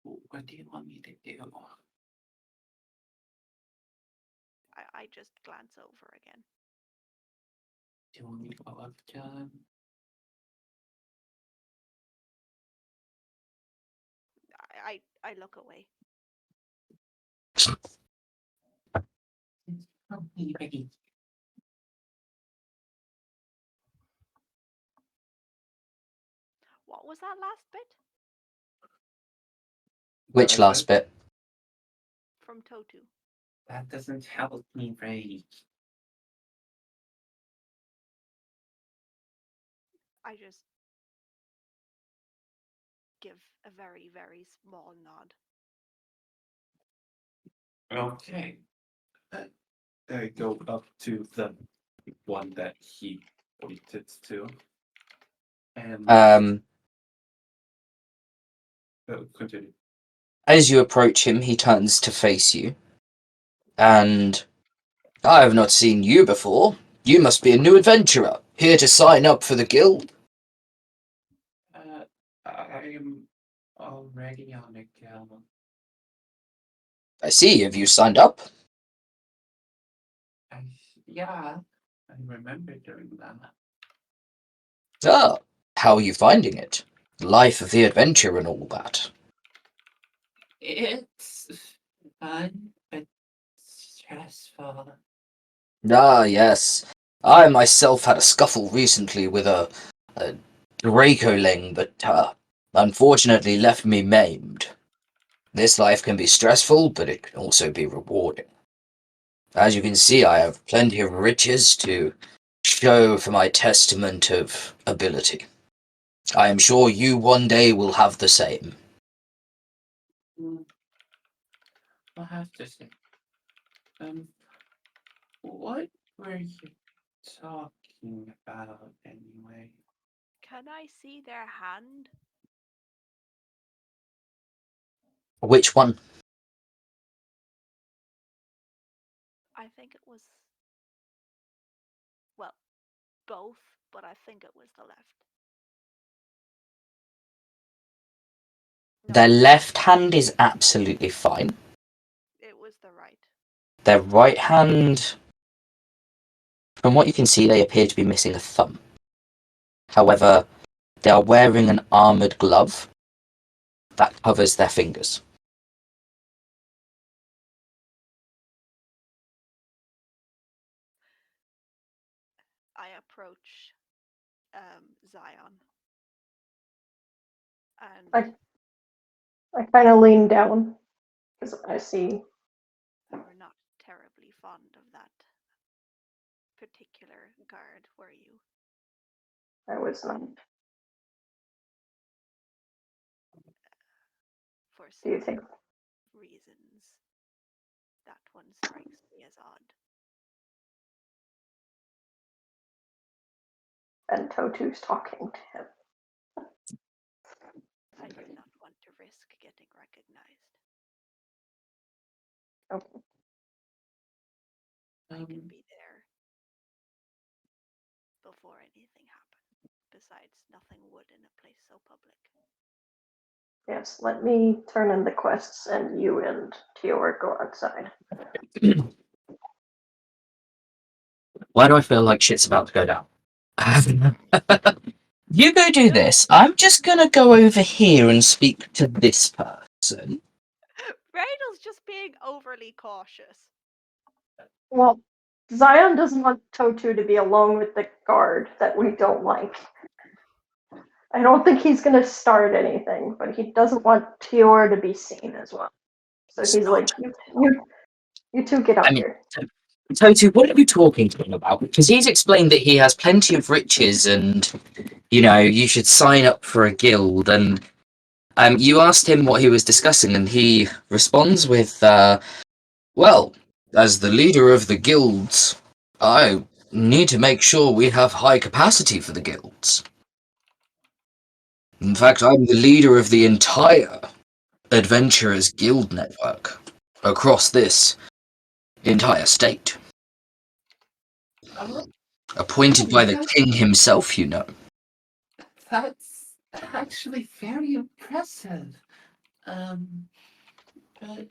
What do you want me to do? I just glance over again. Do you want me to go up to him? I look away. What was that last bit? Which last bit? From Totu. That doesn't help me, Ray. I just give a very, very small nod. Okay. I go up to the one that he pointed to. And continue. As you approach him, he turns to face you. And I have not seen you before. You must be a new adventurer, here to sign up for the guild. I'm already on a guild. I see. Have you signed up? Yeah, I remember doing that. Ah, how are you finding it? Life of the adventurer and all that. It's fun, but stressful. Ah, yes. I myself had a scuffle recently with a Dracoling that unfortunately left me maimed. This life can be stressful, but it can also be rewarding. As you can see, I have plenty of riches to show for my testament of ability. I am sure you one day will have the same. I'll have to say. What were you talking about anyway? Can I see their hand? Which one? I think it was. Well, both, but I think it was the left. No, Their left hand is absolutely fine. it was the right. Their right hand, from what you can see, they appear to be missing a thumb. However, they are wearing an armoured glove that covers their fingers. I approach Zion. And I kind of lean down because I see. you were not terribly fond of that particular guard, were you? I was not. For Do you some think? reasons, that one strikes me as odd. And Totu's talking to him. I did not want to risk getting recognized. Okay. I can be there before anything happened. Besides, nothing would in a place so public. Yes, let me turn in the quests and you and Tior go outside. Why do I feel like shit's about to go down? You go do this. I'm just gonna go over here and speak to this person. Randall's just being overly cautious. Well, Zion doesn't want Totu to be alone with the guard that we don't like. I don't think he's gonna start anything, but he doesn't want Tior to be seen as well. So he's like, you two get up here. Totu, what are you talking to him about? Because he's explained that he has plenty of riches and, you should sign up for a guild. And you asked him what he was discussing, and he responds with, well, as the leader of the guilds, I need to make sure we have high capacity for the guilds. In fact, I'm the leader of the entire Adventurers Guild network across this entire state. Appointed by the king himself, That's actually very impressive. But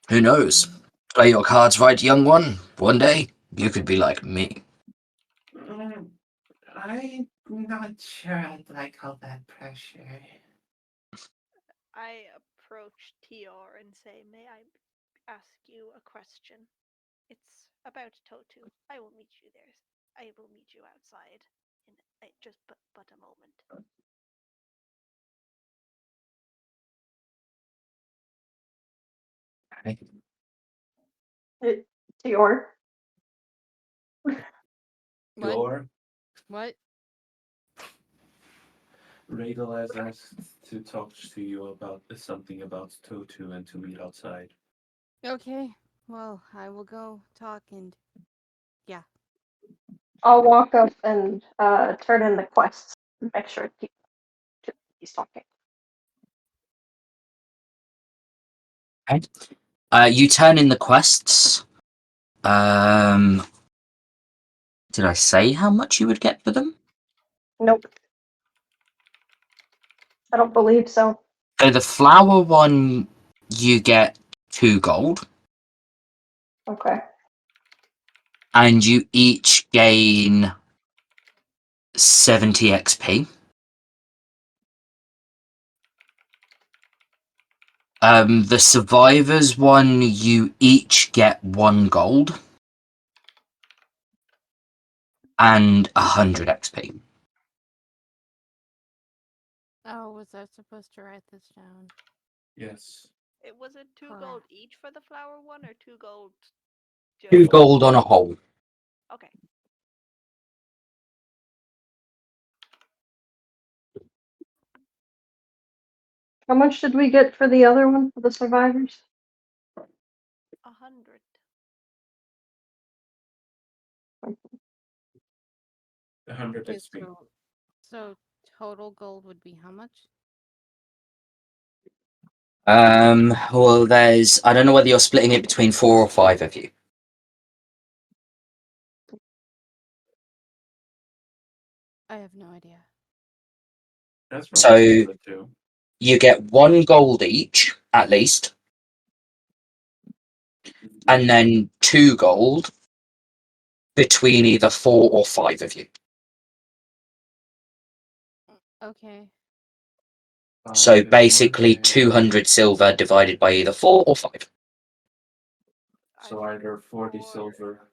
Who knows? Play your cards right, young one. One day, you could be like me. I'm not sure I'd like all that pressure. I approach Tior and say, may I ask you a question? It's about Totu. I will meet you there. I will meet you outside in just but a moment. Tior. What? Radel has asked to talk to you about something about Totu and to meet outside. Okay. Well, I will go talk and yeah. I'll walk up and turn in the quests and make sure he's talking. You turn in the quests. Did I say how much you would get for them? Nope. I don't believe so. So the flower one, you get 2 gold. Okay. And you each gain 70 XP. The survivors one, you each get 1 gold and 100 XP. Oh, was I supposed to write this down? Yes. It was it 2 gold each for the flower one or 2 gold? 2 gold on a whole. Okay. How much did we get for the other one, for the survivors? 100. A 100 Okay, XP. so total gold would be how much? Well, I don't know whether you're splitting it between 4 or 5 of you. I have no idea. That's So too. you get 1 gold each, at least, and then 2 gold between either 4 or 5 of you. Okay. So basically 200 silver divided by either 4 or 5. So either 40 silver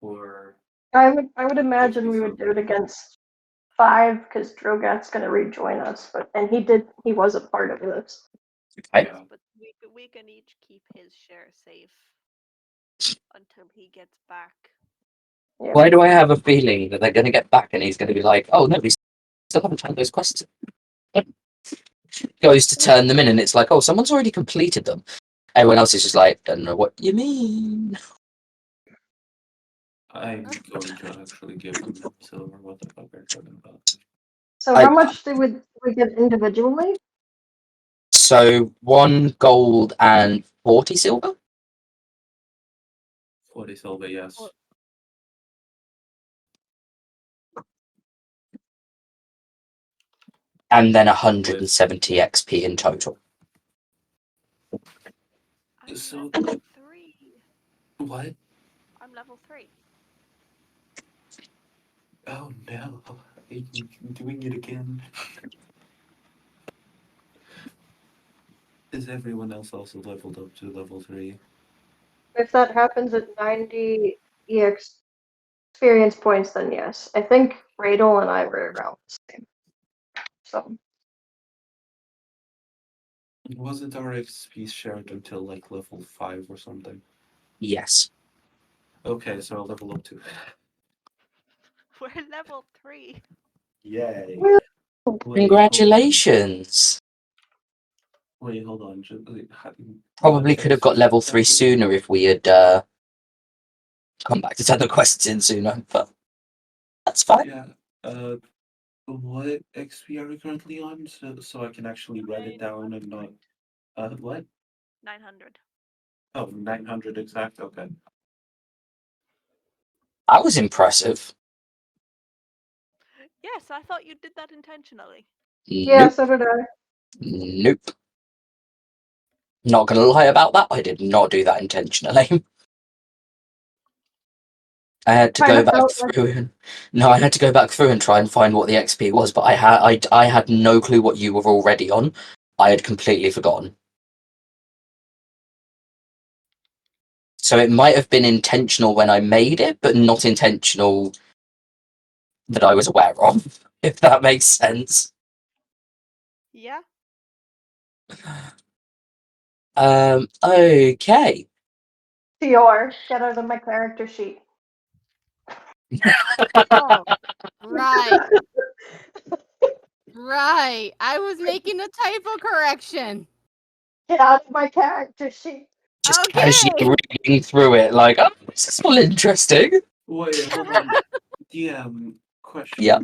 or I would imagine 50 we would do silver. it against 5 because Drogat's gonna rejoin us, and he was a part of this. Okay. Yeah. But we can each keep his share safe until he gets back. Yeah. Why do I have a feeling that they're going to get back and he's going to be like, oh, no, we still haven't turned those quests in. Goes to turn them in and it's like, oh, someone's already completed them. Everyone else is just like, don't know what you mean. I'm going to actually give them silver. What the fuck are you talking about? So how much did we get individually? So 1 gold and 40 silver? 40 silver, yes. And then 170 XP in total. I'm So level 3. what? I'm level 3. Oh no. doing it again. Is everyone else also leveled up to level 3? If that happens at 90 experience points, then yes. I think Radel and I were around the same. So Wasn't our XP shared until like level 5 or something? Yes. Okay, so I'll level up too. We're level 3. Yay. Woo! Congratulations. Wait, hold on. Probably could have got level 3 sooner if we had come back to turn the quests in sooner, but that's fine. Yeah. What XP are we currently on? So I can actually write it down and not. What? 900. Oh, 900 exact. Okay. That was impressive. Yes, I thought you did that intentionally. yeah, Nope. so did I. Nope. Not gonna lie about that. I did not do that intentionally. I had to go back through and I had to go back through and try and find what the XP was, but I had no clue what you were already on. I had completely forgotten. So it might have been intentional when I made it, but not intentional that I was aware of, if that makes sense. Yeah. Okay. Tior, get out of my character sheet. Oh, right. Right. I was making a typo correction. Get out of my character sheet. Just Okay. casually reading through it, like, oh, this is all interesting. Wait, hold on. DM question. Yeah.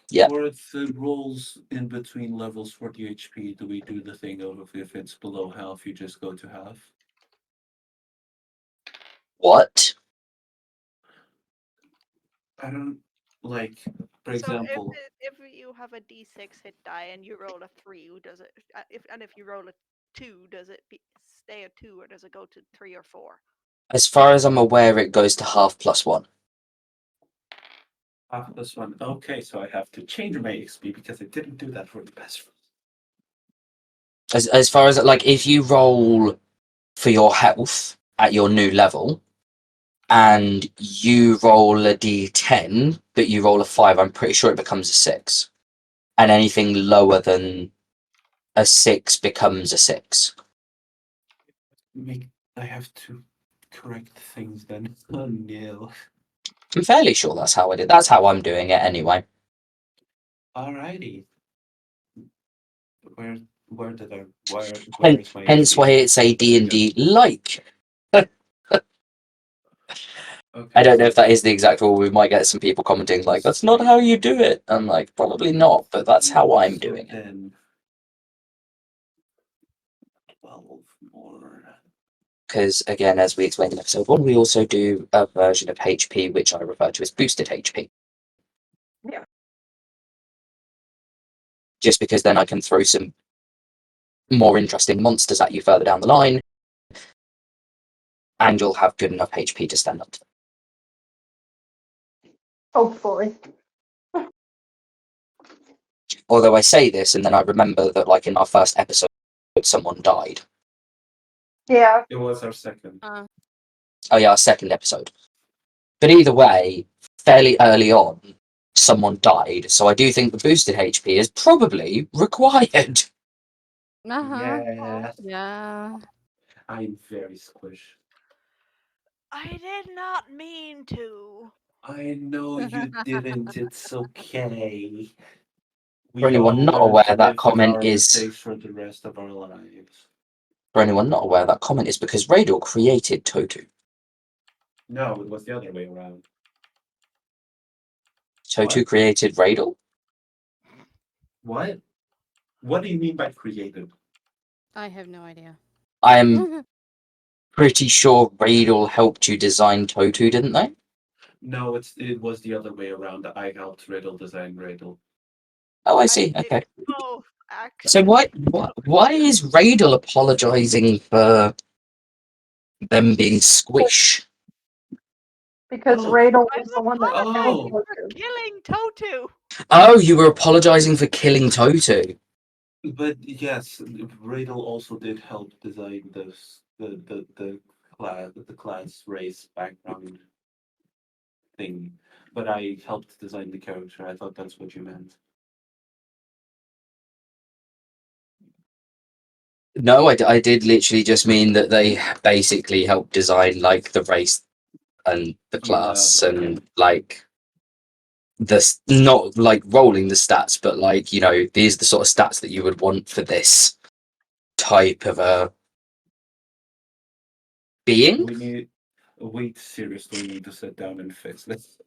Yeah. For the rolls in between levels for the HP, do we do the thing of if it's below half, you just go to half? What? I don't like. For So example, if you have a D6 hit die and you roll a 3, does it? If you roll a 2, does it stay a 2 or does it go to 3 or 4? As far as I'm aware, it goes to half plus 1. half plus 1. Okay, so I have to change my XP because I didn't do that for the past. As far as, like, if you roll for your health at your new level, and you roll a d10, but you roll a 5, I'm pretty sure it becomes a 6. And anything lower than a 6 becomes a 6. I have to correct things then. Oh no. I'm fairly sure that's how I did. That's how I'm doing it anyway. Alrighty. Where did I where Hence, is my hence XP? why it's a D&D like. Okay, I don't know if that is the exact rule. We might get some people commenting like, that's not how you do it. I'm like, probably not, but that's how I'm doing it. Then 12 more. Because, again, as we explained in episode 1, we also do a version of HP, which I refer to as boosted HP. Yeah. Just because then I can throw some more interesting monsters at you further down the line, and you'll have good enough HP to stand up to them. Hopefully. Although I say this, and then I remember that, like, in our first episode, someone died. Yeah. It was our second. Oh yeah, our second episode. But either way, fairly early on, someone died, so I do think the boosted HP is probably required. Yeah. Yeah. I'm very squish. I did not mean to. I know you didn't. It's okay. For We anyone all not learn to aware, that live with comment our is mistakes for the rest of our lives. for anyone not aware, that comment is because Rador created Totu. No, it was the other way around. Totu What? created Rador? What? What do you mean by created? I have no idea. I'm pretty sure Rador helped you design Totu, didn't they? No, it was the other way around. I helped Riddle design Riddle. Oh, I I see. did Okay. both, So actually. why is Radel apologizing for them being squish? Because Oh. Radel I'm was the one that killed apologizing for Totu. killing Totu. Oh, you were apologizing for killing Totu. But yes, Radel also did help design the class race background thing. But I helped design the character. I thought that's what you meant. No, I did literally just mean that they basically helped design like the race and the class okay. and like not like rolling the stats, but like, you know, these are the sort of stats that you would want for this type of a being. We seriously need to sit down and fix this.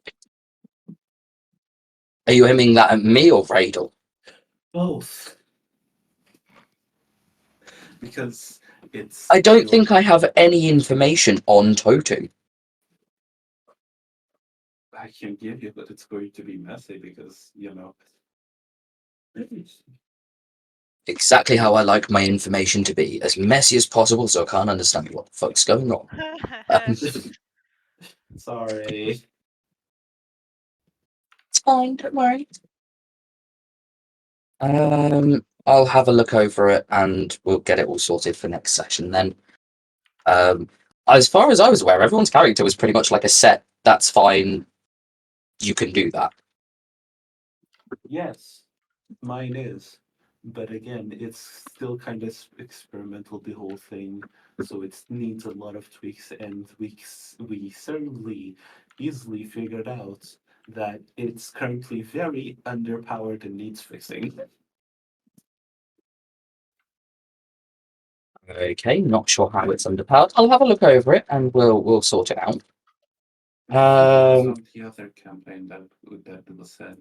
Are you aiming that at me or Radel? Both. Because it's. I don't think I have any information on Totu. I can give you, but it's going to be messy because, you know. Exactly how I like my information to be, as messy as possible, so I can't understand what the fuck's going on. Sorry. It's fine, don't worry. I'll have a look over it and we'll get it all sorted for next session then. As far as I was aware, everyone's character was pretty much like a set. That's fine. You can do that. Yes, mine is. But again, it's still kind of experimental, the whole thing. So it needs a lot of tweaks, and we certainly easily figured out that it's currently very underpowered and needs fixing. Okay, not sure how it's underpowered. I'll have a look over it and we'll sort it out. On the other campaign that was said.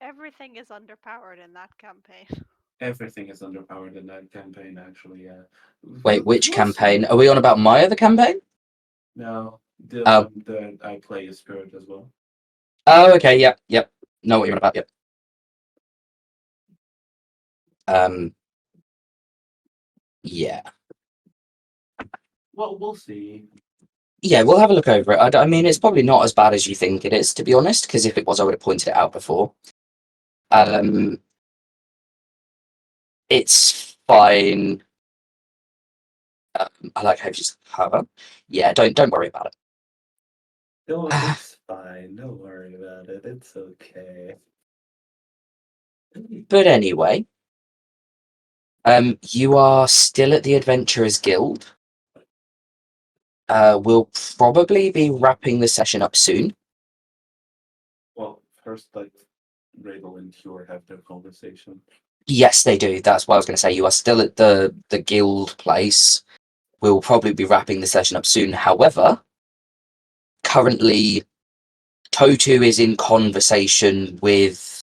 Everything is underpowered in that campaign. Everything is underpowered in that campaign, actually, yeah. Wait, which campaign? Are we on about my other campaign? No, the Oh. one that I play is Spirit as well. Oh, okay, yep. Know what you're on about, yep. Yeah. Well, we'll see. Yeah, we'll have a look over it. I mean, it's probably not as bad as you think it is, to be honest, because if it was, I would have pointed it out before. It's fine. I like how you just cover. Yeah, don't worry about it. No, it's fine. Don't worry about it. It's okay. But anyway, you are still at the Adventurers Guild. We'll probably be wrapping the session up soon. Well, first, like, Radel and Cure have their conversation. Yes, they do. That's what I was going to say. You are still at the guild place. We'll probably be wrapping the session up soon. However, currently, Totu is in conversation with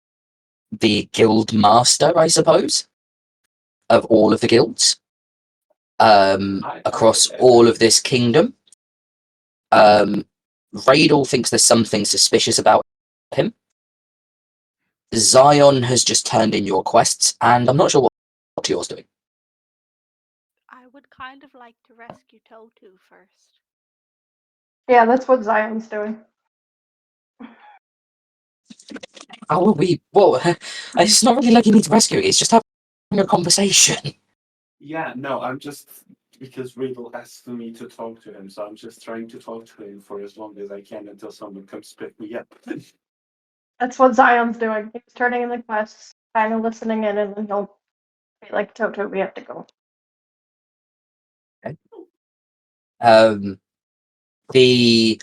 the guild master, I suppose, of all of the guilds across all of this kingdom. Radel thinks there's something suspicious about him. Zion has just turned in your quests, and I'm not sure what yours doing. I would kind of like to rescue Totu first. Yeah, that's what Zion's doing. Oh, well, it's not really like you need to rescue it, it's just having a conversation. Yeah, no, I'm just because Radel asked me to talk to him, so I'm just trying to talk to him for as long as I can until someone comes pick me up. That's what Zion's doing. He's turning in the quests, kind of listening in, and then he'll be like, Toto, we have to go. Okay. The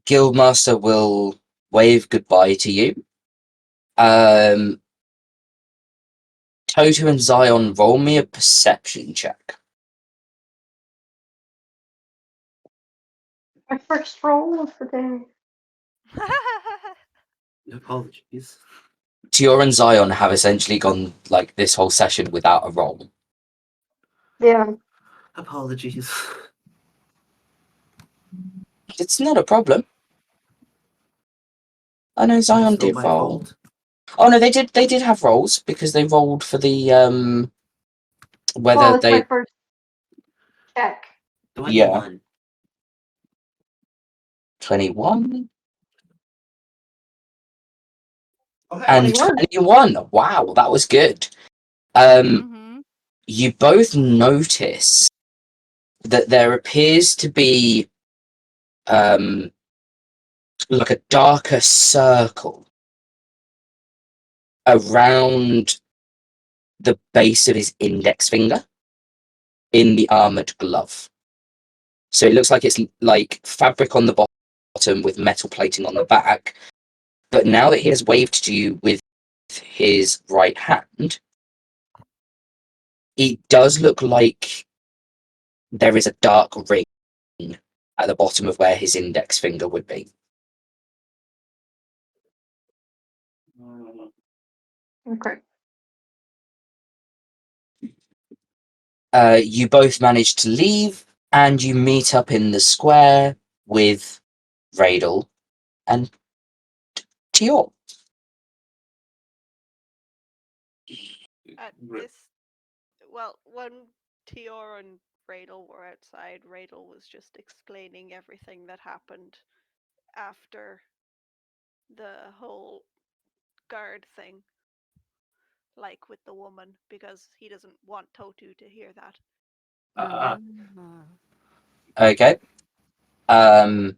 guildmaster will wave goodbye to you. Toto and Zion, roll me a perception check. My first roll of the day. Apologies. Tior and Zion have essentially gone like this whole session without a roll. Yeah. Apologies. It's not a problem. I know Zion Still did my roll. fault. Oh no, they did have rolls because they rolled for the whether Well, it's they my first check. 21. 21. Oh, hey. And 21. Wow, that was good. You both notice that there appears to be like a darker circle around the base of his index finger in the armored glove. So it looks like it's like fabric on the bottom with metal plating on the back. But now that he has waved to you with his right hand, it does look like there is a dark ring at the bottom of where his index finger would be. Okay. You both manage to leave, and you meet up in the square with Radel and Tior. At this, well, when Tior and Radel were outside, Radel was just explaining everything that happened after the whole guard thing, like with the woman, because he doesn't want Totu to hear that. Okay. Are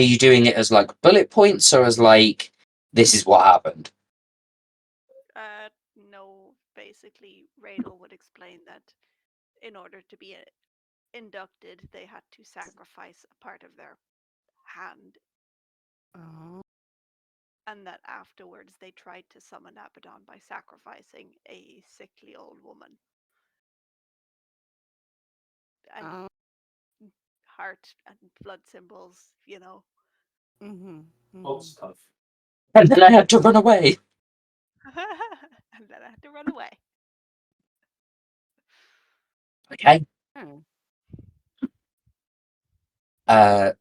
you doing it as like bullet points or as like this is what happened? No, basically, Radel would explain that in order to be inducted, they had to sacrifice a part of their hand. And that afterwards they tried to summon Abaddon by sacrificing a sickly old woman. And heart and blood symbols, you know. Old stuff. And then I had to run away. And then I had to run away. Okay.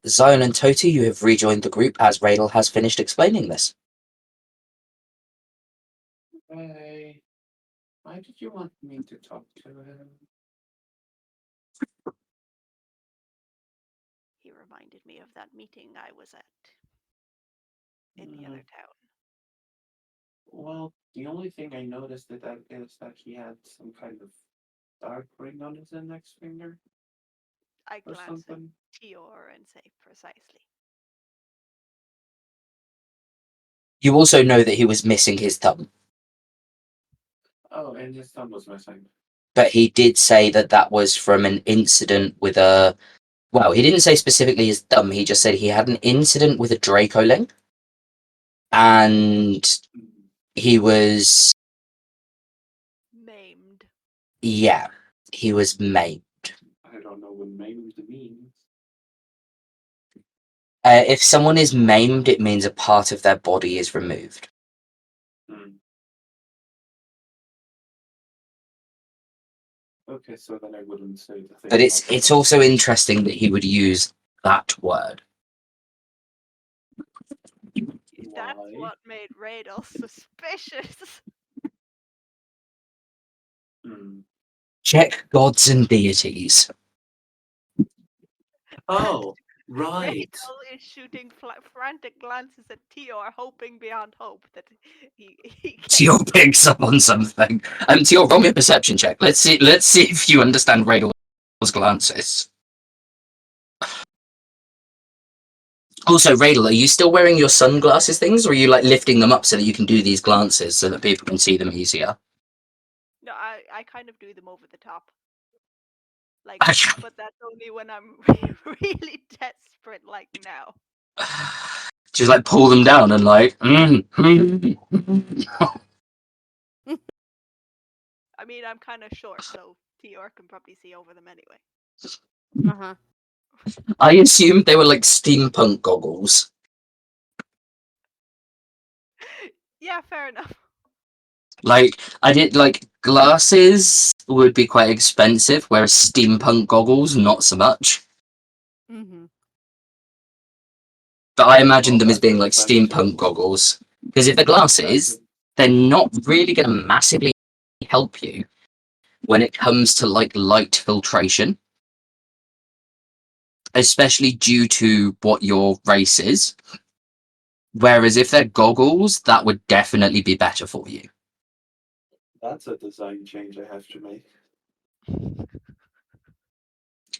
Zion and Toti, you have rejoined the group as Radel has finished explaining this. Hey, why did you want me to talk to him? He reminded me of that meeting I was at in the other town. Well, the only thing I noticed is that he had some kind of dark ring on his index finger. I Or glanced at something. Tior and say precisely. You also know that he was missing his thumb. Oh, and his thumb was missing. But he did say that that was from an incident with a... Well, he didn't say specifically his thumb, he just said he had an incident with a Dracoling. And he was... Maimed. Yeah, he was maimed. I don't know what maimed means. If someone is maimed, it means a part of their body is removed. Okay, so then I wouldn't say the thing. But it's also interesting that he would use that word. That's what made Radel suspicious. Check gods and deities. Oh, right. Radel is shooting frantic glances at Tior, hoping beyond hope that he Tior picks up on something. Tior, roll me a perception check. Let's see if you understand Radel's glances. Also, Radel, are you still wearing your sunglasses things, or are you like lifting them up so that you can do these glances so that people can see them easier? No, I kind of do them over the top. Like, but that's only when I'm really desperate, like now. Just like pull them down and like. I mean, I'm kind of short, so Tior can probably see over them anyway. I assumed they were like steampunk goggles. Yeah, fair enough. Like, I did like glasses would be quite expensive, whereas steampunk goggles not so much. But I imagined them as being like steampunk goggles. Because if they're glasses, they're not really going to massively help you when it comes to like light filtration. especially due to what your race is. Whereas if they're goggles, that would definitely be better for you. That's a design change I have to make.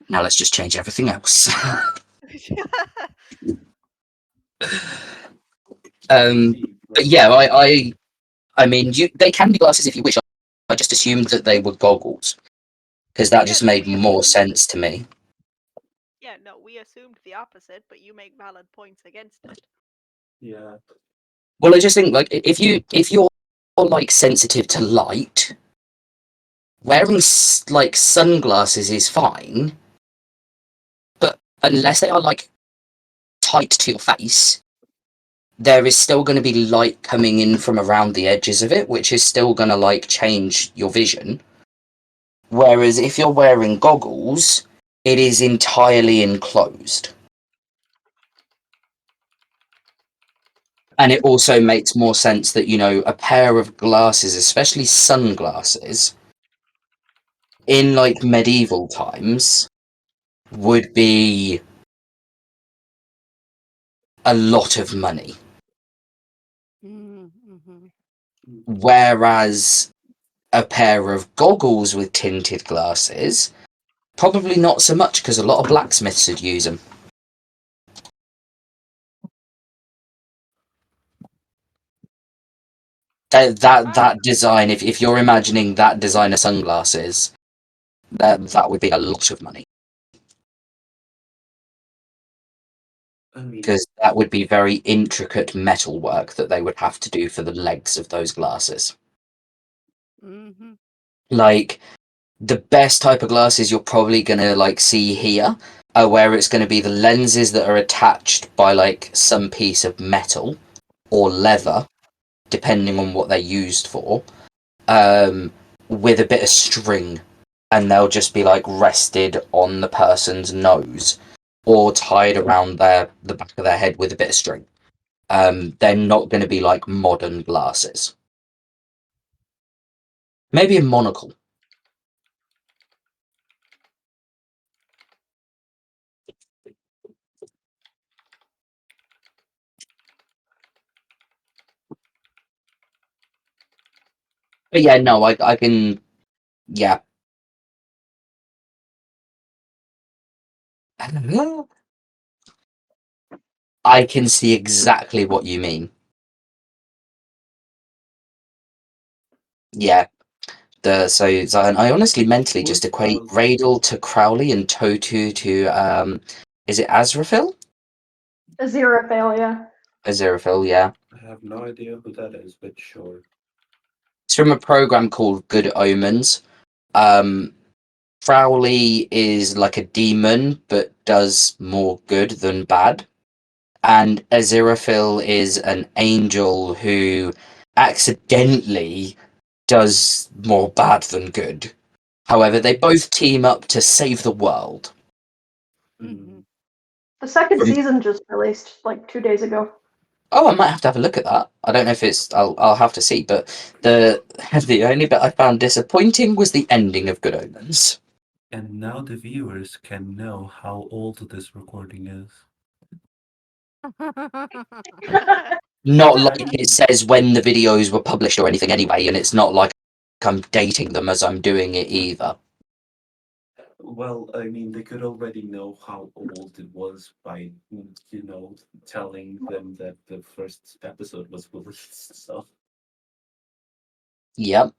Now let's just change everything else. But yeah, I mean, they can be glasses if you wish. I just assumed that they were goggles because that just made more sense to me. Yeah, no, we assumed the opposite, but you make valid points against it. Yeah. Well, I just think like if you're like sensitive to light, wearing like sunglasses is fine, but unless they are like tight to your face, there is still going to be light coming in from around the edges of it, which is still going to like change your vision. Whereas if you're wearing goggles, it is entirely enclosed. And it also makes more sense that, you know, a pair of glasses, especially sunglasses, in like medieval times would be a lot of money. Mm-hmm. Whereas a pair of goggles with tinted glasses, probably not so much because a lot of blacksmiths would use them. That design, if you're imagining that design of sunglasses, that would be a lot of money. Because that would be very intricate metal work that they would have to do for the legs of those glasses. Mm-hmm. Like, the best type of glasses you're probably gonna like see here are where it's gonna be the lenses that are attached by like some piece of metal or leather, depending on what they're used for, with a bit of string, and they'll just be like rested on the person's nose or tied around the back of their head with a bit of string. They're not going to be like modern glasses. Maybe a monocle. But yeah, no, I can, yeah. I can see exactly what you mean. Yeah. So I honestly mentally just equate Radel to Crowley and Totu to is it Azraphil? Aziraphale, yeah. Aziraphil, yeah. I have no idea who that is, but sure. It's from a program called Good Omens. Crowley is like a demon, but does more good than bad. And Aziraphil is an angel who accidentally does more bad than good. However, they both team up to save the world. Mm-hmm. The second From- season just released like 2 days ago. Oh, I might have to have a look at that. I don't know if it's. I'll have to see. But the only bit I found disappointing was the ending of Good Omens. And now the viewers can know how old this recording is. Not like it says when the videos were published or anything anyway, and it's not like I'm dating them as I'm doing it either. Well, I mean, they could already know how old it was by, telling them that the first episode was released. So, Yep.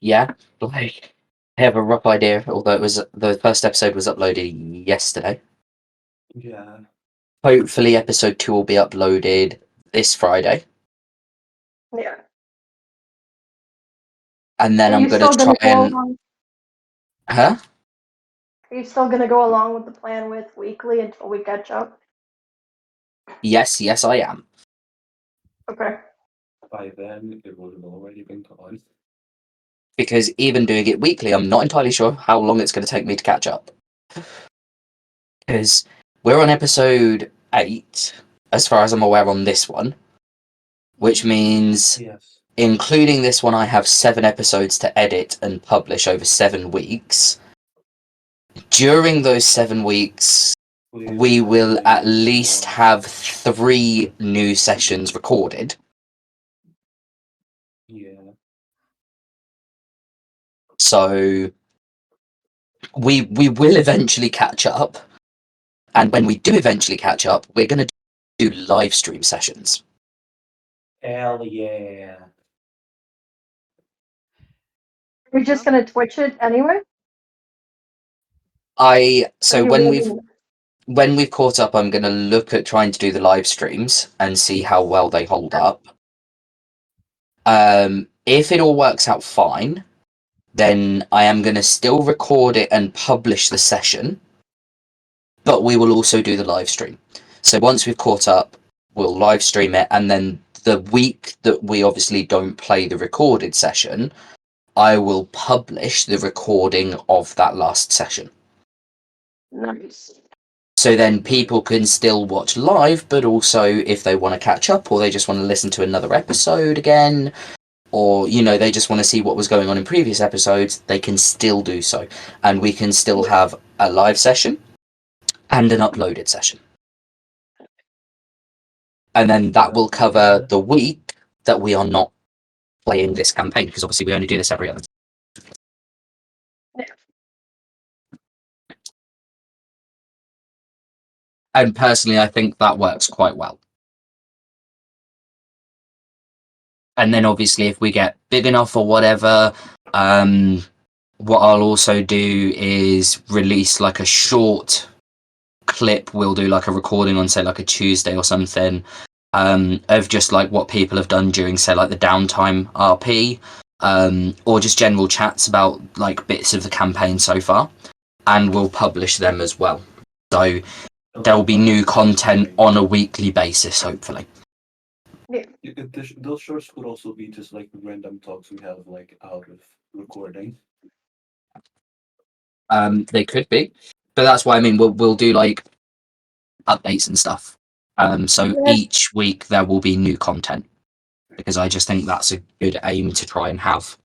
Yeah. Like, I have a rough idea, although the first episode was uploaded yesterday. yeah. Hopefully, episode 2 will be uploaded this Friday. Yeah. And then Are I'm you going to still try gonna go and. along? Huh? Are you still gonna go along with the plan with weekly until we catch up? Yes, I am. Okay. By then, it would have already been gone. Because even doing it weekly, I'm not entirely sure how long it's going to take me to catch up. Because we're on episode 8, as far as I'm aware, on this one. Which means, Yes. including this one, I have 7 episodes to edit and publish over 7 weeks. During those 7 weeks, we will at least have 3 new sessions recorded. Yeah. So we will eventually catch up, and when we do eventually catch up, we're going to do live stream sessions. Hell yeah. We're just gonna Twitch it anyway. So when we've caught up, I'm going to look at trying to do the live streams and see how well they hold up. If it all works out fine, then I am going to still record it and publish the session, but we will also do the live stream. So once we've caught up, we'll live stream it, and then the week that we obviously don't play the recorded session, I will publish the recording of that last session. Nice. So then people can still watch live, but also if they want to catch up or they just want to listen to another episode again, or they just want to see what was going on in previous episodes, they can still do so, and we can still have a live session and an uploaded session, and then that will cover the week that we are not playing this campaign, because obviously we only do this every other. And personally, I think that works quite well. And then obviously if we get big enough or whatever, what I'll also do is release like a short clip. We'll do like a recording on, say, like a Tuesday or something, of just like what people have done during, say, like the downtime RP, or just general chats about like bits of the campaign so far, and we'll publish them as well. So there will be new content on a weekly basis, hopefully. Those shorts could also be just like random talks we have like out of recording. They could be, but that's why I mean we'll do like updates and stuff. So each week there will be new content, because I just think that's a good aim to try and have.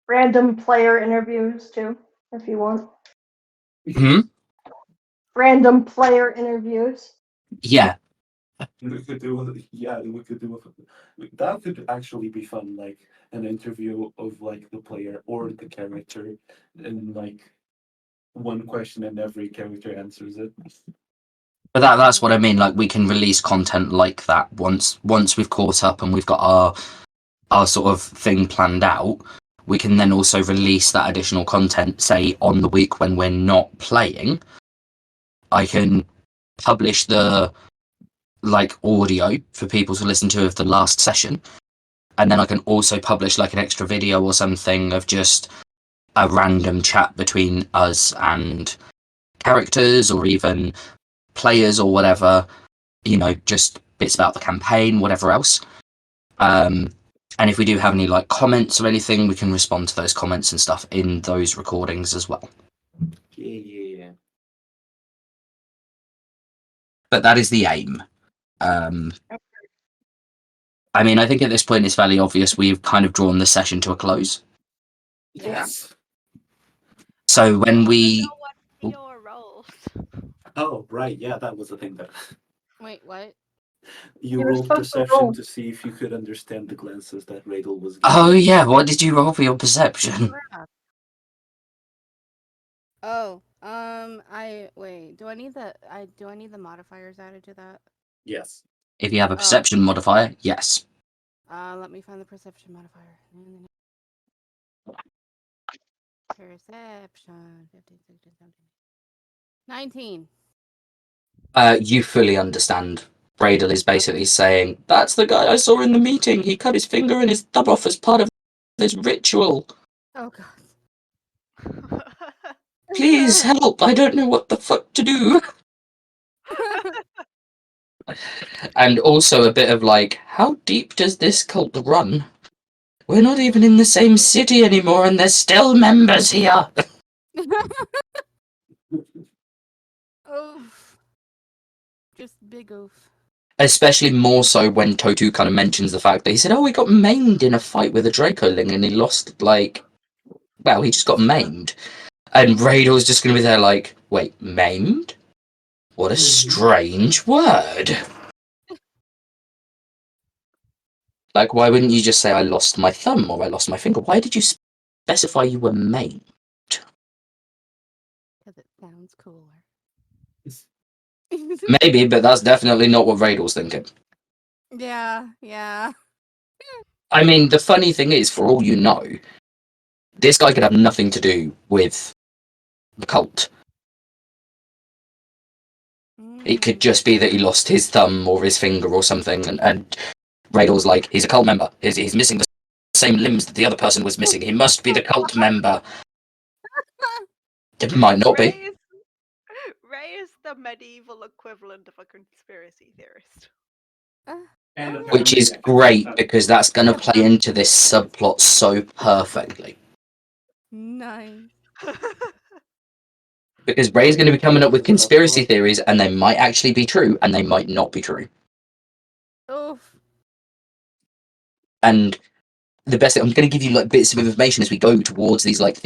Random player interviews too, if you want. Random player interviews. Yeah. We could do that. Could actually be fun, like an interview of like the player or the character, and like one question and every character answers it. But that's what I mean. Like we can release content like that once we've caught up and we've got our sort of thing planned out. We can then also release that additional content, say on the week when we're not playing. I can publish the like audio for people to listen to of the last session, and then I can also publish like an extra video or something of just a random chat between us and characters or even players or whatever, just bits about the campaign, whatever else. And if we do have any like comments or anything, we can respond to those comments and stuff in those recordings as well. Yeah. But that is the aim. I mean, I think at this point it's fairly obvious we've kind of drawn the session to a close. Yes. So when we... Your roles. Oh, right. Yeah, that was the thing that Wait, what? you were rolled supposed to perception roll. to see if you could understand the glances that Radel was giving. Oh yeah, what did you roll for your perception? Oh, do I need the modifiers added to that? Yes. If you have a perception modifier, yes. Let me find the perception modifier. Perception. 15, 16, 17. 19. You fully understand. Bradel is basically saying, that's the guy I saw in the meeting. He cut his finger and his thumb off as part of his ritual. Oh god. Please help. I don't know what the fuck to do. And also a bit of like, how deep does this cult run? We're not even in the same city anymore and there's still members here. Oof. Just big oof. Especially more so when Totu kind of mentions the fact that he said, oh, we got maimed in a fight with a Dracoling and he lost, like, well, he just got maimed. And Rador's just going to be there like, wait, maimed? What a strange word. Like, why wouldn't you just say I lost my thumb or I lost my finger? Why did you specify you were maimed? Because it sounds cooler. Maybe, but that's definitely not what Rador's thinking. Yeah. I mean, the funny thing is, for all you know, this guy could have nothing to do with the cult. It could just be that he lost his thumb or his finger or something, and Rador's like, he's a cult member. He's missing the same limbs that the other person was missing. He must be the cult member. It might not be. Ray is the medieval equivalent of a conspiracy theorist. Which is great, because that's going to play into this subplot so perfectly. Nice. Because Ray's going to be coming up with conspiracy theories, and they might actually be true, and they might not be true. Oof. And the best thing, I'm going to give you like bits of information as we go towards these like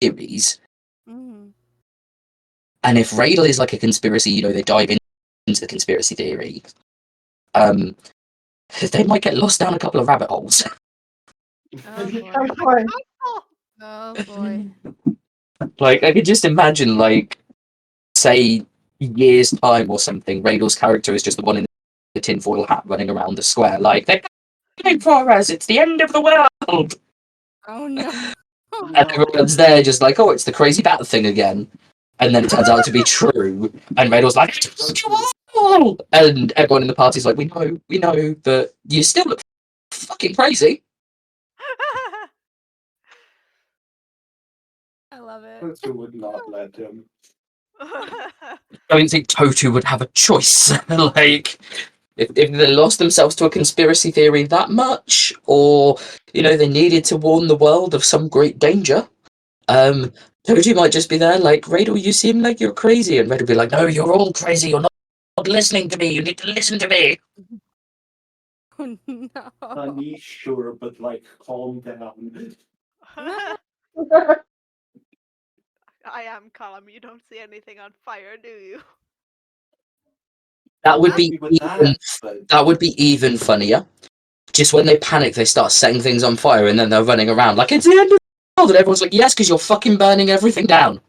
theories. And if Radel is like a conspiracy, they dive into the conspiracy theory, they might get lost down a couple of rabbit holes. Oh boy. Oh boy. Like, I could just imagine, like, say, years' time or something, Radel's character is just the one in the tinfoil hat running around the square, like, they're coming for us, it's the end of the world! Oh no. And everyone's there just like, oh, it's the crazy bat thing again. And then it turns out to be true, and Radel's like, I told you all! And everyone in the party's like, we know, but you still look fucking crazy. I love it. Totu would not let him. I don't think Totu would have a choice. Like, if they lost themselves to a conspiracy theory that much, or, they needed to warn the world of some great danger, Totu might just be there like, Radel, you seem like you're crazy. And Radel will be like, no, you're all crazy. You're not listening to me. You need to listen to me. Oh no. Honey, sure, but like, calm down. I am calm. You don't see anything on fire, do you? That would be even funnier. Just when they panic, they start setting things on fire, and then they're running around like it's the end of the world, and everyone's like, yes, because you're fucking burning everything down.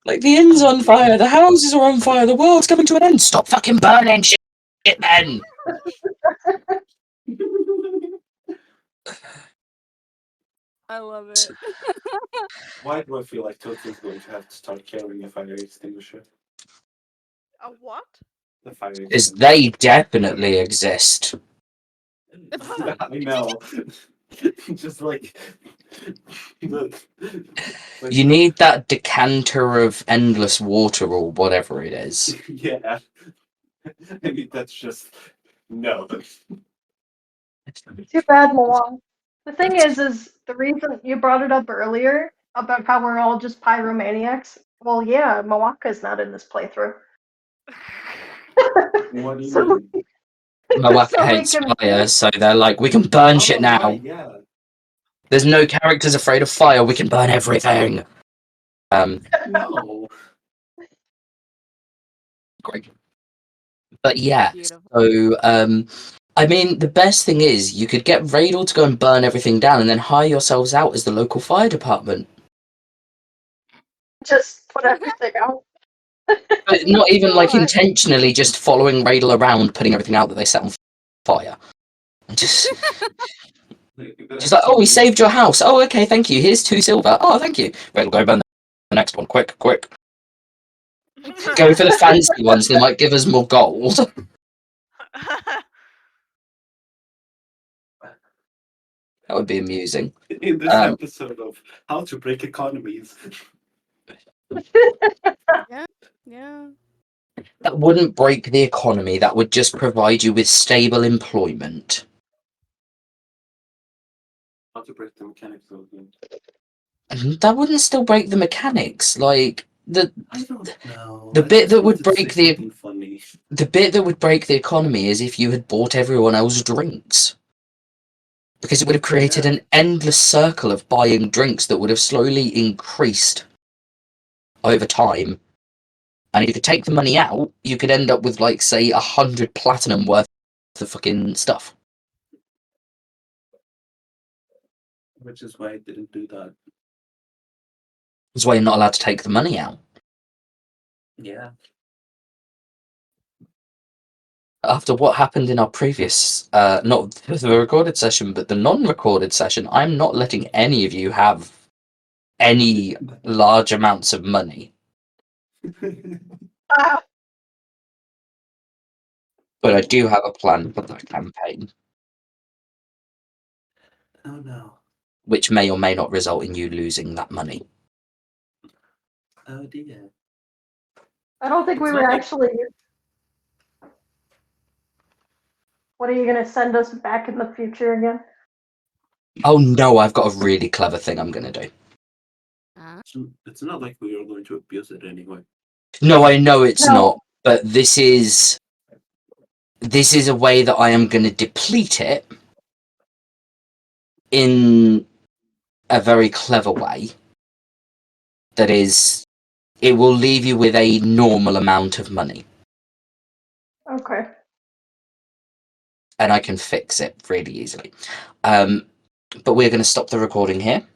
Like, the inn's on fire, the houses are on fire, the world's coming to an end. Stop fucking burning shit, then. I love it. Why do I feel like Totu's going to have to start carrying a fire extinguisher? A what? The fire Because extinguisher. they definitely exist. I know. Just like You need that decanter of endless water or whatever it is. Yeah. I mean, that's just no. Too bad, Moan. The thing is the reason you brought it up earlier about how we're all just pyromaniacs. Well, yeah, Mawaka's not in this playthrough. What do you So- mean? Mawaka So we hates can- fire, so they're like, we can burn shit now. Right, yeah. There's no characters afraid of fire, we can burn everything. No. Great. But yeah, Beautiful. so, I mean, the best thing is, you could get Radel to go and burn everything down, and then hire yourselves out as the local fire department. Just put everything out. But not even, like, Sure. intentionally just following Radel around, putting everything out that they set on fire. Just like, oh, we saved your house. Oh, okay, thank you. Here's 2 silver. Oh, thank you. Radel, go burn the next one. Quick. Go for the fancy ones, they might give us more gold. That would be amusing. In this episode of How to Break Economies. Yeah. That wouldn't break the economy, that would just provide you with stable employment. How to break the mechanics of them. That wouldn't still break the mechanics. Like, I don't know. the I bit just that would wanted to break say the something funny. the bit that would break the economy is if you had bought everyone else drinks. Because it would have created an endless circle of buying drinks that would have slowly increased over time. And if you could take the money out, you could end up with, like, say, 100 platinum worth of fucking stuff. Which is why I didn't do that. That's why you're not allowed to take the money out. Yeah. After what happened in our previous, not the recorded session, but the non-recorded session, I'm not letting any of you have any large amounts of money. Ah, But I do have a plan for that campaign, Oh no. which may or may not result in you losing that money. Oh dear. I don't think we It's were not like- actually. What are you gonna send us back in the future again? Oh no, I've got a really clever thing I'm going to do. It's not like we are going to abuse it anyway. No, I know it's No. not, but this is a way that I am going to deplete it in a very clever way. That is, it will leave you with a normal amount of money. Okay. And I can fix it really easily. But we're going to stop the recording here.